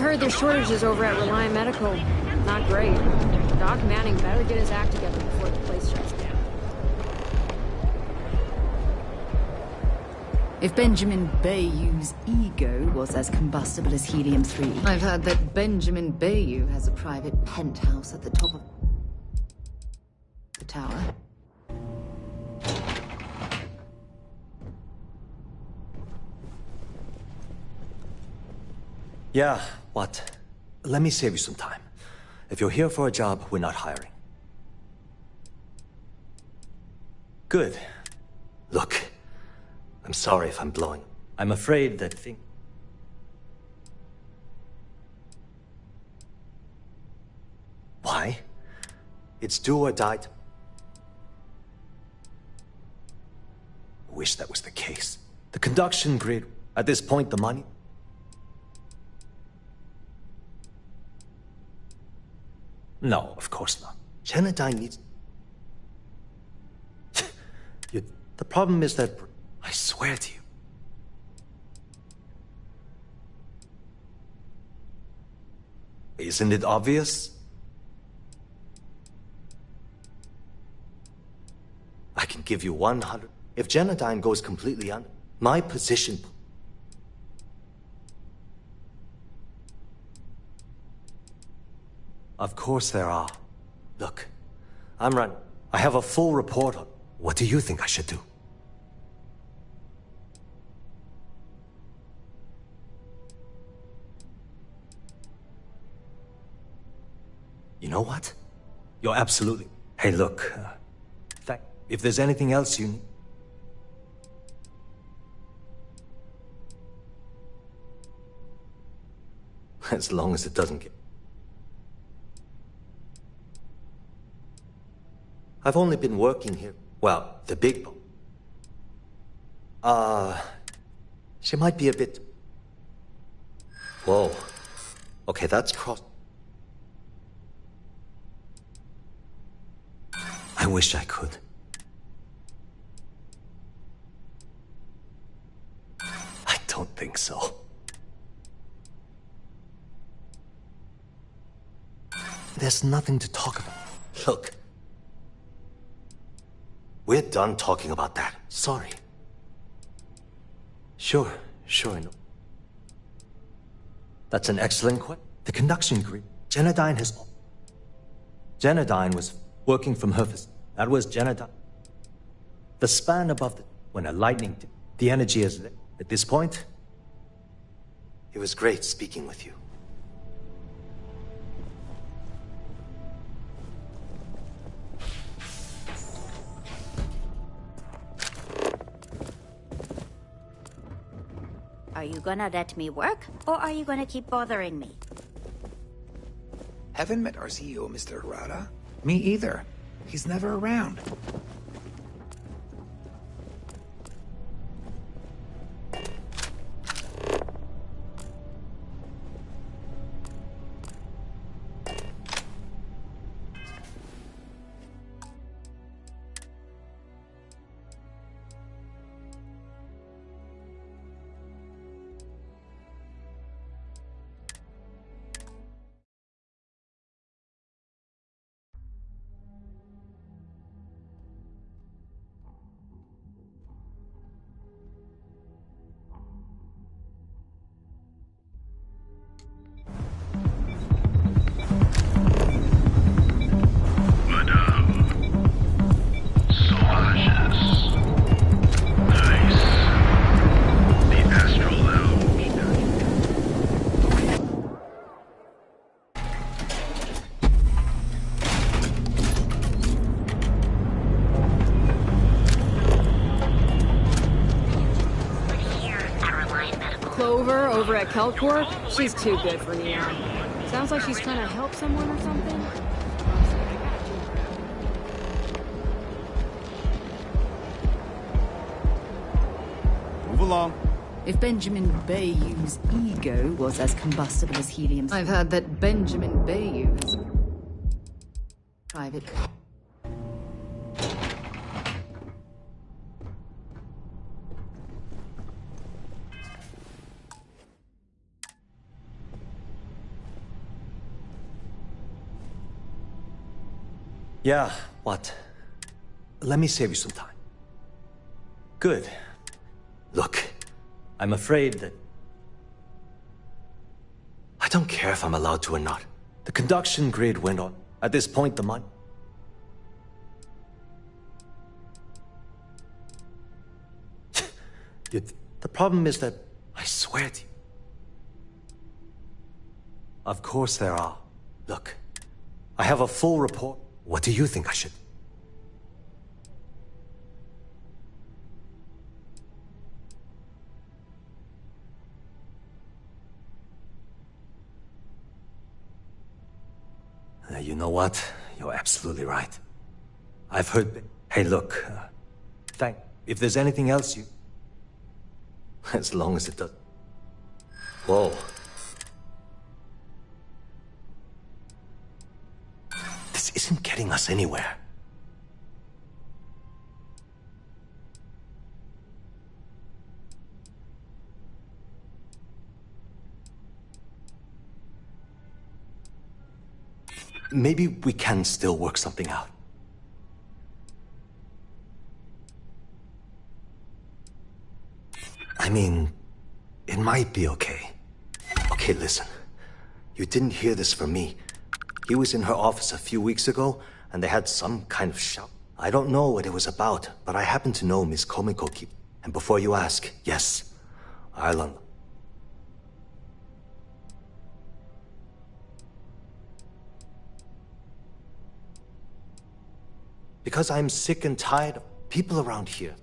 heard there's shortages over at Reliant Medical. Not great. Doc Manning better get his act together before the place shuts down. If Benjamin Bayou's ego was as combustible as helium-3, I've heard that Benjamin Bayou has a private penthouse at the top of the tower. Yeah, what? Let me save you some time. If you're here for a job, we're not hiring. Good. Look, I'm sorry if I'm blowing. I'm afraid that thing... Why? It's do or die. Wish that was the case. The conduction grid, at this point, the money... No, of course not. Genadine needs... The problem is that... I swear to you. Isn't it obvious? I can give you 100... If Genadine goes completely under, my position... Of course there are. Look, I'm running. I have a full report on... What do you think I should do? You know what? You're absolutely... Hey, look, if there's anything else you need... As long as it doesn't get... I've only been working here. Well, the big... She might be a bit... Whoa. Okay, that's cross... I wish I could. I don't think so. There's nothing to talk about. Look. We're done talking about that. Sorry. Sure, no. That's an excellent question. The conduction grid. Genadine has... Genadine was working from her... That was Genadine. The span above the... When a lightning... The energy is... At this point... It was great speaking with you. Are you gonna let me work, or are you gonna keep bothering me? Haven't met our CEO, Mr. Harada. Me either. He's never around. Over at Kelport, she's too good for Neon. Sounds like she's trying to help someone or something. Move along. If Benjamin Bayou's ego was as combustible as helium, I've heard that Benjamin Bayou has a private... Yeah, what? Let me save you some time. Good. Look, I'm afraid that... I don't care if I'm allowed to or not. The conduction grid went on. At this point, the money... The problem is that, I swear to you... Of course there are. Look, I have a full report. What do you think I should... You know what? You're absolutely right. I've heard... Hey, look, if there's anything else you... As long as it does... Whoa. This isn't getting us anywhere. Maybe we can still work something out. I mean, it might be okay. Okay, listen. You didn't hear this from me. He was in her office a few weeks ago, and they had some kind of shout. I don't know what it was about, but I happen to know Miss Komiko keep. And before you ask, yes, Ireland. Because I'm sick and tired of people around here.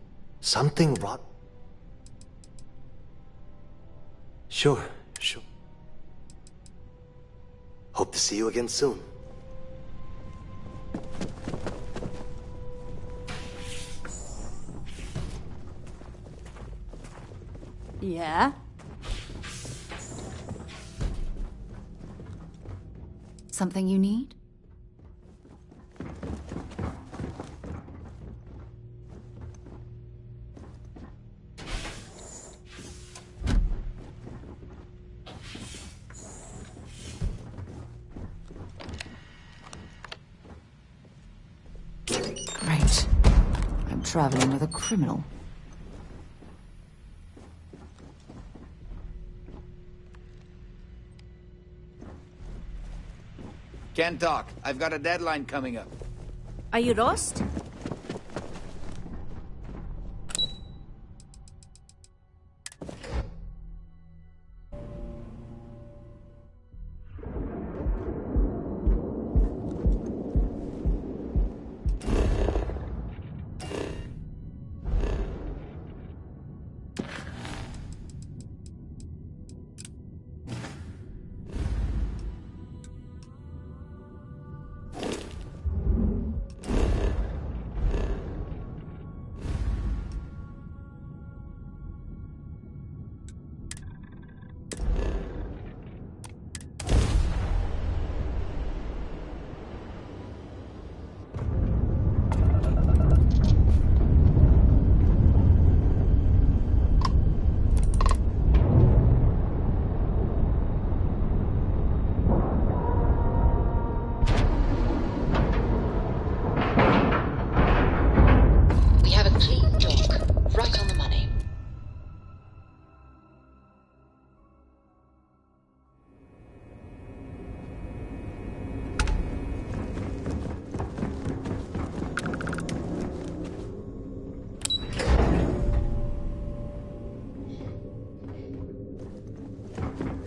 Something rot. Sure. Hope to see you again soon. Yeah? Something you need? Great. I'm traveling with a criminal. Can't talk. I've got a deadline coming up. Are you lost?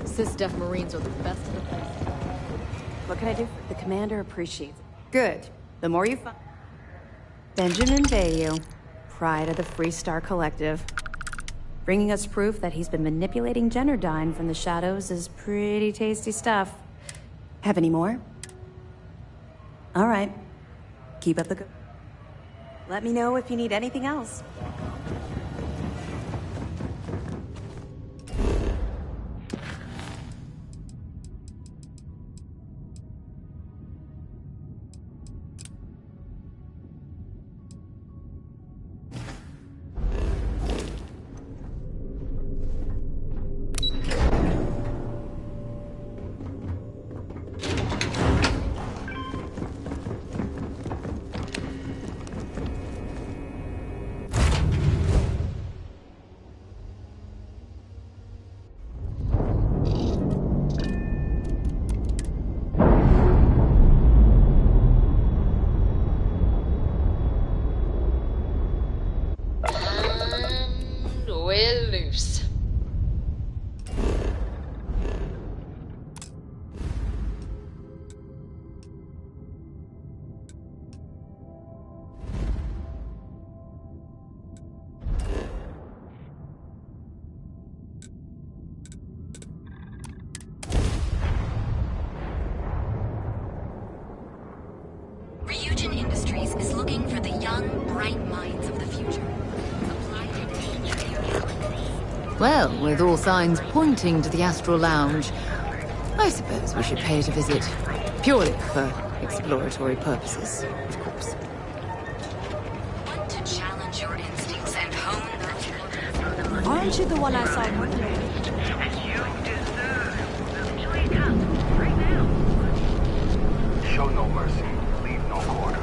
Sys-Def Marines are the best in the place. What can I do? The commander appreciates it. Good. The more you find... Benjamin Bayou, pride of the Freestar Collective. Bringing us proof that he's been manipulating Generdyne from the shadows is pretty tasty stuff. Have any more? All right. Keep up the good... Let me know if you need anything else. Well, with all signs pointing to the Astral Lounge, I suppose we should pay it a visit. Purely for exploratory purposes, of course. Want to challenge your instincts and hone Aren't you the one I saw running away? Show no mercy, leave no quarter.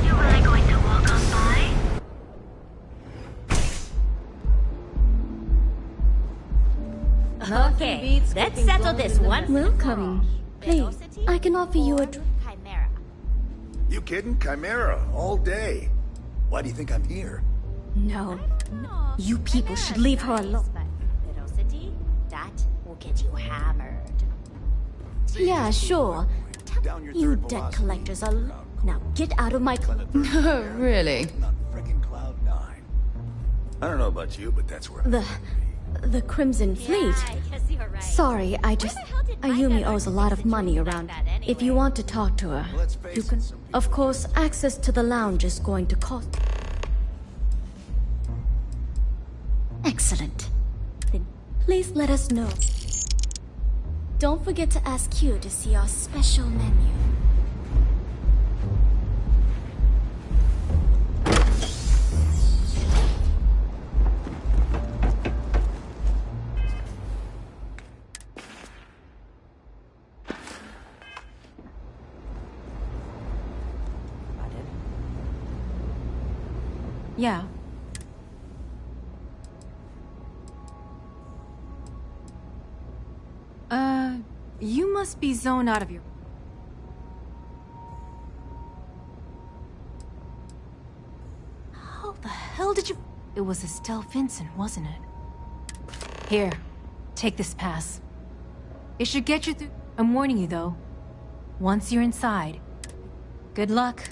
You really going to walk on by? Okay, let's settle this one. Welcome. Please, I can offer you a drink. Chimera. You kidding? Chimera, all day. Why do you think I'm here? No. You people should leave her alone. Velocity, that will get you hammered. Yeah, sure. Down your You third debt velocity. collectors are... Now get out of my... No, really? Freaking Cloud 9. I don't know about you, but that's where The Crimson Fleet. I guess you're right. Sorry, Ayumi owes a lot of money around. If you want to talk to her, you can... Of course, access to the lounge is going to cost... Excellent. Then please let us know. Don't forget to ask Q to see our special menu. Yeah. You must be zoned out of your... How the hell did you... It was Estelle Vincent, wasn't it? Here, take this pass. It should get you through... I'm warning you, though. Once you're inside, good luck.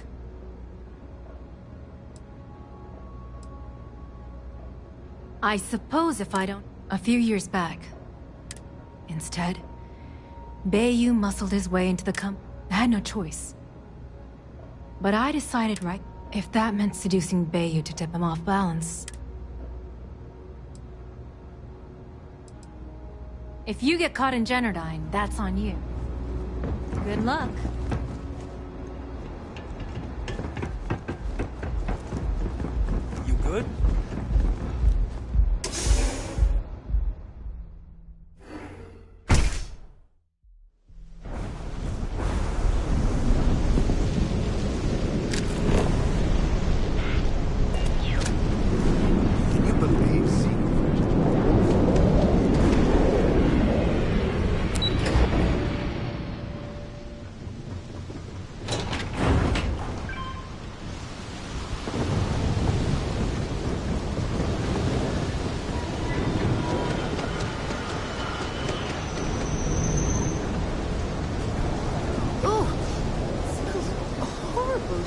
I suppose if I don't... A few years back. Instead, Bayu muscled his way into the I had no choice. But I decided right, if that meant seducing Bayu to tip him off balance. If you get caught in Generdyne, that's on you. Good luck. You good? Can you believe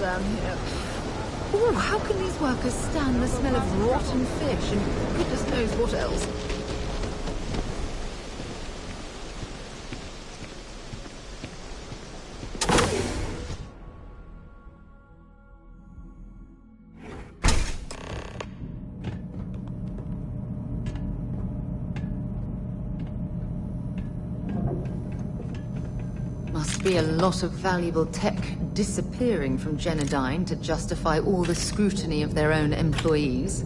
Down here. Oh, how can these workers stand the smell of rotten fish and goodness knows what else? Must be a lot of valuable tech disappearing from Genodyne to justify all the scrutiny of their own employees.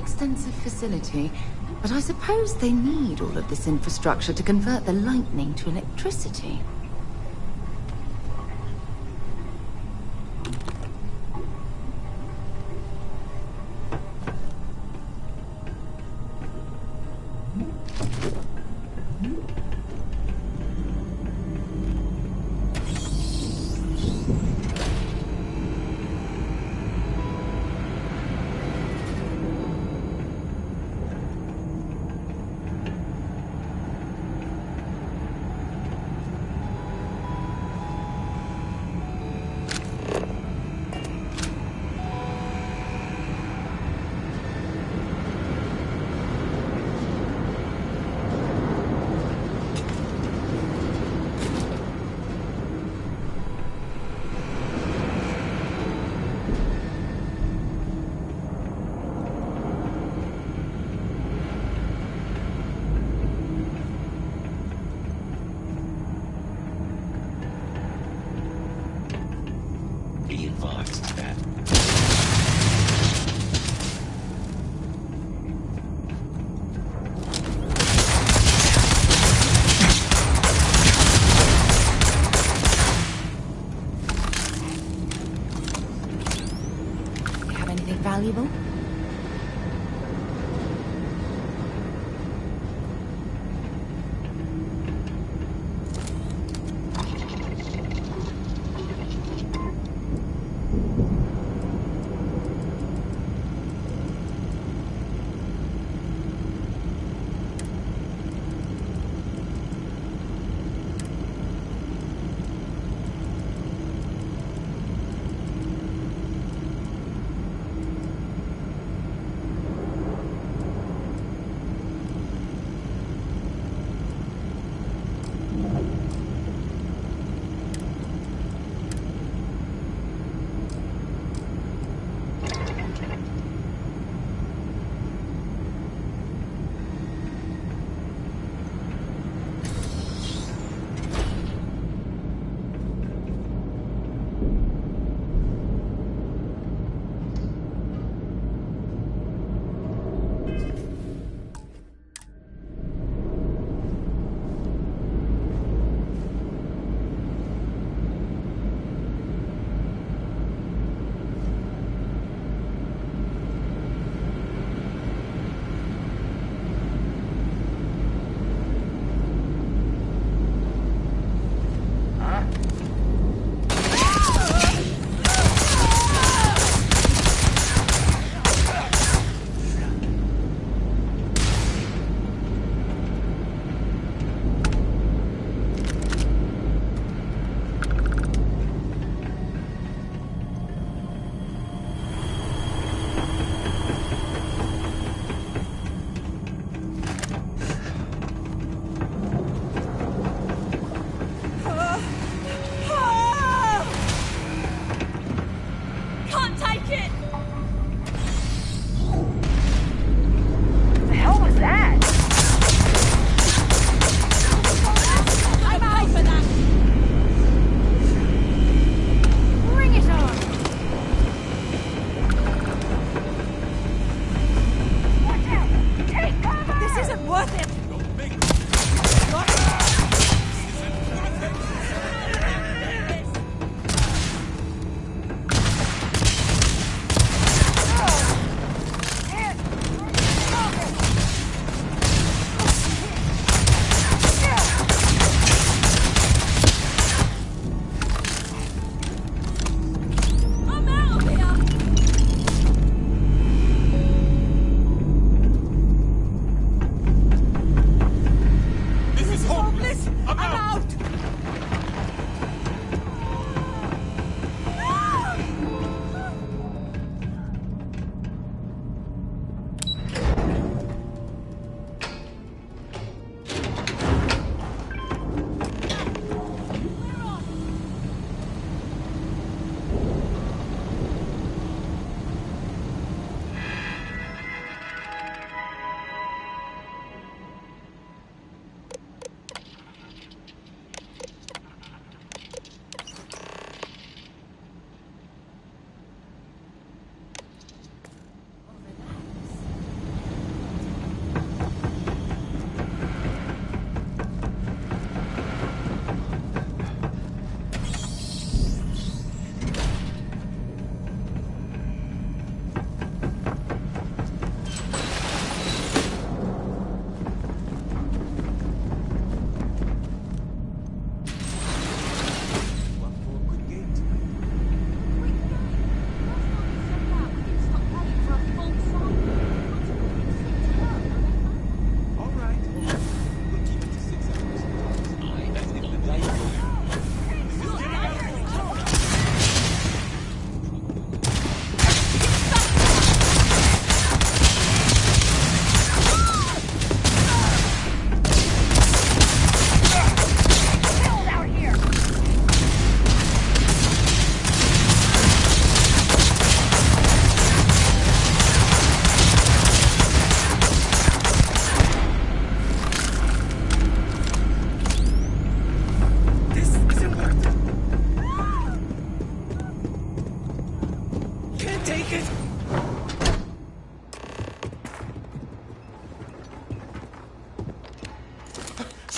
extensive facility, but I suppose they need all of this infrastructure to convert the lightning to electricity.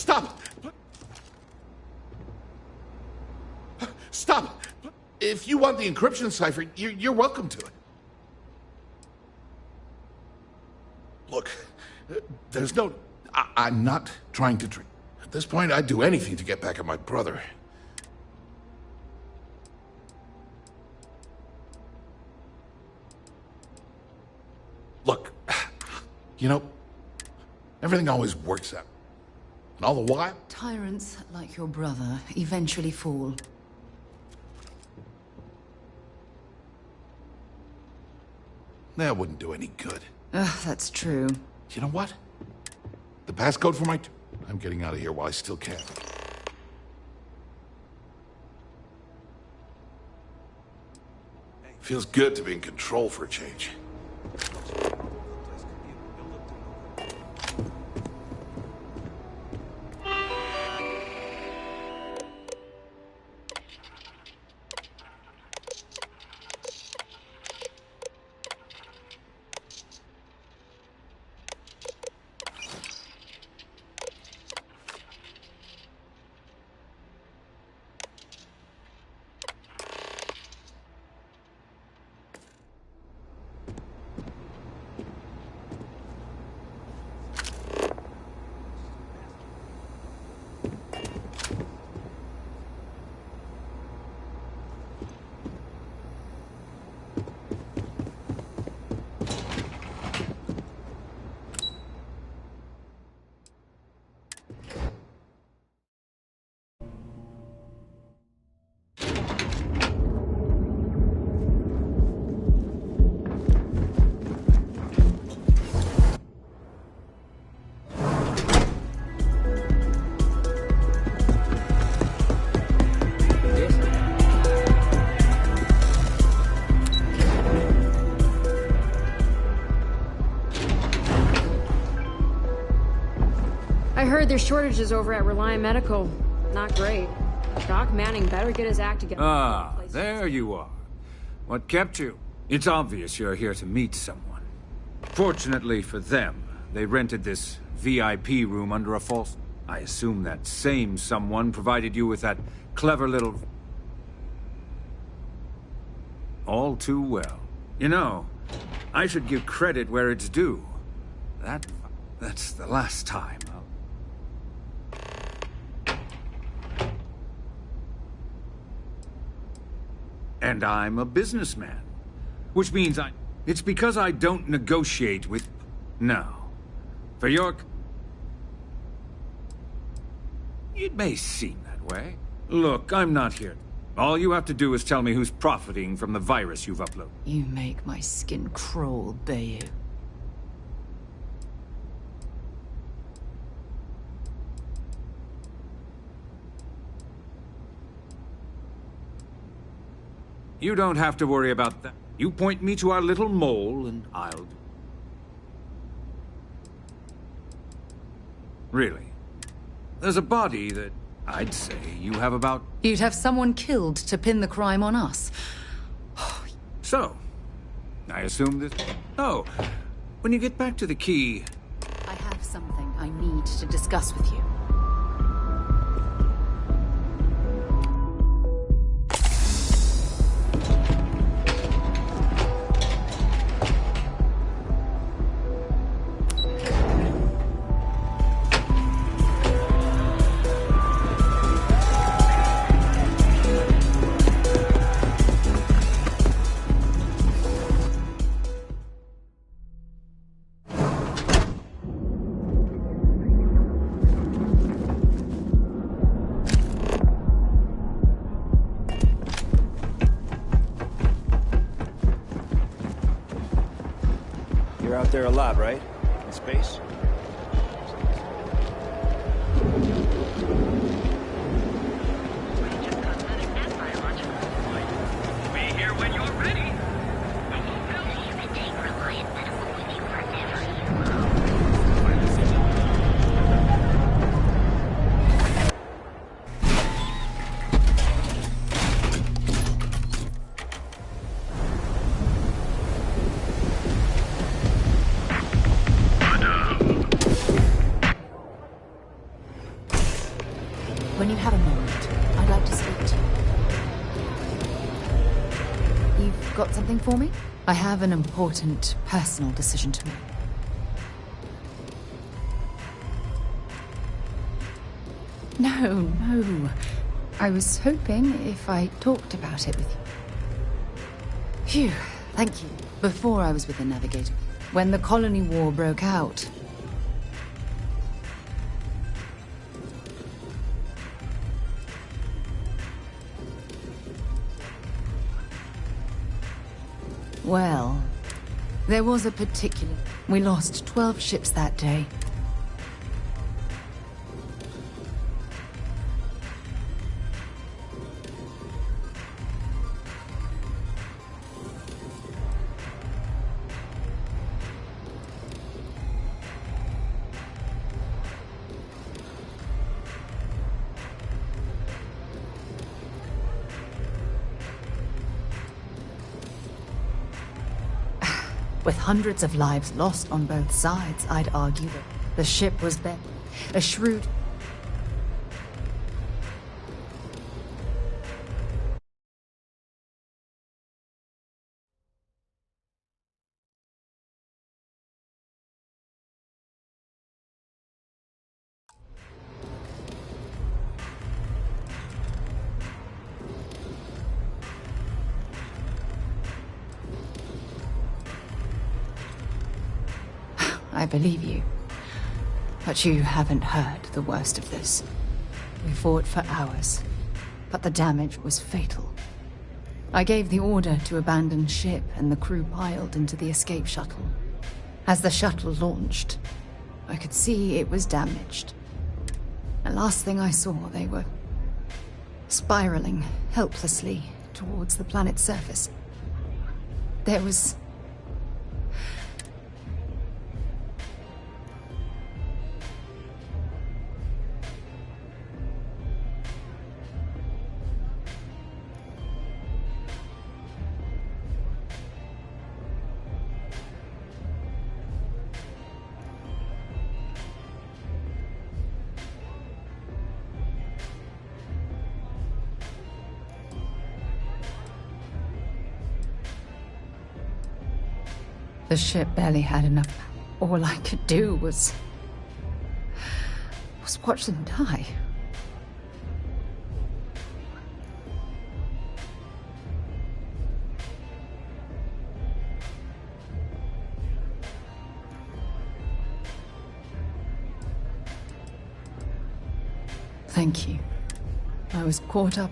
Stop! Stop! If you want the encryption cipher, you're welcome to it. Look, there's no... I'm not trying to trick. At this point, I'd do anything to get back at my brother. Look, you know, everything always works out. And all the while... Tyrants like your brother eventually fall. That wouldn't do any good. That's true. You know what? The passcode for my... I'm getting out of here while I still can. Feels good to be in control for a change. I heard there's shortages over at Reliant Medical. Not great. Doc Manning better get his act together. Ah, there you are. What kept you? It's obvious you're here to meet someone. Fortunately for them, they rented this VIP room under a false... I assume that same someone provided you with that clever little... All too well. You know, I should give credit where it's due. That's the last time And I'm a businessman. Which means it's because I don't negotiate with... No. For your... It may seem that way. Look, I'm not here. All you have to do is tell me who's profiting from the virus you've uploaded. You make my skin crawl, Bayou. You don't have to worry about that. You point me to our little mole, and I'll... Really? There's a body that I'd say you have about... You'd have someone killed to pin the crime on us. So, I assume this... Oh, when you get back to the key... I have something I need to discuss with you. You're out there a lot, right? In space? Be here when you're ready. When you have a moment, I'd like to speak to you. You've got something for me? I have an important personal decision to make. No. I was hoping if I talked about it with you. Phew, thank you. Before I was with the Navigator, when the Colony War broke out, well, there was a particular... We lost 12 ships that day. With hundreds of lives lost on both sides, I'd argue that the ship was bent. A shrewd... I believe you. But you haven't heard the worst of this. We fought for hours, but the damage was fatal. I gave the order to abandon ship and the crew piled into the escape shuttle. As the shuttle launched, I could see it was damaged. The last thing I saw, they were spiraling helplessly towards the planet's surface. There was... The ship barely had enough. All I could do was watch them die. Thank you. I was caught up.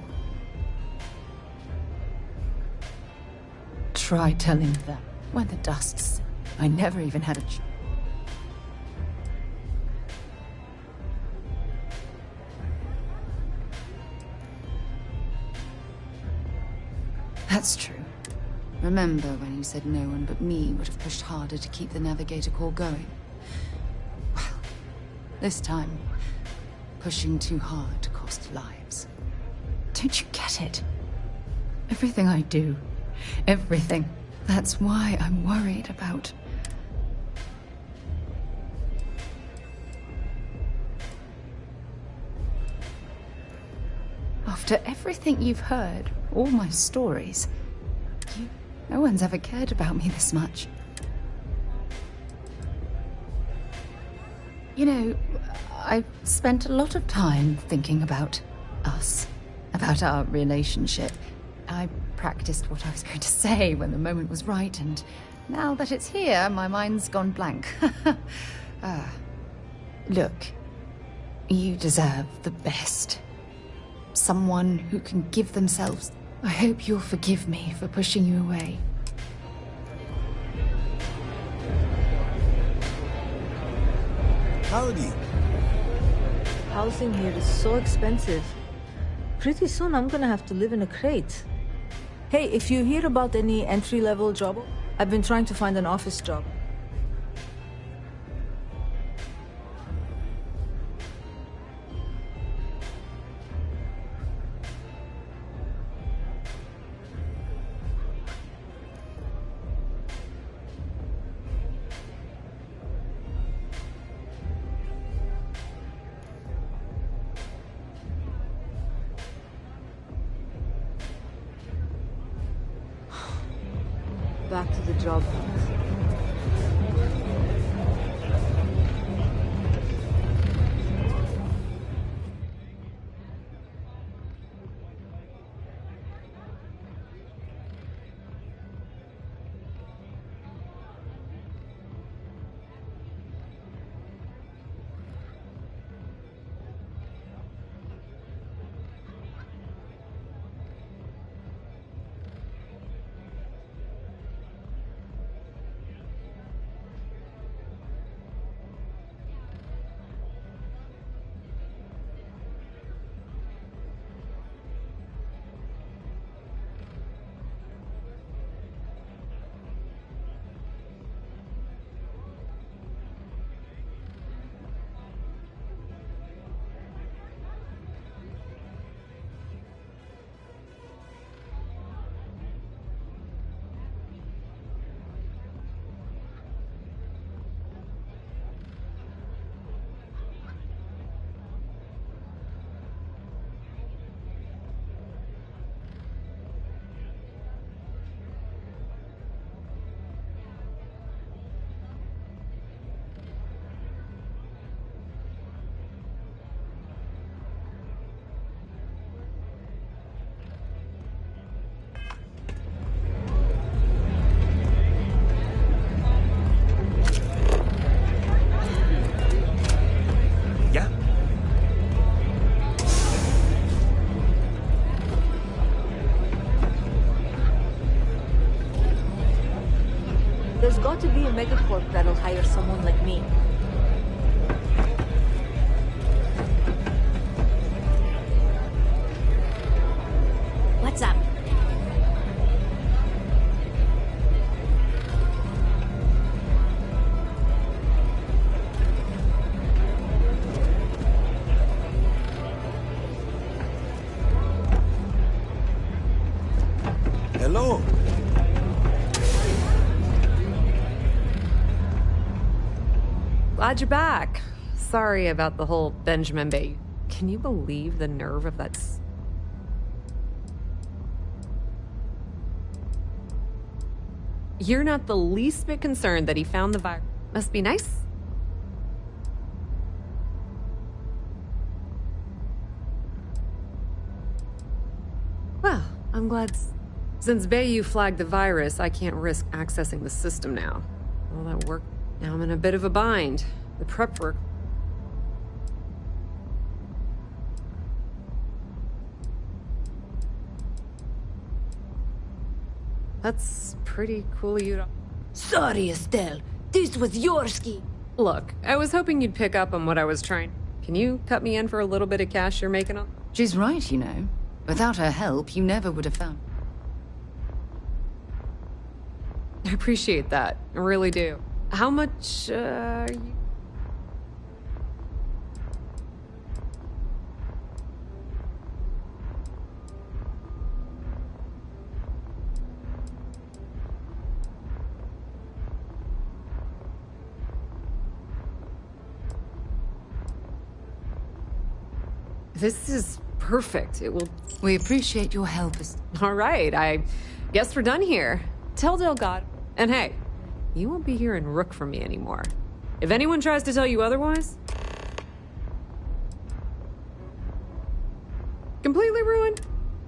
Try telling them. When the dust settled, I never even had a That's true. Remember when you said no one but me would have pushed harder to keep the Navigator Corps going? Well, this time, pushing too hard cost lives. Don't you get it? Everything I do, everything. That's why I'm worried about... After everything you've heard, all my stories, no one's ever cared about me this much. You know, I've spent a lot of time thinking about us, about our relationship. I practiced what I was going to say when the moment was right, and now that it's here, my mind's gone blank. Look, you deserve the best. Someone who can give themselves. I hope you'll forgive me for pushing you away. Howdy. Housing here is so expensive. Pretty soon I'm gonna have to live in a crate. Hey, if you hear about any entry-level job, I've been trying to find an office job. back to the job hunt. There's got to be a megacorp that'll hire someone like me. What's up? Hello. Glad you're back. Sorry about the whole Benjamin Bay. Can you believe the nerve of that? You're not the least bit concerned that he found the virus. Must be nice. Well, I'm glad. Since Bayou flagged the virus, I can't risk accessing the system now. All that work. Now I'm in a bit of a bind. The prep work. That's pretty cool of you to... Sorry, Estelle. This was your scheme. Look, I was hoping you'd pick up on what I was trying. Can you cut me in for a little bit of cash you're making on? She's right, you know. Without her help, you never would have found... I appreciate that. I really do. How much, are you... This is perfect. It will... We appreciate your help. All right, I guess we're done here. Tell Delgado. And hey, you won't be hearing Rook from me anymore. If anyone tries to tell you otherwise... Completely ruined?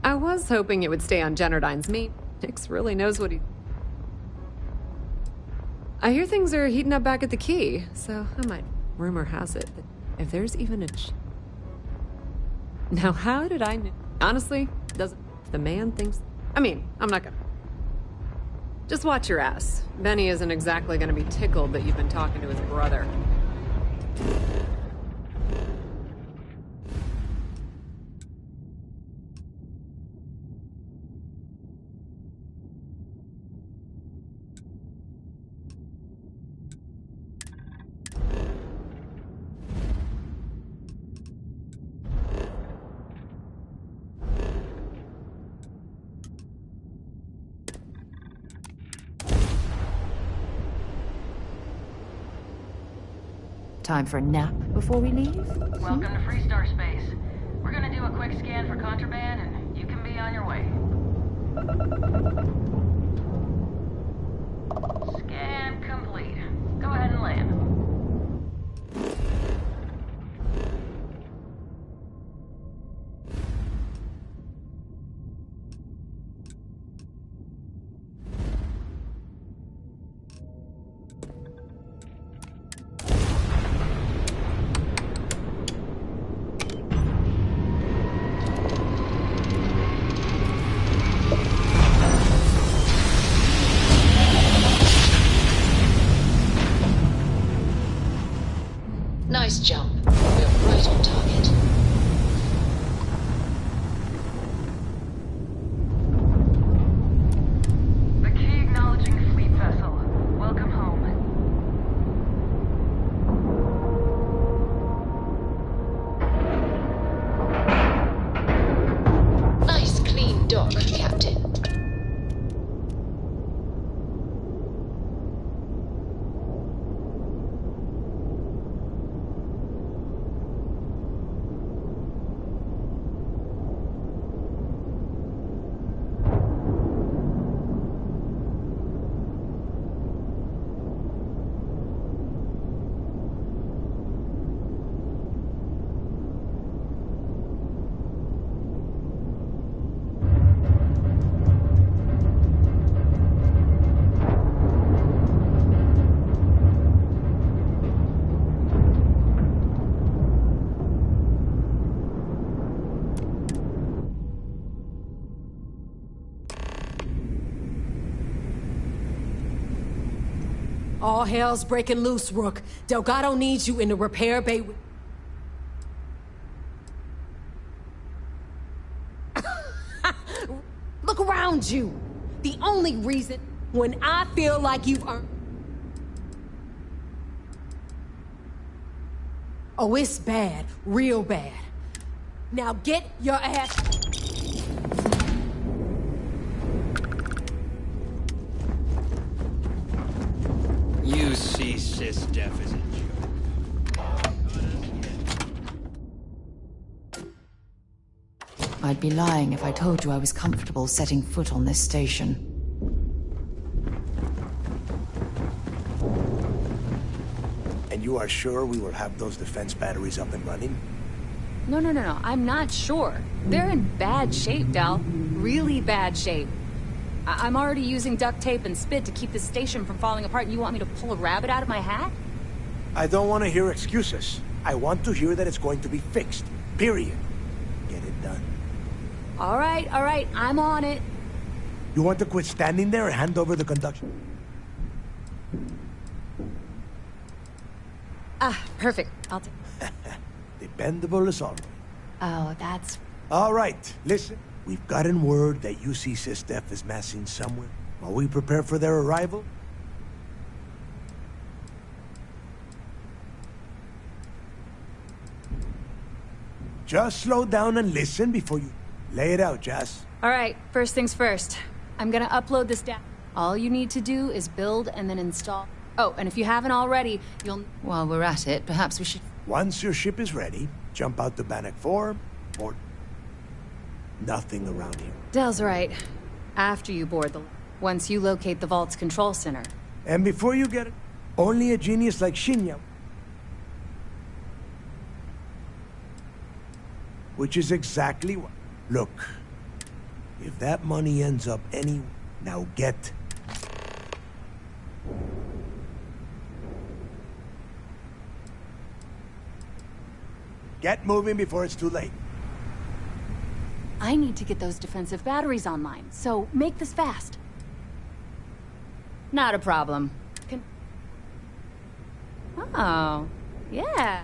I was hoping it would stay on Generdine's meat. Nix really knows what he... I hear things are heating up back at the Key, so I might... Rumor has it that if there's even a... Now, how did I know? Honestly, doesn't... If the man thinks... I mean, I'm not gonna... Just watch your ass. Benny isn't exactly gonna be tickled that you've been talking to his brother. Time for a nap before we leave? Welcome to Freestar Space. We're gonna do a quick scan for contraband, and you can be on your way. Scan complete. Go ahead and land. Nice jump. We're right on target. The key acknowledging fleet vessel. Welcome home. Nice clean dock, Captain. All hell's breaking loose, Rook. Delgado needs you in the repair bay. Look around you. The only reason when I feel like you've earned... Oh, it's bad. Real bad. Now get your ass... You see Sis Def as a joke. I'd be lying if I told you I was comfortable setting foot on this station. And you are sure we will have those defense batteries up and running? No. I'm not sure. They're in bad shape, Dal. Really bad shape. I'm already using duct tape and spit to keep this station from falling apart, and you want me to pull a rabbit out of my hat? I don't want to hear excuses. I want to hear that it's going to be fixed. Period. Get it done. All right. I'm on it. You want to quit standing there and hand over the conduction? Perfect. I'll take... Dependable as always. Oh, that's... All right, listen. We've gotten word that UC Systef is massing somewhere. While we prepare for their arrival, just slow down and listen before you lay it out, Jazz. All right, first things first. I'm gonna upload this data. All you need to do is build and then install. Oh, and if you haven't already, you'll... While we're at it, perhaps we should... Once your ship is ready, jump out to Bannock 4, or... nothing around here. Del's right. After you board the... Once you locate the vault's control center. And before you get it, only a genius like Shinya... Which is exactly what... Look, if that money ends up anywhere... Now get... Get moving before it's too late. I need to get those defensive batteries online, so make this fast. Not a problem. Oh, yeah.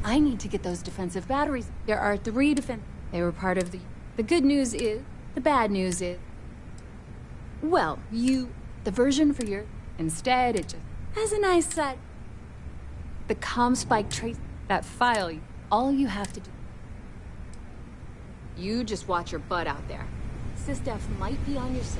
I need to get those defensive batteries. There are 3 They were part of the... The good news is... The bad news is... Well, the version for your... Instead, it just has a nice side. The ComSpike trace... That file, all you have to do... You just watch your butt out there. SysDef might be on your 6.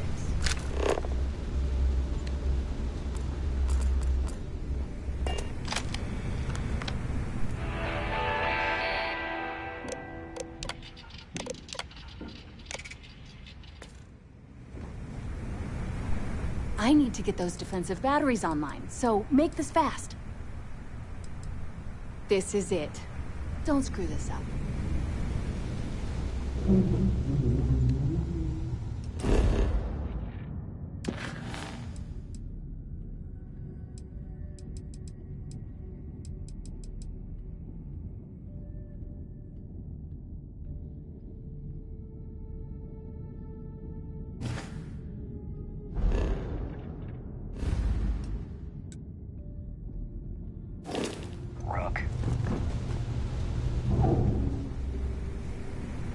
I need to get those defensive batteries online, so make this fast. This is it. Don't screw this up.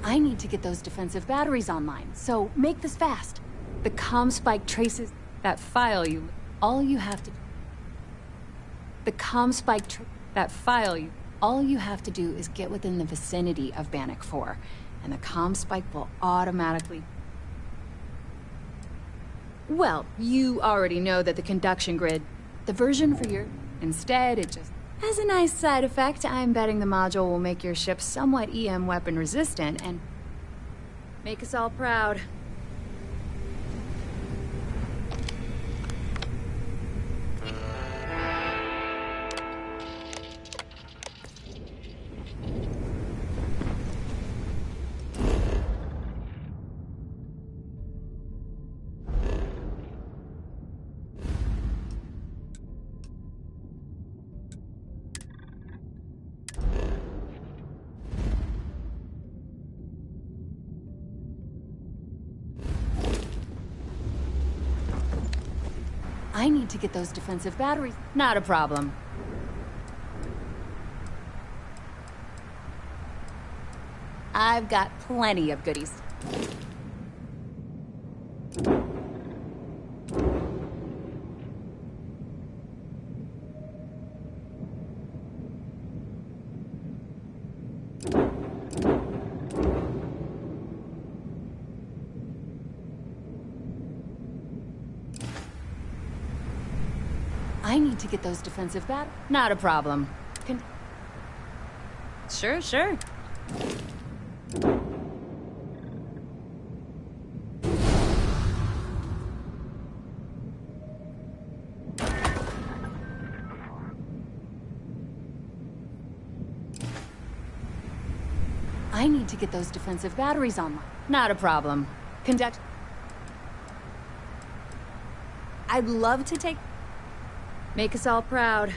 I need to get those defensive batteries online, so make this fast. The ComSpike traces that file all you have to do. The ComSpike that file all you have to do is get within the vicinity of Bannock 4, and the ComSpike will automatically... Well, you already know that the conduction grid, the version for your... Instead, it just has a nice side effect. I'm betting the module will make your ship somewhat EM weapon resistant and make us all proud. I need to get those defensive batteries. Not a problem. I've got plenty of goodies. I need to get those defensive batteries. Not a problem. Sure. I need to get those defensive batteries online. Not a problem. I'd love to take... Make us all proud.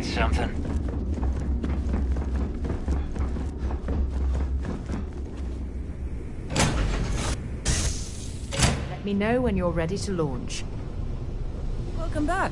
Something. Let me know when you're ready to launch. Welcome back.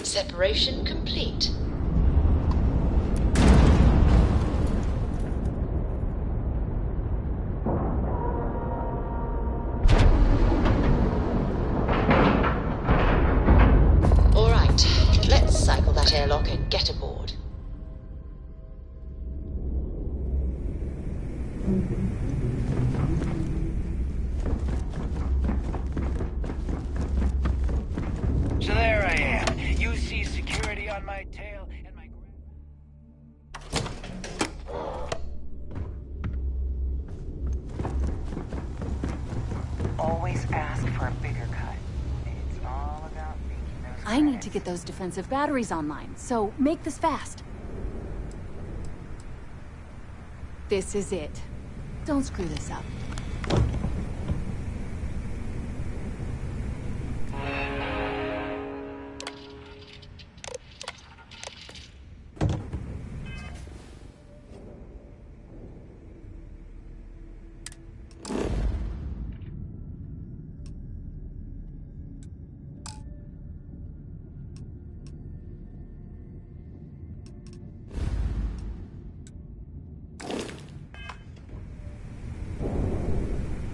Separation complete. All right, let's cycle that airlock and get aboard. So there I am. You see security on my tail and my... Always ask for a bigger cut. It's all about making those... I need to get those defensive batteries online, so make this fast. This is it. Don't screw this up.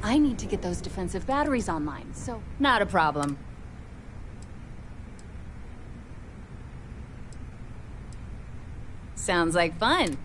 I need to get those defensive batteries online, so... Not a problem. Sounds like fun.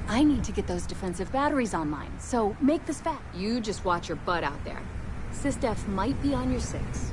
I need to get those defensive batteries online, so make this fast. You just watch your butt out there. SysDef might be on your 6.